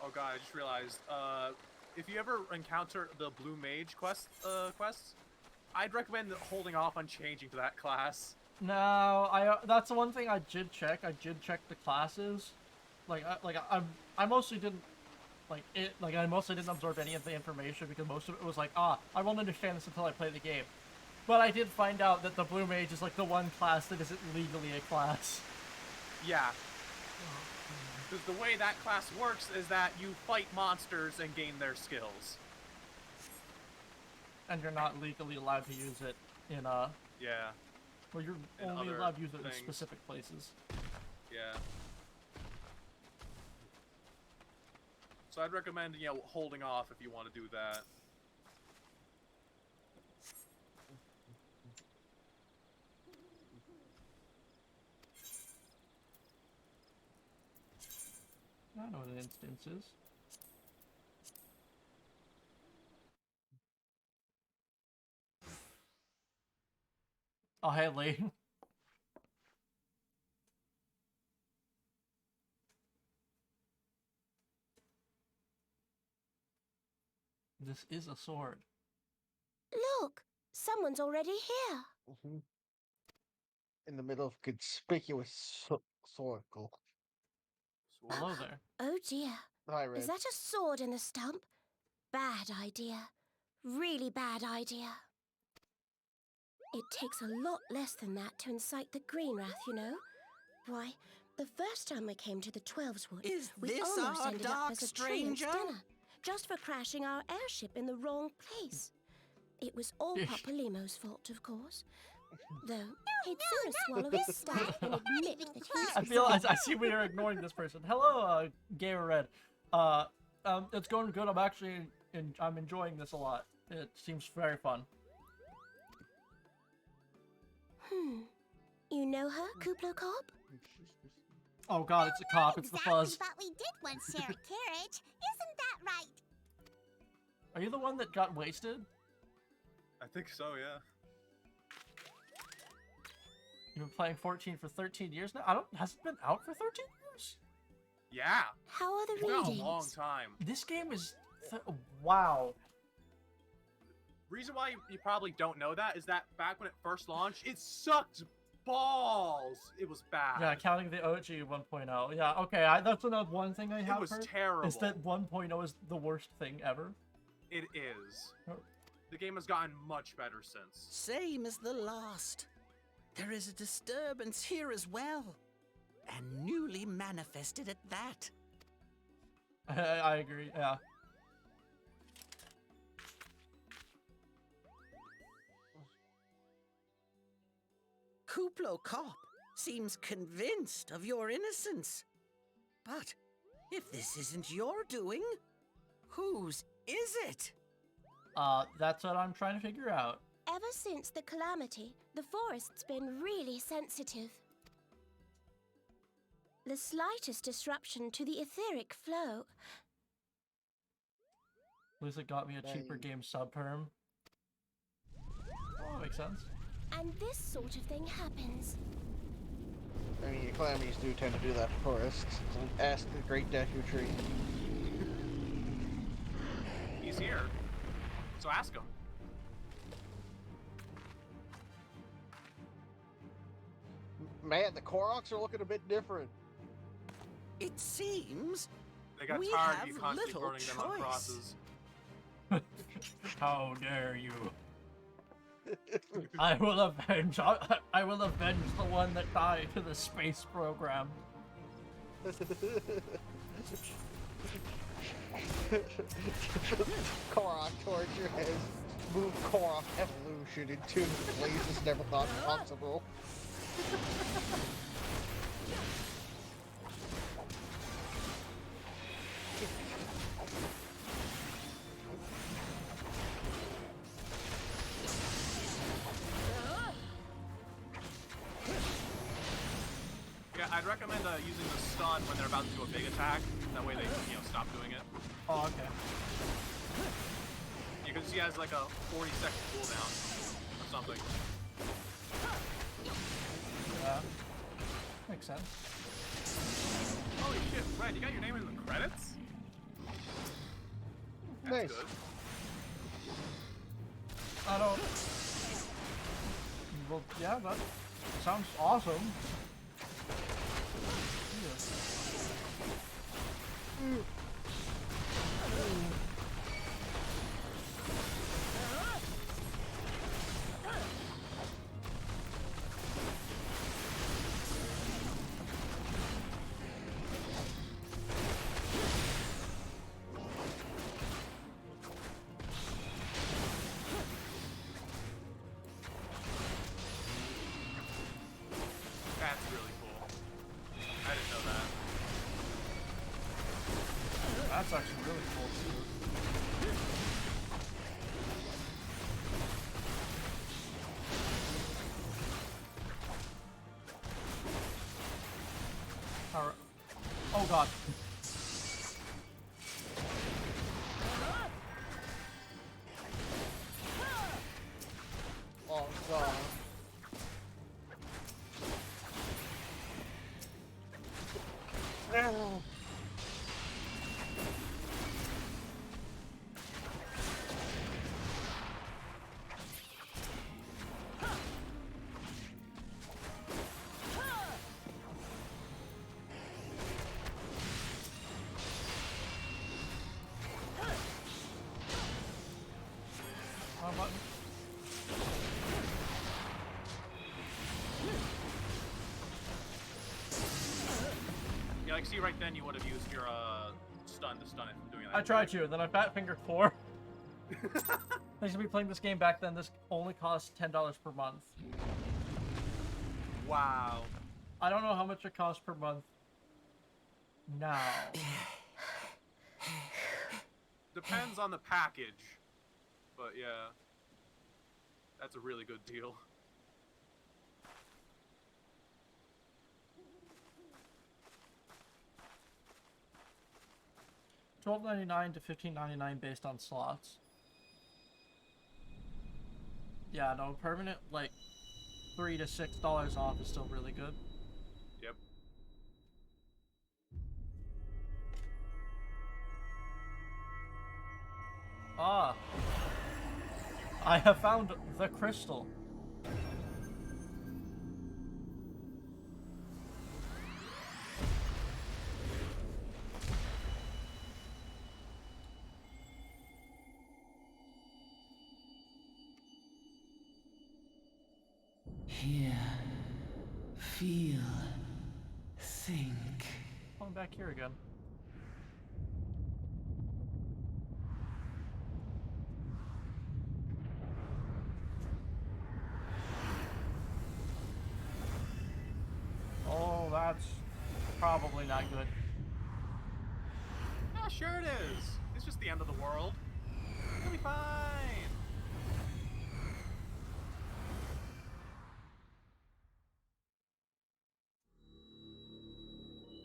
Speaker 6: Oh god, I just realized. If you ever encounter the Blue Mage quests, I'd recommend holding off on changing to that class.
Speaker 1: No, that's the one thing I did check. I did check the classes. I mostly didn't I mostly didn't absorb any of the information because most of it was like, I won't understand this until I play the game. But I did find out that the Blue Mage is like the one class that isn't legally a class.
Speaker 6: Yeah. Because the way that class works is that you fight monsters and gain their skills.
Speaker 1: And you're not legally allowed to use it in
Speaker 6: Yeah.
Speaker 1: well, you're
Speaker 6: In
Speaker 1: only
Speaker 6: other
Speaker 1: allowed to use it in
Speaker 6: things.
Speaker 1: specific places.
Speaker 6: Yeah. So I'd recommend, holding off if you want to do that.
Speaker 1: I know what an instance is. Oh, hey, Lee. This is a sword.
Speaker 10: Look, someone's already here.
Speaker 5: Mhm. In the middle of conspicuous circle.
Speaker 1: Hello there.
Speaker 10: Oh dear.
Speaker 5: Hi, Red.
Speaker 10: Is that a sword in the stump? Bad idea. Really bad idea. It takes a lot less than that to incite the green wrath, you know. Why, the first time we came to the 12's Wood,
Speaker 3: Is
Speaker 10: we
Speaker 3: this
Speaker 10: almost
Speaker 3: our
Speaker 10: ended up
Speaker 3: dark
Speaker 10: as a
Speaker 3: stranger?
Speaker 10: truant's dinner, just for crashing our airship in the wrong place. It was all Papa Limo's fault, of course. Though, he'd sooner swallow his stomach than admit that
Speaker 1: I see we are ignoring this person. Hello, Gamer Red. It's going good. I'm enjoying this a lot. It seems very fun.
Speaker 10: You know her, Kuplo Cop?
Speaker 1: Oh god, it's a cop. It's the fuzz.
Speaker 10: But we did once share a carriage. Isn't that right?
Speaker 1: Are you the one that got wasted?
Speaker 6: I think so, yeah.
Speaker 1: You've been playing 14 for 13 years now? Has it been out for 13 years?
Speaker 6: Yeah.
Speaker 10: How are the
Speaker 6: It's been
Speaker 10: readings?
Speaker 6: a long time.
Speaker 1: This game is... wow.
Speaker 6: Reason why you probably don't know that is that back when it first launched, it sucked balls. It was bad.
Speaker 1: Yeah, counting the OG 1.0. Yeah, okay, that's another one thing I have
Speaker 6: It was
Speaker 1: heard.
Speaker 6: terrible.
Speaker 1: Is that 1.0 is the worst thing ever.
Speaker 6: It is.
Speaker 1: Oh.
Speaker 6: The game has gotten much better since.
Speaker 3: Same as the last. There is a disturbance here as well. And newly manifested at that.
Speaker 1: I agree, yeah.
Speaker 3: Kuplo Cop seems convinced of your innocence. But if this isn't your doing, whose is it?
Speaker 1: That's what I'm trying to figure out.
Speaker 10: Ever since the calamity, the forest's been really sensitive. The slightest disruption to the etheric flow.
Speaker 1: At least it got me a cheaper game sub-perm. Oh, that makes sense.
Speaker 10: And this sort of thing happens.
Speaker 5: I mean, calamities do tend to do that to forests. So ask the Great Deku Tree.
Speaker 6: He's here. So ask him.
Speaker 5: Man, the Koroks are looking a bit different.
Speaker 3: It seems
Speaker 6: They got
Speaker 3: we
Speaker 6: tired of
Speaker 3: have
Speaker 6: you constantly
Speaker 3: little
Speaker 6: burning them on
Speaker 3: choice.
Speaker 6: crosses.
Speaker 1: How dare you? I will avenge the one that died to the space program.
Speaker 5: Korok torture has moved Korok evolution into places never thought possible.
Speaker 6: Yeah, I'd recommend using the stun when they're about to do a big attack. That way they, stop doing it.
Speaker 1: Oh, okay.
Speaker 6: You can see he has like a 40-second cooldown or something.
Speaker 1: Yeah. Makes sense.
Speaker 6: Holy shit, Red, you got your name in the credits? That's
Speaker 5: Nice.
Speaker 6: good.
Speaker 1: I don't. Well, yeah, that sounds awesome.
Speaker 6: That's really cool. I didn't know that.
Speaker 1: That's actually really cool too. Alright. Oh god.
Speaker 5: Oh god. Ow.
Speaker 1: Wrong button.
Speaker 6: Yeah, like see right then you would have used your stun to stun it from doing that.
Speaker 1: I tried to, and then I fat fingered 4. I used to be playing this game back then. This only cost $10 per month.
Speaker 6: Wow.
Speaker 1: I don't know how much it costs per month now.
Speaker 6: Depends on the package. But yeah. That's a really good deal.
Speaker 1: $12.99 to $15.99 based on slots. Yeah, no, permanent like $3 to $6 off is still really good.
Speaker 6: Yep.
Speaker 1: Ah, I have found the crystal.
Speaker 11: Hear, feel, think.
Speaker 1: I'm back here again. Oh, that's probably not good.
Speaker 6: Yeah, sure it is. It's just the end of the world. It'll be fine.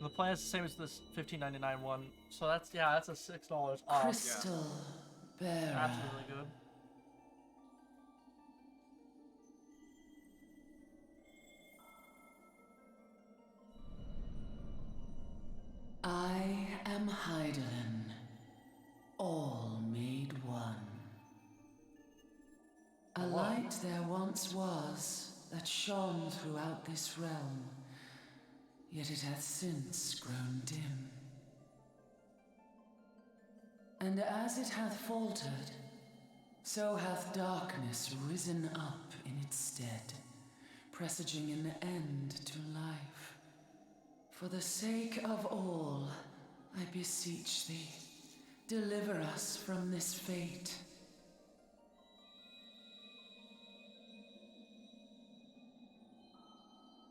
Speaker 1: The plan is the same as this $15.99 one, so that's that's a $6 off.
Speaker 11: Crystal bearer.
Speaker 1: That's really good.
Speaker 11: I am Heidelin, all made one. A light there once was that shone throughout this realm, yet it hath since grown dim. And as it hath faltered, so hath darkness risen up in its stead, presaging an end to life. For the sake of all, I beseech thee, deliver us from this fate.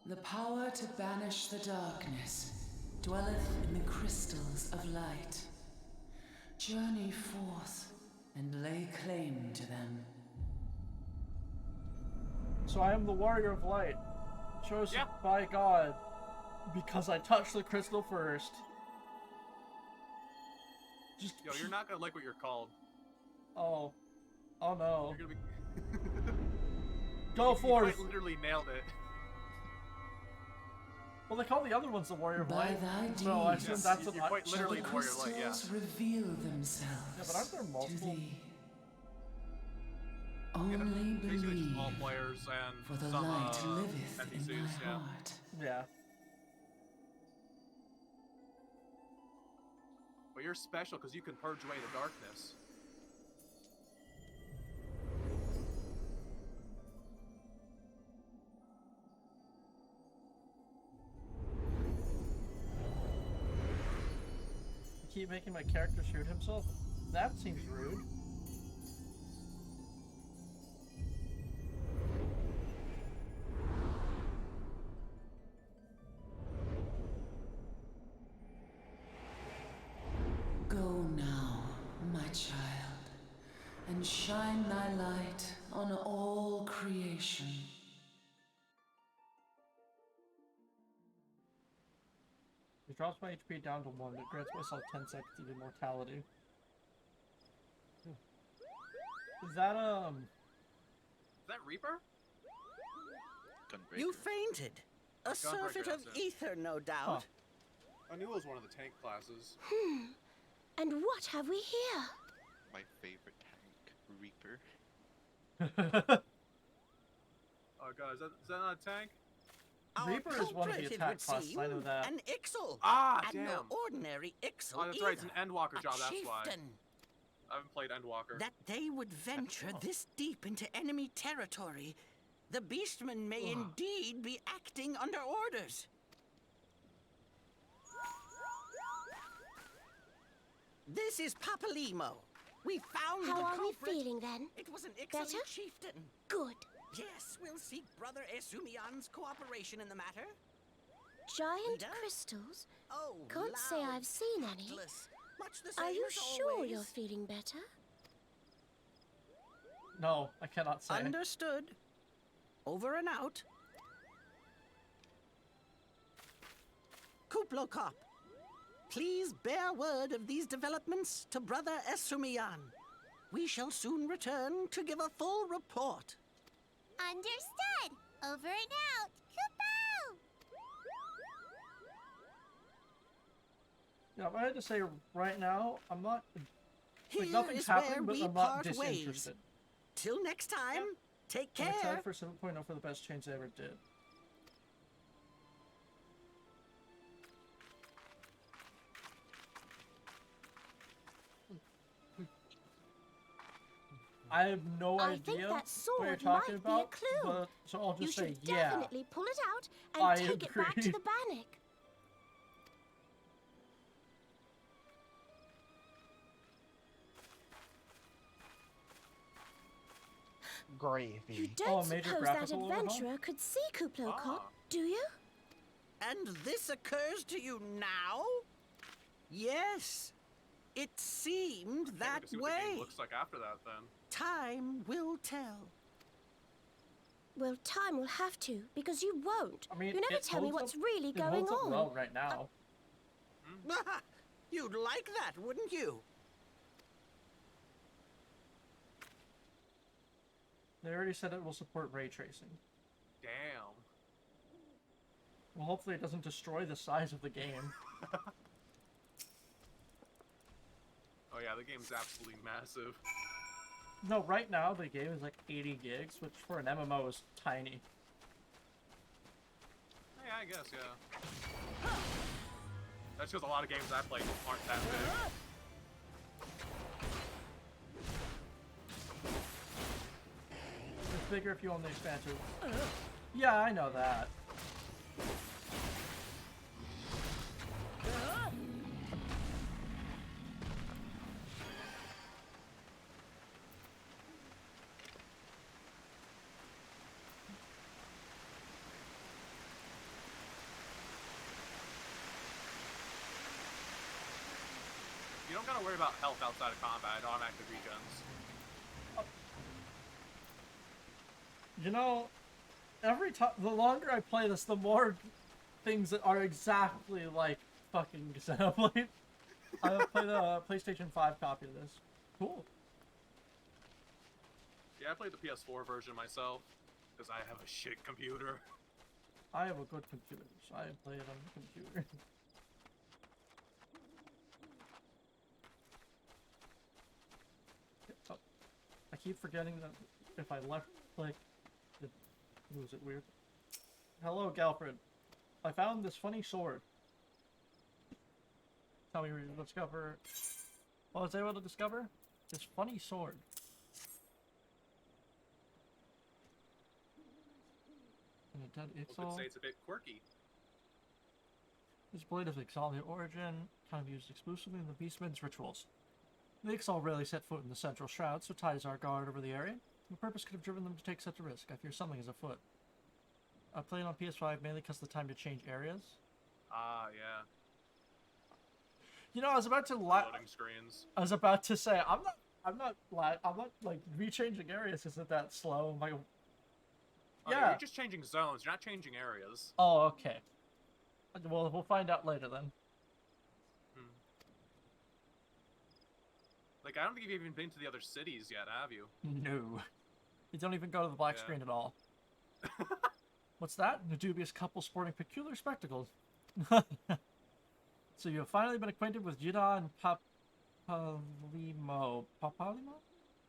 Speaker 11: The power to banish the darkness dwelleth in the crystals of light. Journey forth and lay claim to them.
Speaker 1: So I am the warrior of light, chosen by God, because I touched the crystal first. Just
Speaker 6: Yo, you're not gonna like what you're called.
Speaker 1: oh no.
Speaker 6: You're gonna be.
Speaker 1: Go
Speaker 6: you
Speaker 1: forth.
Speaker 6: quite literally nailed it.
Speaker 1: Well, they call the other ones the Warrior of
Speaker 11: By
Speaker 1: Light,
Speaker 11: thy
Speaker 1: so I assume
Speaker 11: deeds,
Speaker 1: that's an
Speaker 6: You're quite
Speaker 11: shall
Speaker 6: literally
Speaker 11: the
Speaker 6: the Warrior of Light, yeah.
Speaker 11: crystals reveal themselves
Speaker 1: Yeah, but aren't there
Speaker 11: to
Speaker 1: multiple?
Speaker 11: thee.
Speaker 6: Yeah,
Speaker 11: Only
Speaker 6: basically just
Speaker 11: believe,
Speaker 6: all players and
Speaker 11: for the
Speaker 6: some
Speaker 11: light liveth in
Speaker 6: NPCs,
Speaker 11: my
Speaker 6: yeah.
Speaker 11: heart.
Speaker 1: Yeah.
Speaker 6: But you're special because you can purge away the darkness.
Speaker 1: Keep making my character shoot himself? That seems rude.
Speaker 11: Go now, my child, and shine thy light on all creation.
Speaker 1: It drops my HP down to 1, but grants myself 10 seconds of immortality. Is that,
Speaker 6: Is that Reaper?
Speaker 8: Gunbreaker.
Speaker 3: You fainted. A
Speaker 6: Gunbreaker,
Speaker 3: surfeit of
Speaker 6: that's it.
Speaker 3: ether, no doubt.
Speaker 6: I knew it was one of the tank classes.
Speaker 10: And what have we here?
Speaker 8: My favorite tank, Reaper.
Speaker 6: Oh god, is that not a tank?
Speaker 3: Our
Speaker 1: Reaper is one of the
Speaker 3: culprit, it
Speaker 1: attack
Speaker 3: would
Speaker 1: classes,
Speaker 3: seem,
Speaker 1: I know that.
Speaker 3: An Ixal.
Speaker 6: Ah,
Speaker 3: and
Speaker 6: damn.
Speaker 3: no ordinary Ixal
Speaker 6: Oh, that's right, it's an
Speaker 3: either.
Speaker 6: Endwalker
Speaker 3: A
Speaker 6: job, that's why.
Speaker 3: chieftain.
Speaker 6: I haven't played Endwalker.
Speaker 3: That they would venture this deep into enemy territory, the beastmen may indeed be acting under orders. This is Papalimo. We found
Speaker 10: How
Speaker 3: the
Speaker 10: are we
Speaker 3: culprit.
Speaker 10: feeling then?
Speaker 3: It was an Ixalan
Speaker 10: Better?
Speaker 3: chieftain.
Speaker 10: Good.
Speaker 3: Yes, we'll seek Brother Esumian's cooperation in the matter.
Speaker 10: Giant
Speaker 3: Leader?
Speaker 10: crystals?
Speaker 3: Oh,
Speaker 10: Can't say
Speaker 3: loud,
Speaker 10: I've seen any.
Speaker 3: thoughtless. Much the same
Speaker 10: Are you
Speaker 3: as
Speaker 10: sure
Speaker 3: always.
Speaker 10: you're feeling better?
Speaker 1: No, I cannot say.
Speaker 3: Understood. Over and out. Kuplokop, please bear word of these developments to Brother Esumian. We shall soon return to give a full report.
Speaker 10: Understood. Over and out. Kupo!
Speaker 1: Yeah, if I had to say right now, I'm not...
Speaker 3: Here
Speaker 1: Like, nothing's
Speaker 3: is where
Speaker 1: happening, but
Speaker 3: we
Speaker 1: I'm not
Speaker 3: part ways.
Speaker 1: disinterested.
Speaker 3: Till next time, take
Speaker 1: I'm
Speaker 3: care.
Speaker 1: excited for 7.0 for the best change they ever did. I have no
Speaker 10: I think
Speaker 1: idea
Speaker 10: that
Speaker 1: what
Speaker 10: sword
Speaker 1: you're talking
Speaker 10: might be a
Speaker 1: about,
Speaker 10: clue.
Speaker 1: but so I'll
Speaker 10: You
Speaker 1: just say
Speaker 10: should
Speaker 1: yeah.
Speaker 10: definitely pull it out and
Speaker 1: I
Speaker 10: take it back to
Speaker 1: agree.
Speaker 10: the Bannock.
Speaker 5: Gravy.
Speaker 10: You
Speaker 1: Oh,
Speaker 10: don't
Speaker 1: a major
Speaker 10: suppose that
Speaker 1: graphical overhaul?
Speaker 10: adventurer could see Kuplokop,
Speaker 6: Ah.
Speaker 10: do you?
Speaker 3: And this occurs to you now? Yes. It seemed
Speaker 6: Can't wait
Speaker 3: that
Speaker 6: to see what the game
Speaker 3: way.
Speaker 6: looks like after that, then.
Speaker 3: Time will tell.
Speaker 10: Well, time will have to, because you won't.
Speaker 1: I mean,
Speaker 10: you never
Speaker 1: it
Speaker 10: tell me
Speaker 1: holds
Speaker 10: what's
Speaker 1: up-
Speaker 10: really
Speaker 1: It
Speaker 10: going
Speaker 1: holds up
Speaker 10: on.
Speaker 1: well right now.
Speaker 3: You'd like that, wouldn't you?
Speaker 1: They already said it will support ray tracing.
Speaker 6: Damn.
Speaker 1: Well, hopefully it doesn't destroy the size of the game.
Speaker 6: Oh yeah, the game's absolutely massive.
Speaker 1: No, right now the game is like 80 gigs, which for an MMO is tiny.
Speaker 6: Yeah, I guess, yeah. That's because a lot of games I play aren't that big.
Speaker 1: It's bigger if you own the expansion. Yeah, I know that.
Speaker 6: You don't gotta worry about health outside of combat. It automatically regens.
Speaker 1: You know, every time, the longer I play this, the more things that are exactly like fucking Xenoblade. I played a PlayStation 5 copy of this. Cool.
Speaker 6: Yeah, I played the PS4 version myself because I have a shit computer.
Speaker 1: I have a good computer, so I play it on the computer. Oh, I keep forgetting that if I left click, it moves it weird. Hello, Galfred. I found this funny sword. Tell me where you discover. What was I able to discover? This funny sword. And a dead
Speaker 6: People could
Speaker 1: Ixal.
Speaker 6: say it's a bit quirky.
Speaker 1: This blade of Ixalian origin, kind of used exclusively in the Beastman's rituals. The Ixal rarely set foot in the central shroud, so ties our guard over the area. The purpose could have driven them to take such a risk. I fear something is afoot. I played on PS5 mainly because of the time to change areas.
Speaker 6: Ah, yeah.
Speaker 1: You know, I was about to
Speaker 6: Loading screens.
Speaker 1: I was about to say I'm not like rechanging areas isn't that slow. I'm like,
Speaker 6: Oh,
Speaker 1: yeah.
Speaker 6: you're just changing zones. You're not changing areas.
Speaker 1: Oh, okay. Well, we'll find out later then.
Speaker 6: Like, I don't think you've even been to the other cities yet, have you?
Speaker 1: No. You don't even go to the black
Speaker 6: Yeah.
Speaker 1: screen at all. What's that? A dubious couple sporting peculiar spectacles. So you have finally been acquainted with Jida and Papalimo. Papalimo?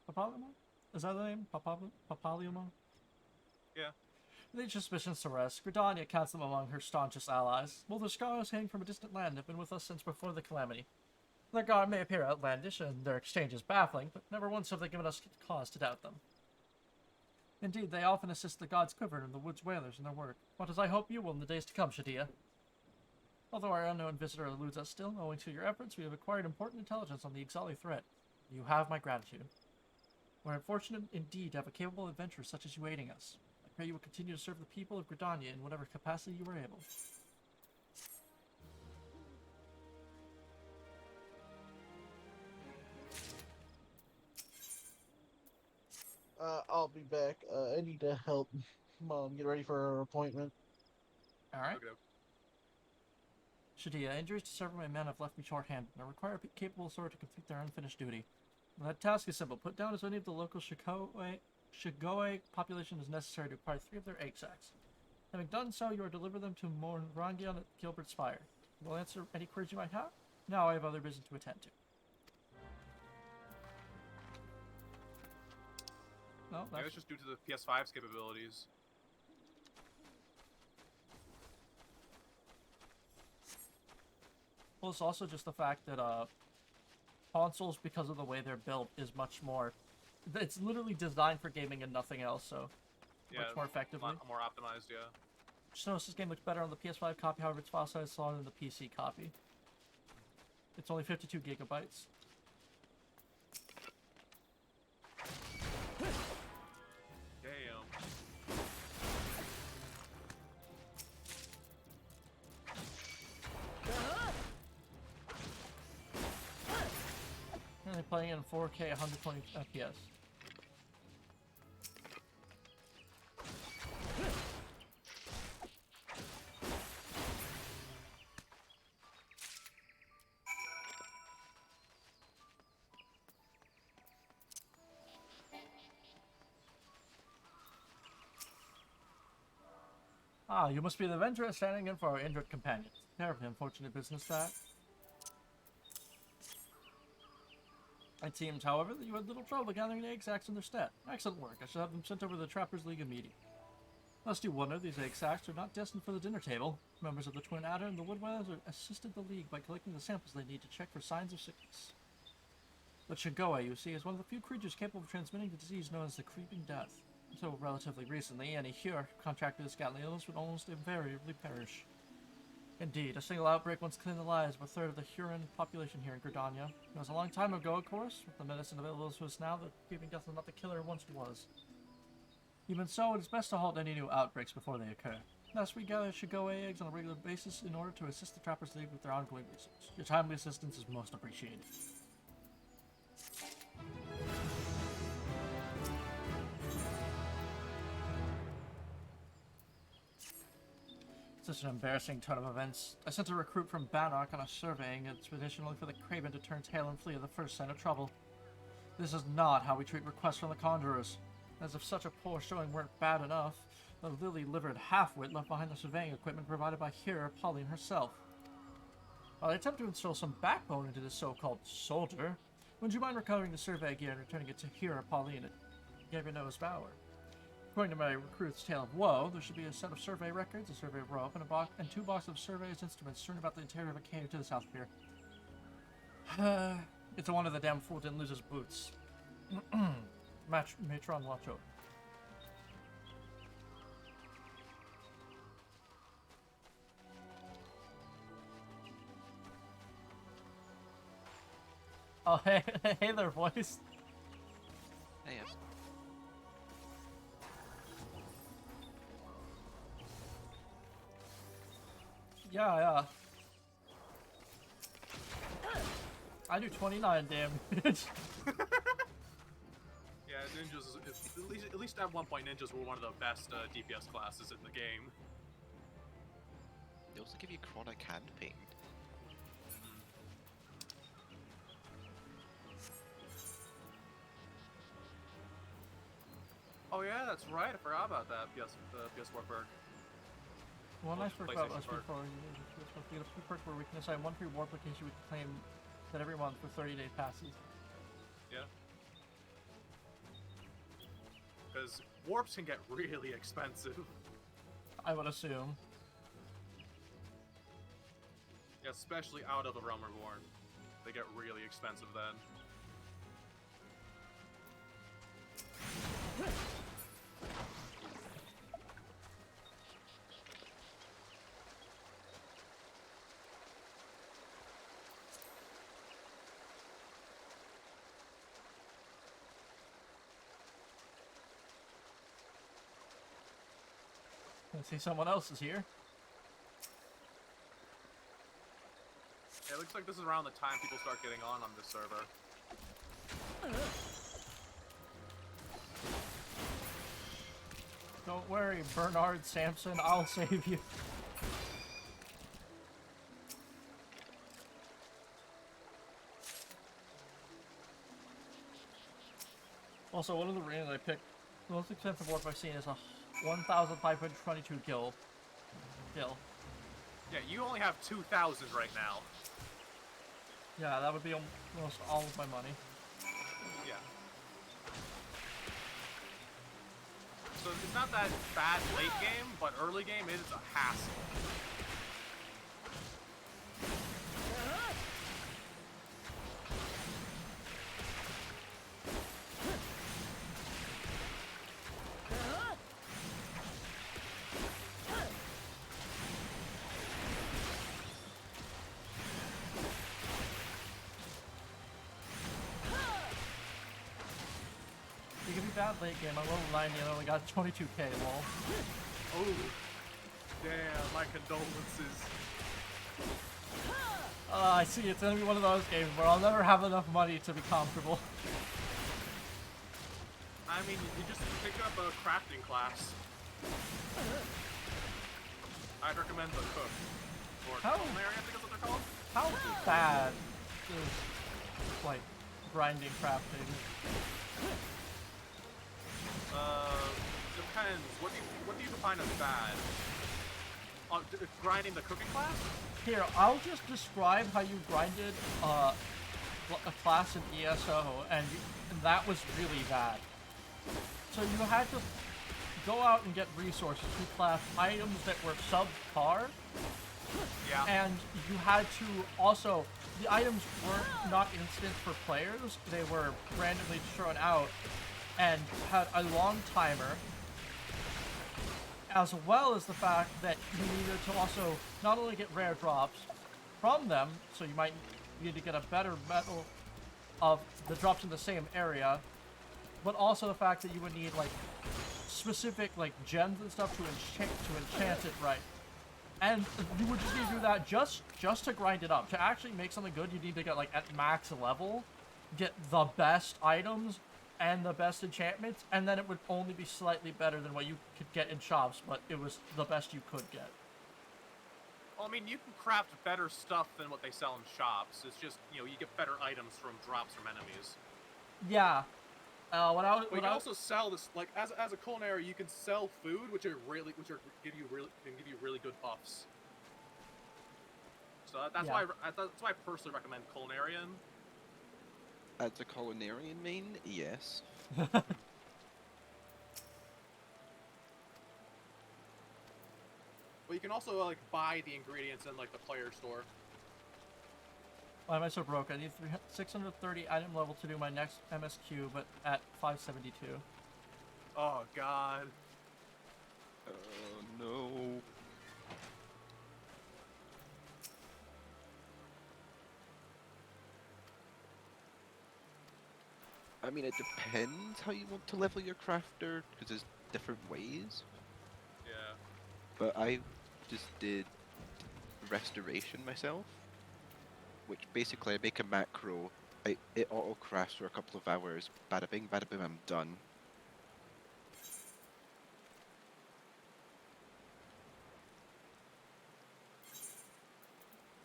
Speaker 1: Papalimo? Is that the name? Papalimo?
Speaker 6: Yeah.
Speaker 1: With each suspicions to rest, Gridania counts them among her staunchest allies. While their scholars hailing from a distant land have been with us since before the calamity. Their god may appear outlandish and their exchanges baffling, but never once have they given us cause to doubt them. Indeed, they often assist the gods Quiver and the Woods Whalers in their work, but as I hope you will in the days to come, Shadia. Although our unknown visitor eludes us still, owing to your efforts, we have acquired important intelligence on the Ixali threat. You have my gratitude. We're unfortunate indeed to have a capable adventurer such as you aiding us. I pray you will continue to serve the people of Gridania in whatever capacity you are able.
Speaker 5: I'll be back. I need to help Mom get ready for her appointment.
Speaker 1: Alright.
Speaker 6: Okay.
Speaker 1: Shadia, injuries to several of my men have left me short-handed. I require a capable sword to complete their unfinished duty. That task is simple. Put down as many of the local Shigoe population as necessary to acquire 3 of their egg sacs. Having done so, you are to deliver them to Morangion at Gilbert Spire. We'll answer any queries you might have. Now I have other business to attend to. No,
Speaker 6: Maybe
Speaker 1: that's
Speaker 6: it's just due to the PS5's capabilities.
Speaker 1: well, it's also just the fact that consoles, because of the way they're built, is much more. It's literally designed for gaming and nothing else, so
Speaker 6: Yeah,
Speaker 1: much more effectively.
Speaker 6: More optimized, yeah.
Speaker 1: Just notice this game looks better on the PS5 copy, however its file size is smaller than the PC copy. It's only 52 gigabytes.
Speaker 6: Damn.
Speaker 1: Currently playing it in 4K, 120 FPS. Ah, you must be the adventurer standing in for our injured companions. Terribly unfortunate business, that. It seems, however, that you had little trouble gathering egg sacs in their stead. Excellent work. I shall have them sent over to the Trappers League immediately. Lest you wonder, these egg sacs are not destined for the dinner table. Members of the Twin Adder and the Woodwellers have assisted the League by collecting the samples they need to check for signs of sickness. The Shigoe, you see, is one of the few creatures capable of transmitting the disease known as the Creeping Death. Until relatively recently, any Hyur contracted this ghastly illness would almost invariably perish. Indeed, a single outbreak once claimed the lives of a third of the Huron population here in Gridania. It was a long time ago, of course. With the medicine available to us now, the Creeping Death is not the killer it once was. Even so, it is best to halt any new outbreaks before they occur. Thus, we gather Shigoe eggs on a regular basis in order to assist the Trappers League with their ongoing research. Your timely assistance is most appreciated. Such an embarrassing turn of events. I sent a recruit from Banark on a surveying expedition looking for the Craven to turn tail and flee at the first sign of trouble. This is not how we treat requests from the Conjurers. As if such a poor showing weren't bad enough, the lily-livered half-wit left behind the surveying equipment provided by Hera Pauline herself. While I attempt to instill some backbone into this so-called soldier, would you mind recovering the survey gear and returning it to Hera Pauline at Gabriel's Bower? According to my recruit's tale of woe, there should be a set of survey records, a survey rope, and 2 boxes of survey's instruments strewn about the interior of a cave to the south of here. It's a wonder the damn fool didn't lose his boots. Matron, watch over. Oh, hey, hey there, voice.
Speaker 8: Hey, yes.
Speaker 1: Yeah. I do 29 damage.
Speaker 6: Yeah, ninjas. At least at one point, ninjas were one of the best DPS classes in the game.
Speaker 8: They also give you chronic hand pain.
Speaker 6: Oh yeah, that's right. I forgot about that. PS4 perk.
Speaker 1: One nice perk about us
Speaker 6: PlayStation perk.
Speaker 1: before we get a few perks where we can assign 1 free warp location we can claim that every month for 30-day passes.
Speaker 6: Yeah. Because warps can get really expensive.
Speaker 1: I would assume.
Speaker 6: Yeah, especially out of the Realm Reborn. They get really expensive then.
Speaker 1: I see someone else is here.
Speaker 6: Yeah, it looks like this is around the time people start getting on this server.
Speaker 1: Don't worry, Bernard Sampson, I'll save you. Also, one of the rings I picked, the most expensive warp I've seen is a 1,522 gil.
Speaker 6: Yeah, you only have 2,000 right now.
Speaker 1: Yeah, that would be almost all of my money.
Speaker 6: Yeah. So it's not that bad late game, but early game it is a hassle.
Speaker 1: You can be bad late game. I'm level 90 and I only got 22k, lol.
Speaker 6: Oh, damn, my condolences.
Speaker 1: I see, it's gonna be one of those games where I'll never have enough money to be comfortable.
Speaker 6: I mean, you just pick up a crafting class. I'd recommend the cook. Or
Speaker 1: How-
Speaker 6: culinary, I think is what they're called.
Speaker 1: How bad is, like, grinding crafting?
Speaker 6: Depends. What do you define as bad? Grinding the cooking class?
Speaker 1: Here, I'll just describe how you grinded a class in ESO, and that was really bad. So you had to go out and get resources to craft items that were subpar,
Speaker 6: Yeah.
Speaker 1: and you had to also, the items weren't not instant for players, they were randomly thrown out, and had a long timer, as well as the fact that you needed to also not only get rare drops from them, so you might need to get a better metal of the drops in the same area, but also the fact that you would need like specific like gems and stuff to enchant it right. And you would just need to do that just to grind it up. To actually make something good, you need to get like at max level, get the best items and the best enchantments, and then it would only be slightly better than what you could get in shops, but it was the best you could get.
Speaker 6: Well, I mean, you can craft better stuff than what they sell in shops. It's just, you know, you get better items from drops from enemies.
Speaker 1: Yeah. What I was,
Speaker 6: But you
Speaker 1: what
Speaker 6: can
Speaker 1: I,
Speaker 6: also sell this, like, as a culinary, you can sell food, which can give you really good buffs. So that's
Speaker 1: Yeah.
Speaker 6: that's why I personally recommend culinarian.
Speaker 8: As a culinarian main, yes.
Speaker 6: But you can also like buy the ingredients in like the player store.
Speaker 1: why am I so broke? I need 630 item level to do my next MSQ, but at 572.
Speaker 6: Oh god.
Speaker 8: Oh no. I mean, it depends how you want to level your crafter, because there's different ways.
Speaker 6: Yeah.
Speaker 8: But I just did restoration myself, which basically I make a macro, it auto crafts for a couple of hours, bada bing, bada boom, I'm done.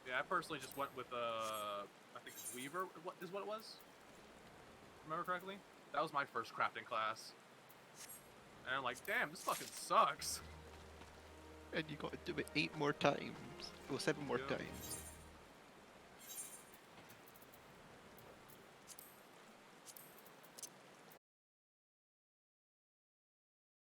Speaker 6: Yeah, I personally just went with I think Weaver. What is what it was? Remember correctly? That was my first crafting class. And I'm like, damn, this fucking sucks.
Speaker 8: And you gotta do it 8 more times. Well, 7 more
Speaker 6: Yeah.
Speaker 8: times.